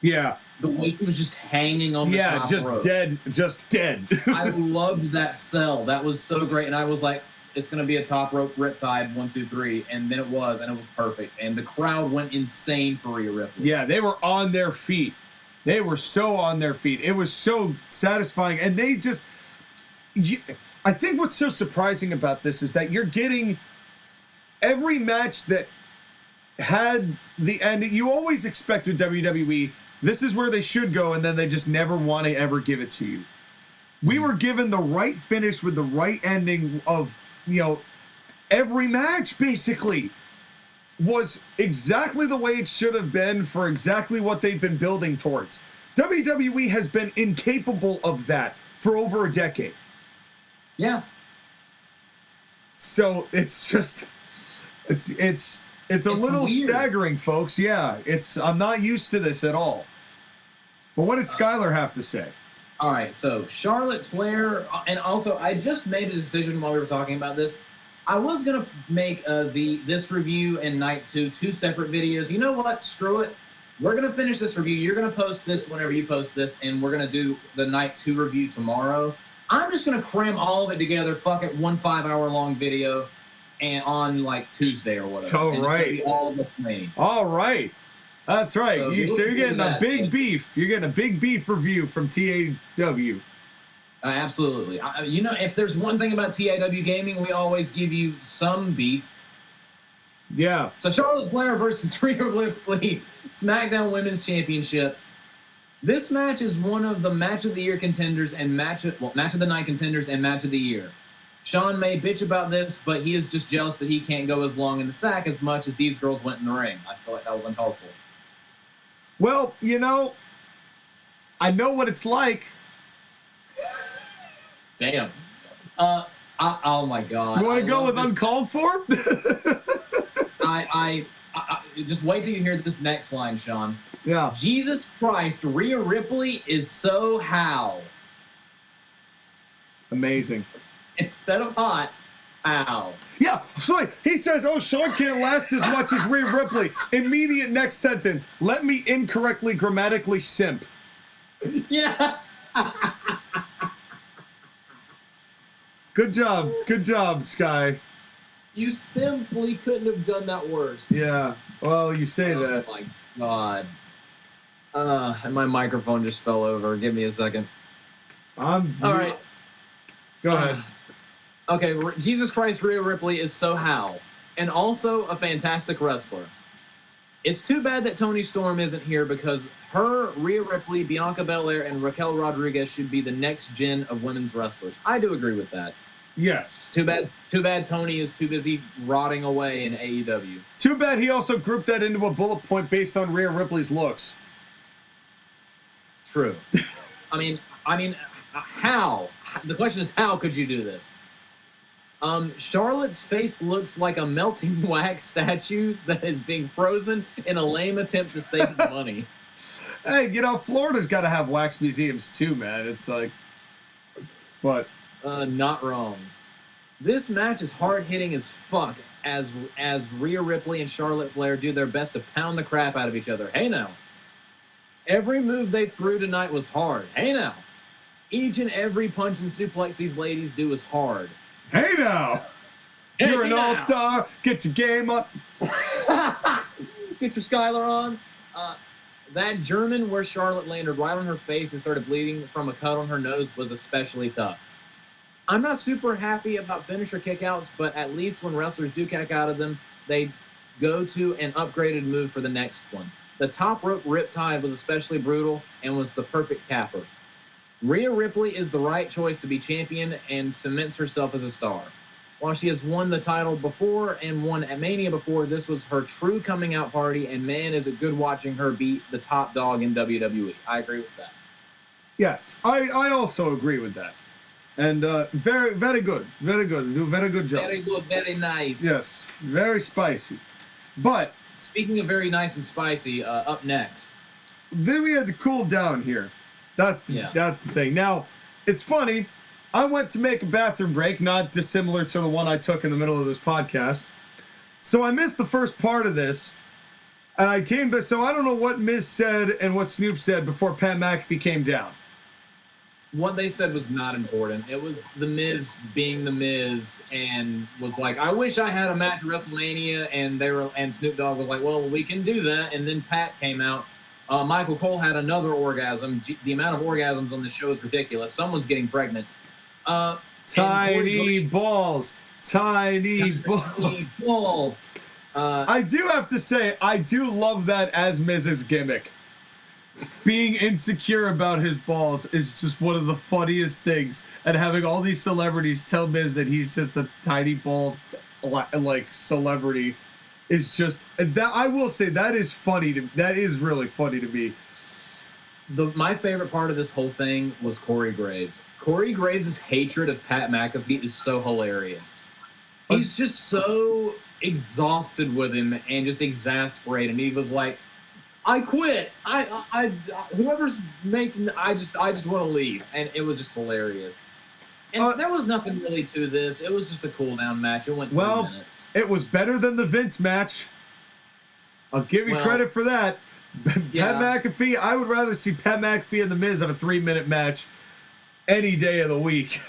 Yeah. The way she was just hanging on the top rope. Just dead. I loved that sell. That was so great. And I was like, it's going to be a top rope riptide, 1, 2, 3. And then it was, and it was perfect. And the crowd went insane for Rhea Ripley. Yeah, they were on their feet. They were so on their feet. It was so satisfying. And they just... I think what's so surprising about this is that you're getting every match that had the ending. You always expect with WWE, this is where they should go, and then they just never want to ever give it to you. We were given the right finish with the right ending of, every match, basically, was exactly the way it should have been for exactly what they've been building towards. WWE has been incapable of that for over a decade. Yeah. So it's just, it's a little weird. staggering, folks. Yeah, I'm not used to this at all. But what did Skyler have to say? All right, so Charlotte Flair, and also I just made a decision while we were talking about this. I was gonna make this review and night 2 separate videos. You know what? Screw it. We're gonna finish this review. You're gonna post this whenever you post this, and we're gonna do the night 2 review tomorrow. I'm just gonna cram all of it together. Fuck it, 1 5-hour-long video, and on like Tuesday or whatever. All right. It's gonna be all of WrestleMania. All right. That's right. So you're getting a big beef. You're getting a big beef review from TAW. Absolutely. If there's one thing about TAW Gaming, we always give you some beef. Yeah. So Charlotte Flair versus Rhea Ripley, SmackDown Women's Championship. This match is one of the Match of the Year contenders and Match of the Night contenders and Match of the Year. Sean may bitch about this, but he is just jealous that he can't go as long in the sack as much as these girls went in the ring. I feel like that was uncalled for. Well, I know what it's like. Damn. Oh my God. You want to go with uncalled for? I just wait till you hear this next line, Sean. Yeah. Jesus Christ, Rhea Ripley is so how. Amazing. Instead of hot, how. Yeah, so he says, Sean can't last as much as Rhea Ripley. Immediate next sentence. Let me incorrectly grammatically simp. Yeah. Good job, Sky. You simply couldn't have done that worse. Yeah, well, you say that. Oh my God. And my microphone just fell over. Give me a second. All right. Go ahead. Okay, Jesus Christ, Rhea Ripley is so how, and also a fantastic wrestler. It's too bad that Toni Storm isn't here because her, Rhea Ripley, Bianca Belair, and Raquel Rodriguez should be the next gen of women's wrestlers. I do agree with that. Yes. Too bad Tony is too busy rotting away in AEW. Too bad he also grouped that into a bullet point based on Rhea Ripley's looks. True. I mean, how? The question is, how could you do this? Charlotte's face looks like a melting wax statue that is being frozen in a lame attempt to save money. Hey, Florida's got to have wax museums too, man. It's like, what? Not wrong. This match is hard-hitting as fuck as Rhea Ripley and Charlotte Flair do their best to pound the crap out of each other. Hey, now. Every move they threw tonight was hard. Hey, now. Each and every punch and suplex these ladies do is hard. Hey, now. You're an all-star. Get your game up. Get your Skyler on. That German where Charlotte landed right on her face and started bleeding from a cut on her nose was especially tough. I'm not super happy about finisher kickouts, but at least when wrestlers do kick out of them, they go to an upgraded move for the next one. The top rope riptide was especially brutal and was the perfect capper. Rhea Ripley is the right choice to be champion and cements herself as a star. While she has won the title before and won at Mania before, this was her true coming out party, and man, is it good watching her beat the top dog in WWE. I agree with that. Yes, I also agree with that. And very, very good. Very good. Do a very good job. Very good. Very nice. Yes. Very spicy. But speaking of very nice and spicy, up next. Then we had to cool down here. That's the thing. Now, it's funny. I went to make a bathroom break, not dissimilar to the one I took in the middle of this podcast. So I missed the first part of this, and I came back. So I don't know what Miz said and what Snoop said before Pat McAfee came down. What they said was not important. It was the Miz being the Miz, and was like, I wish I had a match at WrestleMania, and Snoop Dogg was like, well, we can do that. And then Pat came out. Michael Cole had another orgasm. The amount of orgasms on this show is ridiculous. Someone's getting pregnant. Tiny balls. Tiny balls. I do have to say, I do love that as Miz's gimmick. Being insecure about his balls is just one of the funniest things. And having all these celebrities tell Miz that he's just a tiny ball, like, celebrity is just... that. I will say, that is funny. That is really funny to me. My favorite part of this whole thing was Corey Graves. Corey Graves' hatred of Pat McAfee is so hilarious. He's just so exhausted with him and just exasperated. He was like, I quit. I whoever's making, I just want to leave. And it was just hilarious. And there was nothing really to this. It was just a cool down match. It went 3 minutes. It was better than the Vince match. I'll give you credit for that. Yeah. Pat McAfee, I would rather see Pat McAfee and the Miz have a 3-minute match any day of the week.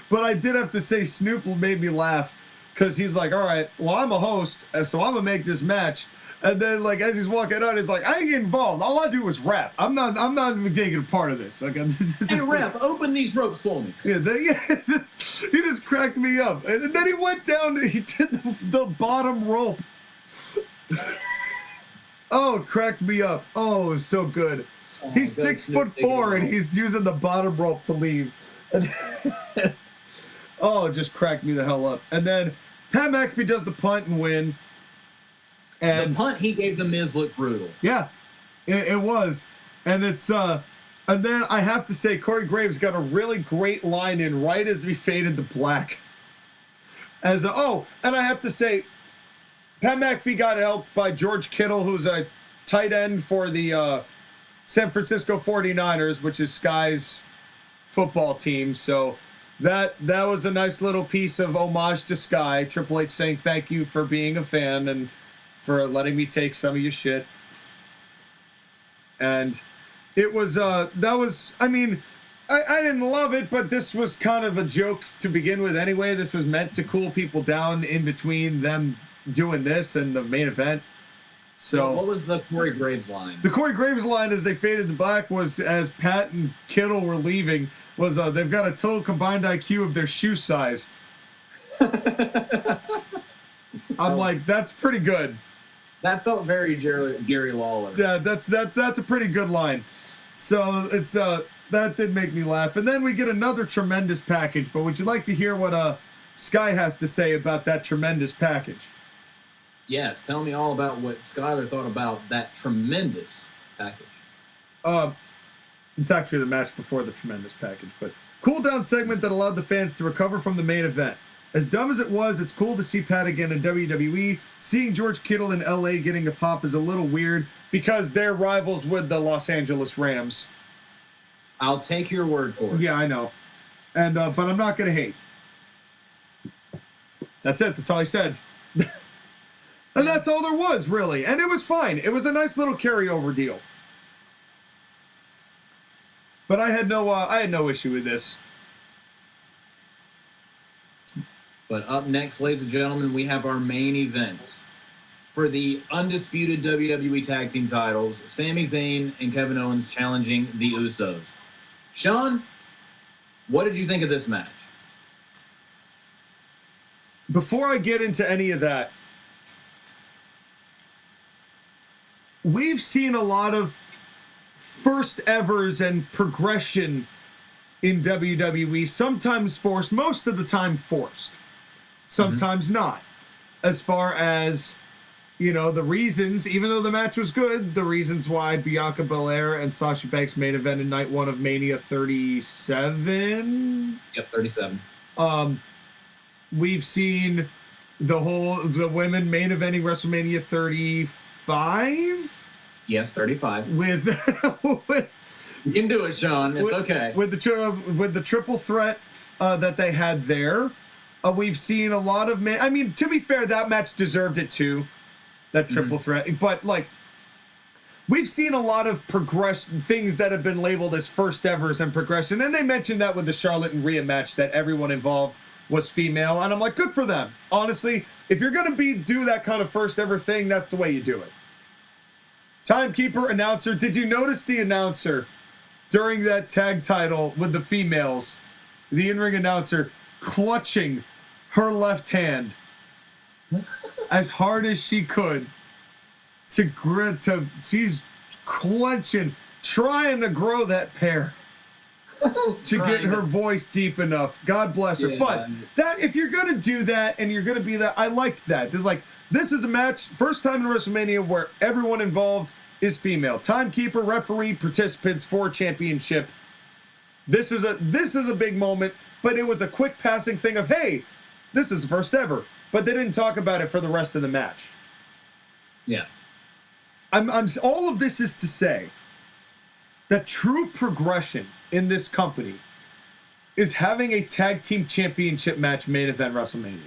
But I did have to say Snoop made me laugh because he's like, all right, well, I'm a host, so I'm going to make this match. And then, like, as he's walking out, he's like, I ain't getting involved. All I do is rap. I'm not even taking a part of this. Like, hey, rap, open these ropes for me. Yeah, he just cracked me up. And then he went down, he did the bottom rope. Oh, it cracked me up. Oh, it was so good. He's 6'4" and he's using the bottom rope to leave. Oh, it just cracked me the hell up. And then Pat McAfee does the punt and win. And the punt he gave the Miz looked brutal. Yeah, it was. And it's and then I have to say Corey Graves got a really great line in right as we faded to black. And I have to say Pat McAfee got helped by George Kittle, who's a tight end for the San Francisco 49ers, which is Sky's football team. So that was a nice little piece of homage to Sky. Triple H saying thank you for being a fan and for letting me take some of your shit. And it was, I didn't love it, but this was kind of a joke to begin with anyway. This was meant to cool people down in between them doing this and the main event. So what was the Corey Graves line? The Corey Graves line as they faded to black was, as Pat and Kittle were leaving, was they've got a total combined IQ of their shoe size. I'm like, that's pretty good. That felt very Gary Lawler. Yeah, that's a pretty good line. So it's that did make me laugh. And then we get another tremendous package. But would you like to hear what Sky has to say about that tremendous package? Yes, tell me all about what Skyler thought about that tremendous package. It's actually the match before the tremendous package, but cool down segment that allowed the fans to recover from the main event. As dumb as it was, it's cool to see Pat again in WWE. Seeing George Kittle in LA getting a pop is a little weird because they're rivals with the Los Angeles Rams. I'll take your word for it. Yeah, I know. And but I'm not going to hate. That's it. That's all I said. And that's all there was, really. And it was fine. It was a nice little carryover deal. But I had no issue with this. But up next, ladies and gentlemen, we have our main event. For the undisputed WWE Tag Team titles, Sami Zayn and Kevin Owens challenging the Usos. Sean, what did you think of this match? Before I get into any of that, we've seen a lot of first evers and progression in WWE, sometimes forced, most of the time forced. Sometimes not. As far as, the reasons, even though the match was good, the reasons why Bianca Belair and Sasha Banks main event in night 1 of Mania 37? Yep, 37. We've seen the women main eventing WrestleMania 35? Yes, 35. With you can do it, Sean. It's okay. With the triple threat that they had there. We've seen a lot of I mean, to be fair, that match deserved it too. That triple threat. But, like, we've seen a lot of progression, things that have been labeled as first evers and progression. And they mentioned that with the Charlotte and Rhea match, that everyone involved was female. And I'm like, good for them. Honestly, if you're going to do that kind of first ever thing, that's the way you do it. Timekeeper, announcer. Did you notice the announcer during that tag title with the females? The in-ring announcer clutching her left hand as hard as she could she's clenching, trying to grow that pair to get her voice deep enough. God bless her. But that, if you're gonna do that and you're gonna be that, I liked that. This is a match, first time in WrestleMania where everyone involved is female. Timekeeper, referee, participants for championship. This is a big moment, but it was a quick passing thing of, hey, this is the first ever. But they didn't talk about it for the rest of the match. Yeah. All of this is to say that true progression in this company is having a tag team championship match main event WrestleMania.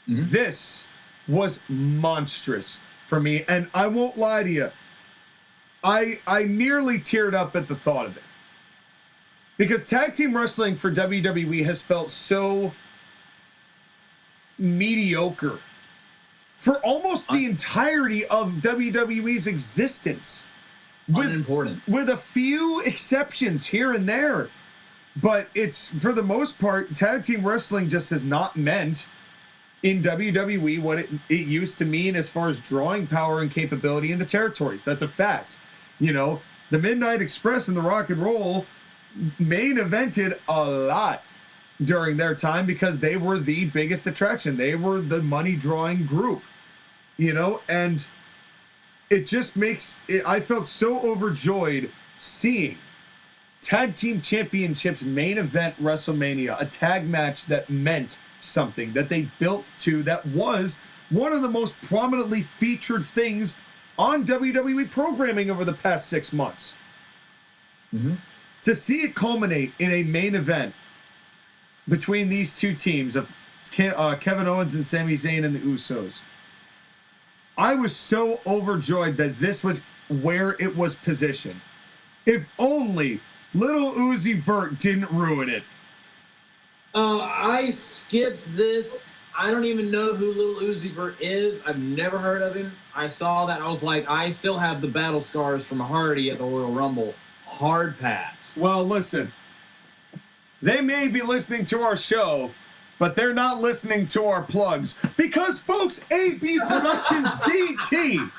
Mm-hmm. This was monstrous for me, and I won't lie to you. I nearly teared up at the thought of it. Because tag team wrestling for WWE has felt so mediocre for almost the entirety of WWE's existence. With a few exceptions here and there. But it's, for the most part, tag team wrestling just has not meant in WWE what it used to mean as far as drawing power and capability in the territories. That's a fact. You know, the Midnight Express and the Rock and Roll main evented a lot during their time because they were the biggest attraction. They were the money drawing group, you know, and it just makes it, I felt so overjoyed seeing tag team championships main event WrestleMania, a tag match that meant something, that they built to, that was one of the most prominently featured things on WWE programming over the past 6 months. Mm-hmm. To see it culminate in a main event between these two teams of Kevin Owens and Sami Zayn and the Usos, I was so overjoyed that this was where it was positioned. If only Little Uzi Vert didn't ruin it. I skipped this. I don't even know who Little Uzi Vert is. I've never heard of him. I saw that. I was like, I still have the battle scars from Hardy at the Royal Rumble. Hard pass. Well, listen. They may be listening to our show, but they're not listening to our plugs. Because, folks, AB Productions CT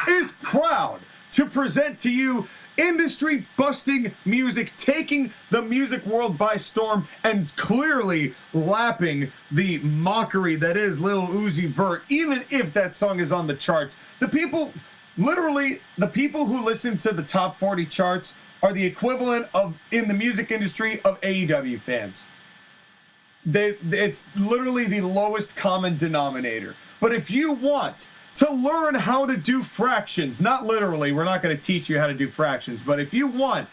is proud to present to you industry-busting music, taking the music world by storm and clearly lapping the mockery that is Lil Uzi Vert, even if that song is on the charts. The people, literally, the people who listen to the top 40 charts are the equivalent of, in the music industry, of AEW fans. It's literally the lowest common denominator. But if you want to learn how to do fractions, not literally, we're not going to teach you how to do fractions, but if you want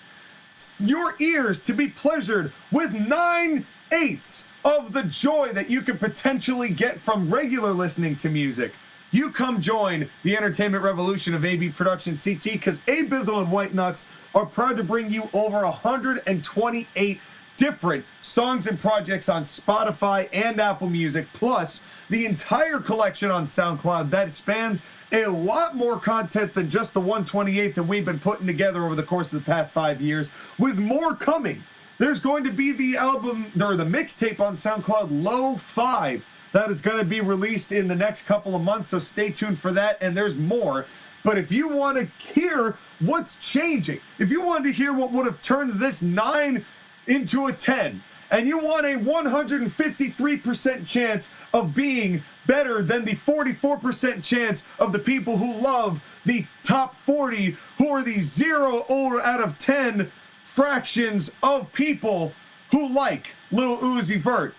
your ears to be pleasured with 9/8 of the joy that you could potentially get from regular listening to music, you come join the entertainment revolution of AB Productions CT, because Abizzle and White Knux are proud to bring you over 128 different songs and projects on Spotify and Apple Music, plus the entire collection on SoundCloud that spans a lot more content than just the 128 that we've been putting together over the course of the past 5 years, with more coming. There's going to be the album, or the mixtape on SoundCloud, Low 5, that is going to be released in the next couple of months, so stay tuned for that, and there's more. But if you want to hear what's changing, if you want to hear what would have turned this 9 into a 10, and you want a 153% chance of being better than the 44% chance of the people who love the top 40, who are the 0 out of 10 fractions of people who like Lil Uzi Vert.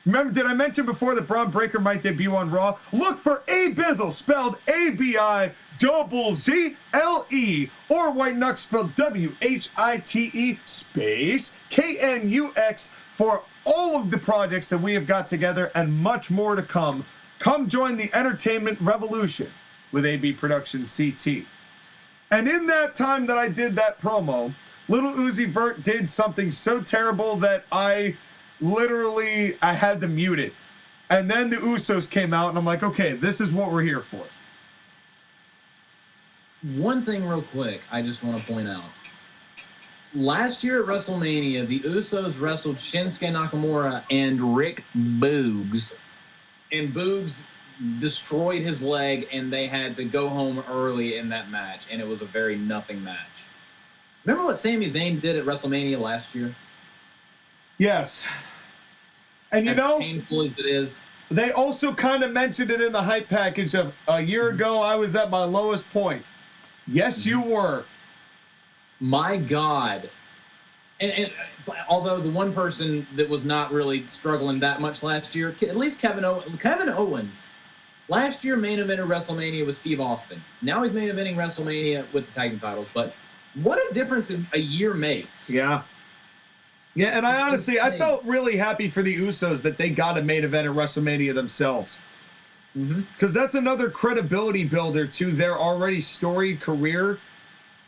Remember, did I mention before that Braun Breaker might debut on Raw? Look for Abizzle, spelled ABIZZLE, or White Knux, spelled WHITE space KNUX, for all of the projects that we have got together and much more to come, come join the entertainment revolution with AB Productions CT. And in that time that I did that promo, Little Uzi Vert did something so terrible that I had to mute it. And then the Usos came out, and I'm like, okay, this is what we're here for. One thing real quick I just want to point out. Last year at WrestleMania, the Usos wrestled Shinsuke Nakamura and Rick Boogs. And Boogs destroyed his leg, and they had to go home early in that match, and it was a very nothing match. Remember what Sami Zayn did at WrestleMania last year? Yes. And you as know, painful as it is, they also kind of mentioned it in the hype package of a year ago, I was at my lowest point. Yes, you were. My God. And although the one person that was not really struggling that much last year, at least Kevin Owens, last year main evented WrestleMania with Steve Austin. Now he's main eventing WrestleMania with the tag team titles. But what a difference a year makes. Yeah. Yeah, and I honestly, I felt really happy for the Usos that they got a main event at WrestleMania themselves. Because that's another credibility builder to their already storied career.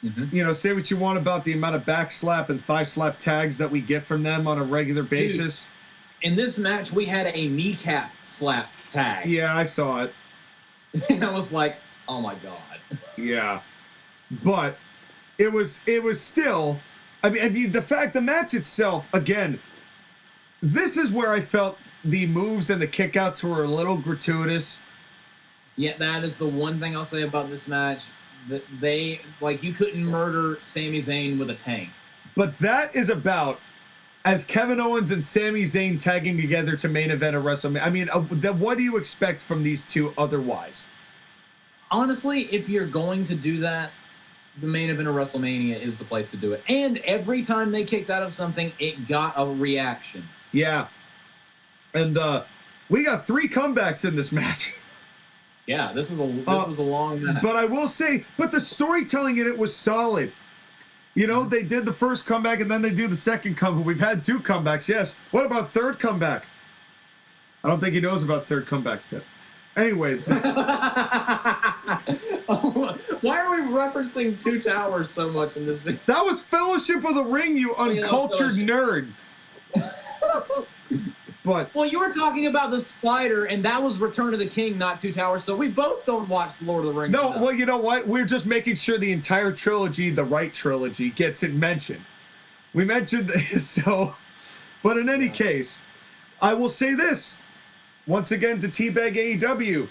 You know, say what you want about the amount of back slap and thigh slap tags that we get from them on a regular basis. Dude, in this match, we had a kneecap slap tag. Yeah, I saw it. And I was like, oh my God. Yeah. But it was still, I mean, the match itself, again, this is where I felt the moves and the kickouts were a little gratuitous. Yeah, that is the one thing I'll say about this match. That they, like, you couldn't murder Sami Zayn with a tank. But that is about as Kevin Owens and Sami Zayn tagging together to main event at WrestleMania. I mean, what do you expect from these two otherwise? Honestly, if you're going to do that, the main event of WrestleMania is the place to do it. And every time they kicked out of something, it got a reaction. Yeah. And we got 3 comebacks in this match. Yeah, this was a long match. But I will say, the storytelling in it was solid. You know, they did the first comeback and then they do the second comeback. We've had 2 comebacks, yes. What about third comeback? I don't think he knows about third comeback yet. Anyway. Why are we referencing 2 Towers so much in this video? That was Fellowship of the Ring, you uncultured nerd. But well, you were talking about the spider, and that was Return of the King, not 2 Towers. So we both don't watch Lord of the Rings. No, well, you know what? We're just making sure the entire trilogy, the right trilogy, gets it mentioned. We mentioned this, so. But in any case, I will say this once again to teabag AEW: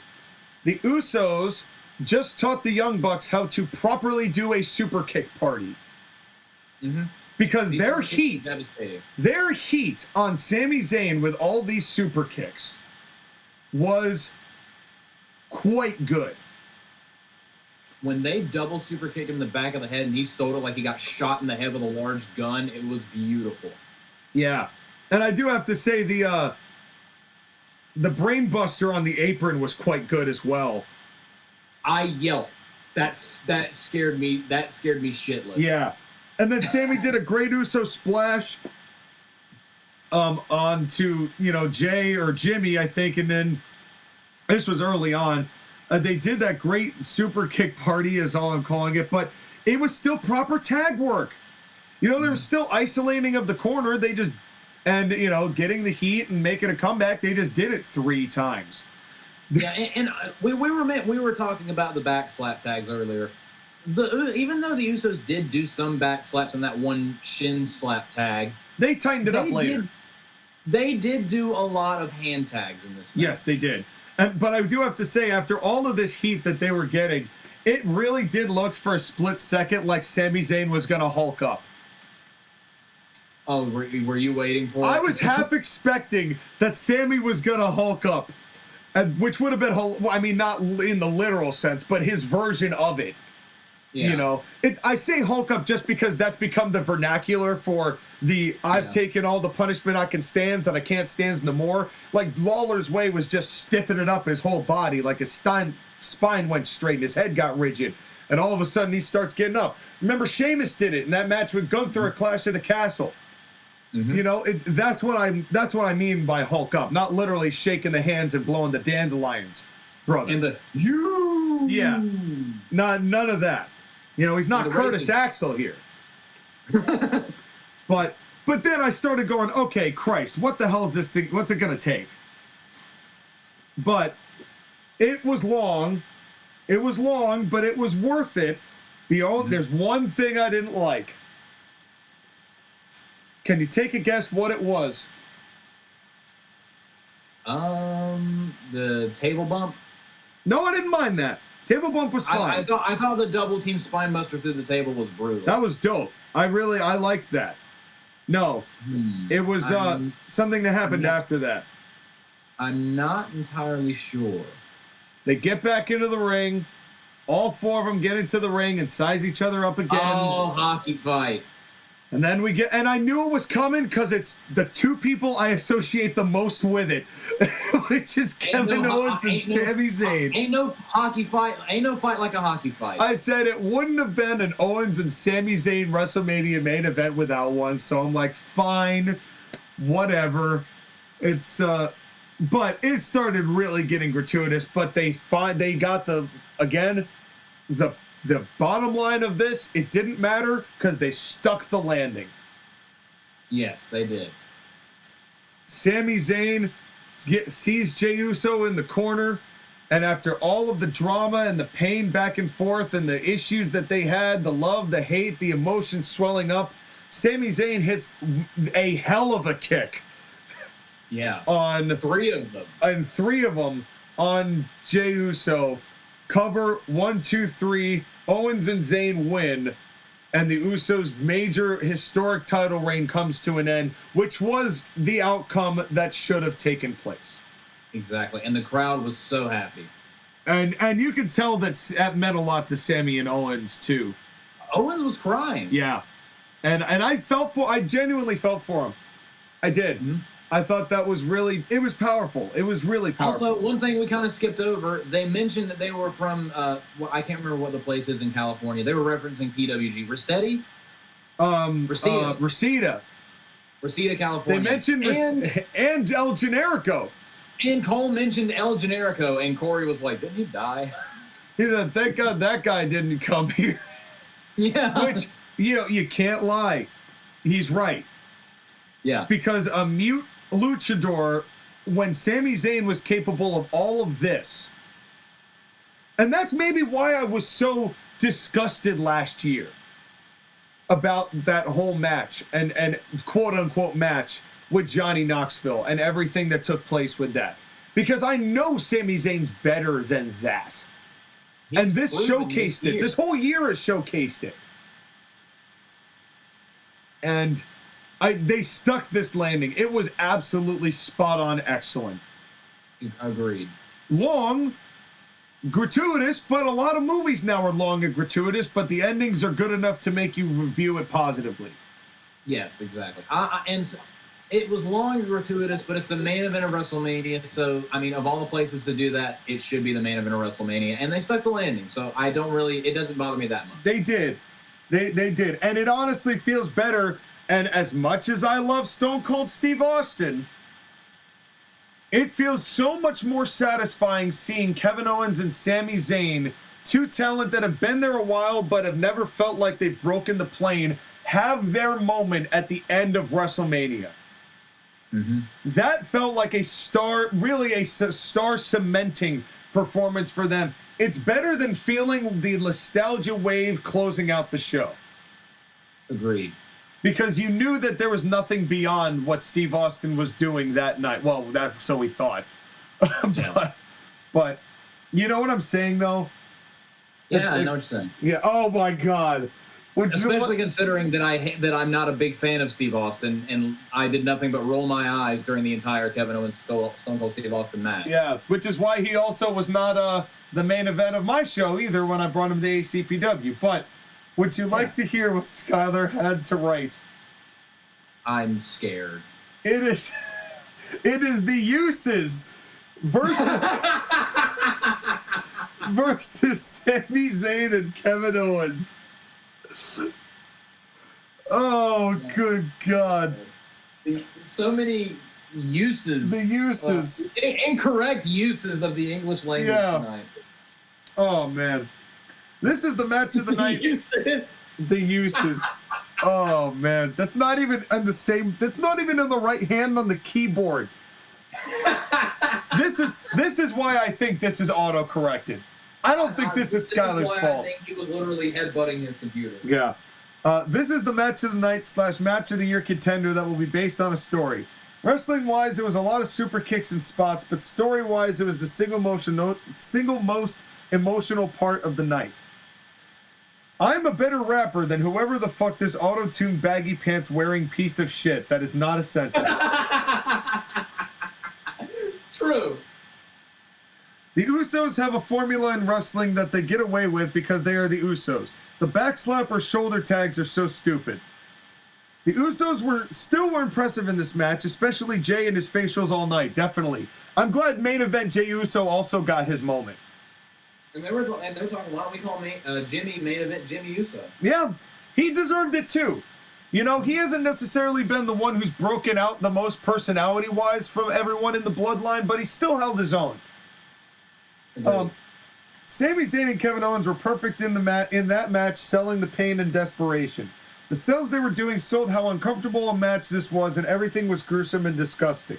the Usos just taught the Young Bucks how to properly do a super kick party. Because their heat on Sami Zayn with all these super kicks was quite good. When they double super kick him in the back of the head and he sold it like he got shot in the head with a large gun, it was beautiful. Yeah. And I do have to say the brain buster on the apron was quite good as well. I yelped. That scared me. That scared me shitless. Yeah. And then Sami did a great Uso splash onto, Jay or Jimmy, I think. And then this was early on. They did that great super kick party is all I'm calling it. But it was still proper tag work. There was still isolating of the corner. They just, and, getting the heat and making a comeback. They just did it 3 times. Yeah, and we were talking about the back slap tags earlier. Even though the Usos did do some back slaps on that one shin slap tag, they tightened it up later. They did do a lot of hand tags in this match. Yes, they did. But I do have to say, after all of this heat that they were getting, it really did look for a split second like Sami Zayn was going to Hulk up. Oh, were you waiting for it? I was half expecting that Sami was going to Hulk up, which would have been, I mean, not in the literal sense, but his version of it. Yeah. I say Hulk up just because that's become the vernacular for I've taken all the punishment I can stand that I can't stand no more. Like Lawler's way was just stiffening it up his whole body, like his spine went straight and his head got rigid. And all of a sudden he starts getting up. Remember Sheamus did it in that match with Gunther at Clash of the Castle. Mm-hmm. You know, that's what I mean by Hulk up, not literally shaking the hands and blowing the dandelions, brother. And the you. Yeah, none of that. You know, he's not Curtis Axel here. But then I started going, okay, Christ, what the hell is this thing? What's it gonna take? But it was long. It was long, but it was worth it. There's one thing I didn't like. Can you take a guess what it was? The table bump. No, I didn't mind that. Table bump was fine. I thought the double team spine buster through the table was brutal. That was dope. I liked that. No, it was something that happened after that. I'm not entirely sure. They get back into the ring. All four of them get into the ring and size each other up again. Oh, hockey fight. And then and I knew it was coming because it's the two people I associate the most with it, which is Kevin Owens and Sami Zayn. Ain't no fight like a hockey fight. I said it wouldn't have been an Owens and Sami Zayn WrestleMania main event without one, so I'm like, fine, whatever. It's but it started really getting gratuitous. But they got the bottom line of this, it didn't matter because they stuck the landing. Yes, they did. Sami Zayn sees Jey Uso in the corner, and after all of the drama and the pain back and forth and the issues that they had, the love, the hate, the emotions swelling up, Sami Zayn hits a hell of a kick. Yeah. On three of them. And three of them on Jey Uso. Cover 1, 2, 3. Owens and Zayn win, and the Usos' major historic title reign comes to an end, which was the outcome that should have taken place. Exactly, and the crowd was so happy. And you could tell that meant a lot to Sami and Owens too. Owens was crying. Yeah, and I genuinely felt for him. I did. Mm-hmm. I thought that was it was powerful. It was really powerful. Also, one thing we kind of skipped over, they mentioned that they were from, I can't remember what the place is in California. They were referencing PWG. Reseda? Reseda, California. They mentioned and El Generico. And Cole mentioned El Generico, and Corey was like, didn't he die? He said, thank God that guy didn't come here. Yeah. Which, you can't lie. He's right. Yeah. Because a mute luchador, when Sami Zayn was capable of all of this, and that's maybe why I was so disgusted last year about that whole match and quote-unquote match with Johnny Knoxville and everything that took place with that. Because I know Sami Zayn's better than that. And this showcased it. This whole year has showcased it. And they stuck this landing. It was absolutely spot on excellent. Agreed. Long, gratuitous, but a lot of movies now are long and gratuitous, but the endings are good enough to make you review it positively. Yes, exactly. And it was long and gratuitous, but it's the main event of WrestleMania, so, I mean, of all the places to do that, it should be the main event of WrestleMania, and they stuck the landing, so it doesn't bother me that much. They did. They did. And it honestly feels better. And as much as I love Stone Cold Steve Austin, it feels so much more satisfying seeing Kevin Owens and Sami Zayn, two talent that have been there a while but have never felt like they've broken the plane, have their moment at the end of WrestleMania. Mm-hmm. That felt like a star cementing performance for them. It's better than feeling the nostalgia wave closing out the show. Agreed. Because you knew that there was nothing beyond what Steve Austin was doing that night. Well, so we thought. but you know what I'm saying, though? Yeah, I know what you're saying. Yeah. Oh my God. Especially considering that I'm not a big fan of Steve Austin, and I did nothing but roll my eyes during the entire Kevin Owens Stone Cold Steve Austin match. Yeah, which is why he also was not the main event of my show either when I brought him to ACPW. But would you like to hear what Skyler had to write? I'm scared. It is the Usos versus Sami Zayn and Kevin Owens. Oh, good God. So many uses. The uses. Incorrect uses of the English language tonight. Oh, man. This is the match of the night. The uses. Oh, man. That's not even on the same... That's not even in the right hand on the keyboard. This is why I think this is auto-corrected. I don't think this is Skyler's fault. I think he was literally headbutting his computer. Yeah. This is the match of the night / match of the year contender that will be based on a story. Wrestling-wise, it was a lot of super kicks and spots, but story-wise, it was the single most emotional part of the night. I'm a better rapper than whoever the fuck this auto-tune baggy pants wearing piece of shit. That is not a sentence. True. The Usos have a formula in wrestling that they get away with because they are the Usos. The backslap or shoulder tags are so stupid. The Usos were impressive in this match, especially Jay and his facials all night, definitely. I'm glad main event Jey Uso also got his moment. And there's talking a lot we call Jimmy main event Jimmy Uso. Yeah, he deserved it too. You know, he hasn't necessarily been the one who's broken out the most personality-wise from everyone in the bloodline, but he still held his own. Sami Zayn and Kevin Owens were perfect in that match, selling the pain and desperation. The sells they were doing sold how uncomfortable a match this was, and everything was gruesome and disgusting.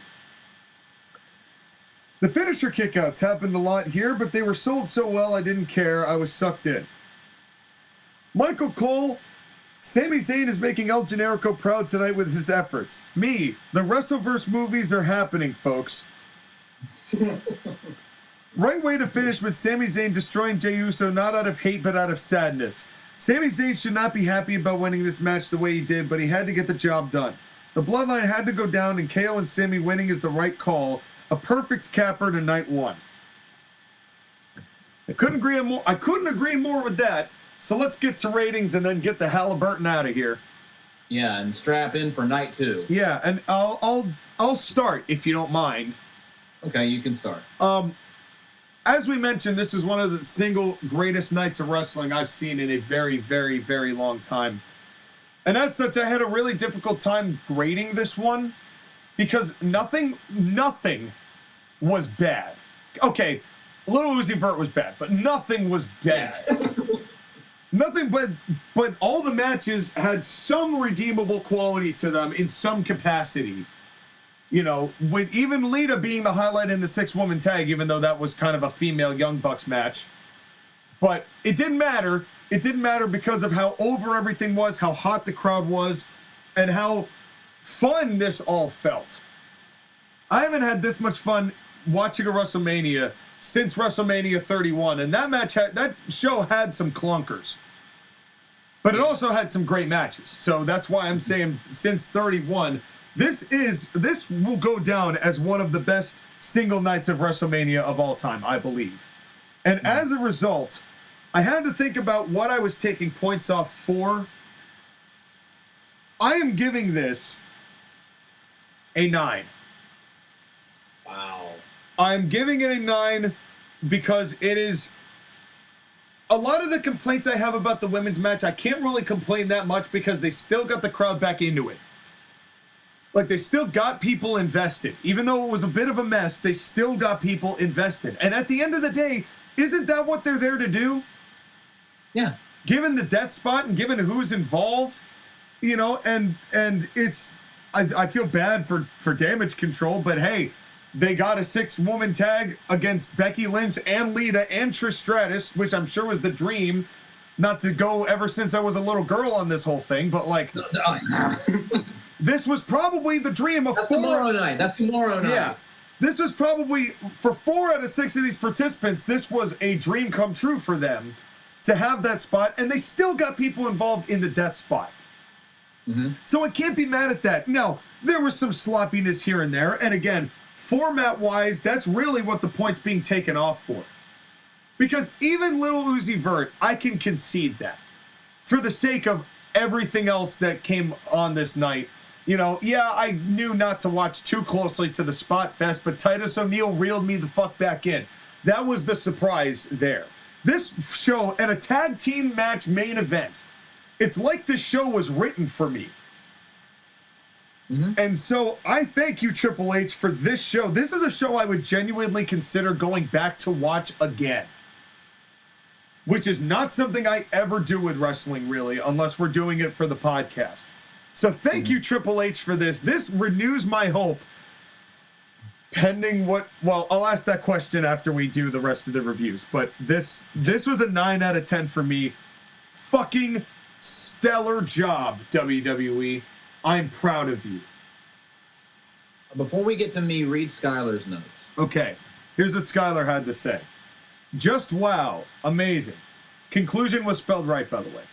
The finisher kickouts happened a lot here, but they were sold so well I didn't care. I was sucked in. Michael Cole, Sami Zayn is making El Generico proud tonight with his efforts. Me, the Wrestleverse movies are happening, folks. Right way to finish with Sami Zayn destroying Jey Uso, not out of hate, but out of sadness. Sami Zayn should not be happy about winning this match the way he did, but he had to get the job done. The bloodline had to go down, and KO and Sami winning is the right call. A perfect capper to night one. I couldn't agree more with that. So let's get to ratings and then get the Halliburton out of here. Yeah, and strap in for night 2. Yeah, and I'll start if you don't mind. Okay, you can start. As we mentioned, this is one of the single greatest nights of wrestling I've seen in a very, very, very long time. And as such, I had a really difficult time grading this one because nothing was bad. Okay, Little Uzi Vert was bad, but nothing was bad. Nothing but all the matches had some redeemable quality to them in some capacity. You know, with even Lita being the highlight in the 6-woman tag, even though that was kind of a female Young Bucks match. But it didn't matter. It didn't matter because of how over everything was, how hot the crowd was, and how fun this all felt. I haven't had this much fun watching a WrestleMania since WrestleMania 31, and that show had some clunkers. But it also had some great matches. So that's why I'm saying since 31, this will go down as one of the best single nights of WrestleMania of all time, I believe. And as a result, I had to think about what I was taking points off for. I am giving this a 9. Wow. I'm giving it a 9 because it is... A lot of the complaints I have about the women's match, I can't really complain that much because they still got the crowd back into it. Like, they still got people invested. Even though it was a bit of a mess, they still got people invested. And at the end of the day, isn't that what they're there to do? Yeah. Given the death spot and given who's involved, you know, and it's... I feel bad for Damage Control, but hey, they got a 6-woman tag against Becky Lynch and Lita and Trish Stratus, which I'm sure was the dream, not to go ever since I was a little girl on this whole thing, but like, this was probably the dream of That's tomorrow night. Yeah. This was probably, for 4 out of 6 of these participants, this was a dream come true for them to have that spot, and they still got people involved in the death spot. Mm-hmm. So I can't be mad at that. Now, there was some sloppiness here and there, and again, format-wise, that's really what the point's being taken off for. Because even Little Uzi Vert, I can concede that. For the sake of everything else that came on this night. You know, yeah, I knew not to watch too closely to the Spot Fest, but Titus O'Neil reeled me the fuck back in. That was the surprise there. This show, and a tag team match main event, it's like this show was written for me. And so I thank you, Triple H, for this show. This is a show I would genuinely consider going back to watch again, which is not something I ever do with wrestling, really, unless we're doing it for the podcast. So thank you, Triple H, for this. This renews my hope. Pending what... Well, I'll ask that question after we do the rest of the reviews. But this was a 9 out of 10 for me. Fucking stellar job, WWE. I'm proud of you. Before we get to me, read Skyler's notes. Okay. Here's what Skyler had to say. Just wow. Amazing. Conclusion was spelled right, by the way.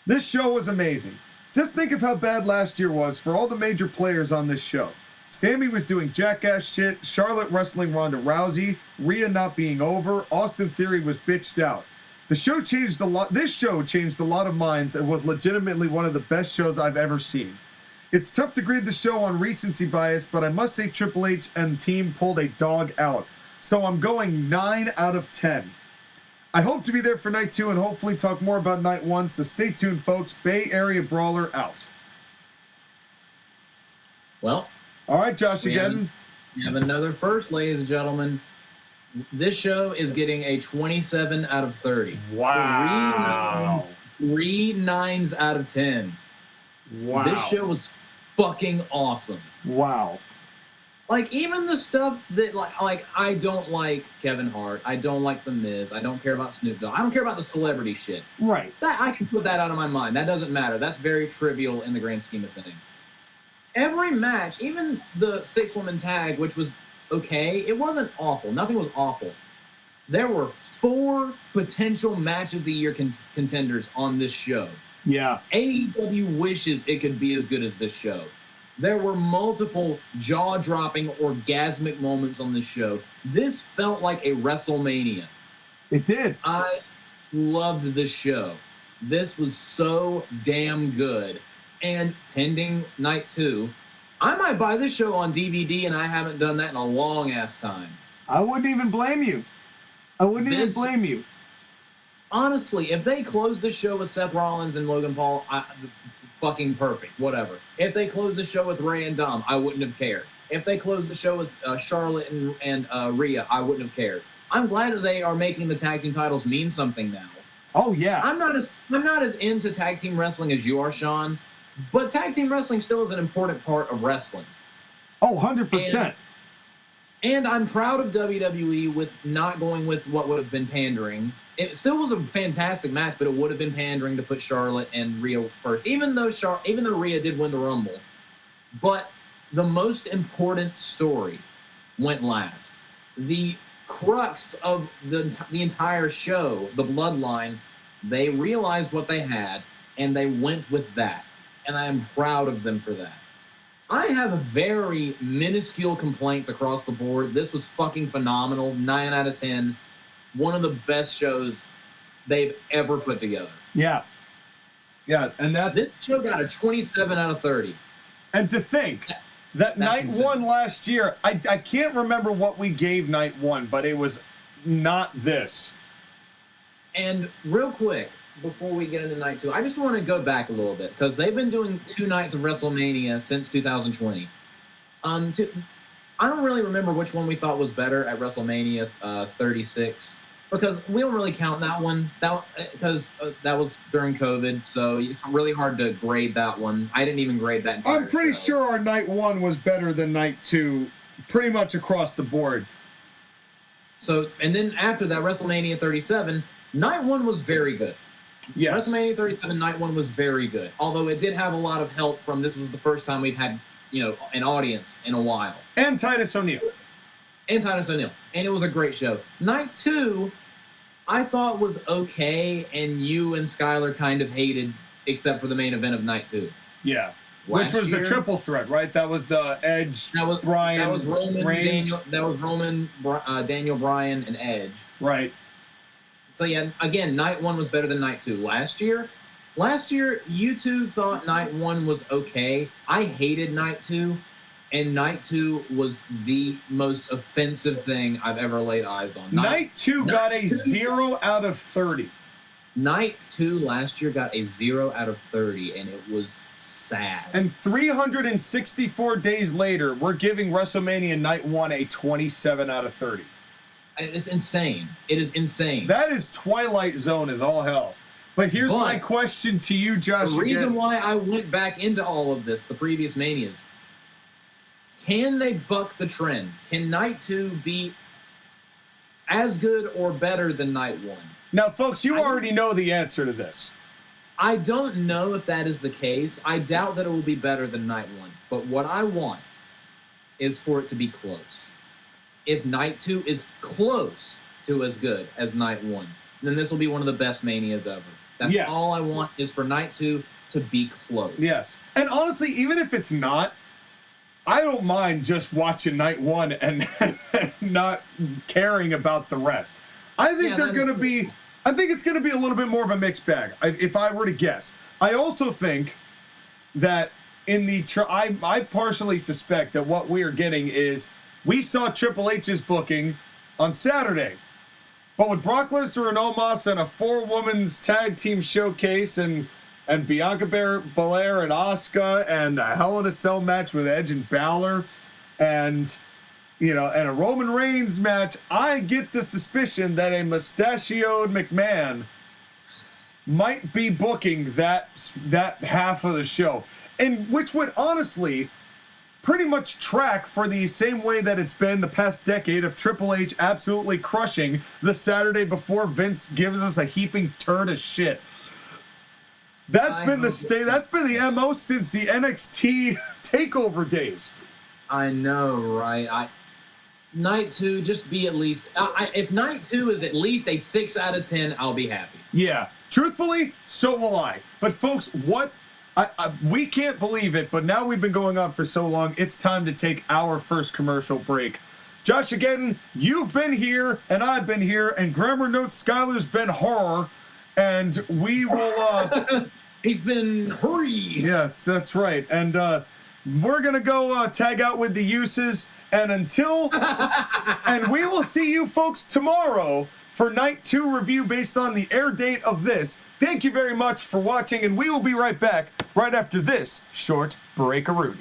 This show was amazing. Just think of how bad last year was for all the major players on this show. Sami was doing jackass shit, Charlotte wrestling Ronda Rousey, Rhea not being over, Austin Theory was bitched out. This show changed a lot of minds and was legitimately one of the best shows I've ever seen. It's tough to grade the show on recency bias, but I must say Triple H and team pulled a dog out. So I'm going 9 out of 10. I hope to be there for night 2 and hopefully talk more about night 1, so stay tuned, folks. Bay Area Brawler out. Well, all right, JoshAgeddon. We have another first, ladies and gentlemen. This show is getting a 27 out of 30. Wow. 3 9s out of 10. Wow. This show was fucking awesome. Wow. Like, even the stuff that, like I don't like Kevin Hart. I don't like The Miz. I don't care about Snoop Dogg. I don't care about the celebrity shit. Right. That I can put that out of my mind. That doesn't matter. That's very trivial in the grand scheme of things. Every match, even the 6-woman tag, which was okay, it wasn't awful. Nothing was awful. There were 4 potential match of the year contenders on this show. Yeah. AEW wishes it could be as good as this show. There were multiple jaw-dropping, orgasmic moments on this show. This felt like a WrestleMania. It did. I loved this show. This was so damn good. And pending night 2, I might buy this show on DVD, and I haven't done that in a long-ass time. I wouldn't even blame you. Honestly, if they close the show with Seth Rollins and Logan Paul, fucking perfect, whatever. If they close the show with Rhea and Dom, I wouldn't have cared. If they close the show with Charlotte and Rhea, I wouldn't have cared. I'm glad that they are making the tag team titles mean something now. Oh yeah. I'm not as into tag team wrestling as you are, Sean, but tag team wrestling still is an important part of wrestling. Oh, 100%. And I'm proud of WWE with not going with what would have been pandering. It still was a fantastic match, but it would have been pandering to put Charlotte and Rhea first, even though Rhea did win the Rumble. But the most important story went last. The crux of the entire show, the bloodline, they realized what they had, and they went with that. And I am proud of them for that. I have very minuscule complaints across the board. This was fucking phenomenal. 9 out of 10. One of the best shows they've ever put together. Yeah. Yeah, and this show got a 27 out of 30. And to think that night insane. 1 last year, I can't remember what we gave night 1, but it was not this. And real quick, before we get into night 2, I just want to go back a little bit because they've been doing 2 nights of WrestleMania since 2020. I don't really remember which one we thought was better at WrestleMania 36 because we don't really count that one because that was during COVID, so it's really hard to grade that one. I didn't even grade that entire I'm pretty show. sure our night 1 was better than night 2, pretty much across the board. So, and then after that, WrestleMania 37, night 1 was very good. Yes. WrestleMania 37 night 1 was very good, although it did have a lot of help from this was the first time we've had, an audience in a while. And Titus O'Neil. And it was a great show. Night 2, I thought was okay, and you and Skyler kind of hated, except for the main event of night 2. Yeah. Which was the triple threat, right? That was the Edge, Bryan, that was Roman, Reigns. Daniel, Bryan, and Edge. Right. So yeah, again, night 1 was better than night 2. Last year, you two thought night 1 was okay. I hated night 2, and night 2 was the most offensive thing I've ever laid eyes on. Night 2 got a 0 out of 30. Night 2 last year got a 0 out of 30, and it was sad. And 364 days later, we're giving WrestleMania Night 1 a 27 out of 30. It's insane. It is insane. That is Twilight Zone as all hell. But here's my question to you, Josh. The reason why I went back into all of this, the previous Manias, can they buck the trend? Can Night 2 be as good or better than Night 1? Now, folks, you already know the answer to this. I don't know if that is the case. I doubt that it will be better than Night 1. But what I want is for it to be close. If Night 2 is close to as good as Night 1, then this will be one of the best Manias ever. That's all I want, is for Night 2 to be close. Yes. And honestly, even if it's not, I don't mind just watching Night 1 and not caring about the rest. I think they're going to be... I think it's going to be a little bit more of a mixed bag, if I were to guess. I also think that in the... I partially suspect that what we are getting is... We saw Triple H's booking on Saturday. But with Brock Lesnar and Omos and a 4-women's tag team showcase and Bianca Belair and Asuka and a Hell in a Cell match with Edge and Balor and a Roman Reigns match, I get the suspicion that a mustachioed McMahon might be booking that half of the show, and which would honestly pretty much track for the same way that it's been the past decade of Triple H absolutely crushing the Saturday before Vince gives us a heaping turd of shit. That's been the MO since the NXT takeover days. I know, right? Night 2, just be at least... if Night 2 is at least a 6 out of 10, I'll be happy. Yeah. Truthfully, so will I. But folks, we can't believe it, but now we've been going on for so long, it's time to take our first commercial break. JoshAgeddon, you've been here, and I've been here, and Grammer Notes Skyler's been horror, and we will... He's been hurry. Yes, that's right. And we're going to go tag out with the Usos, and and we will see you folks tomorrow for Night 2 review based on the air date of this. Thank you very much for watching, and we will be right back right after this short break-a-rooney.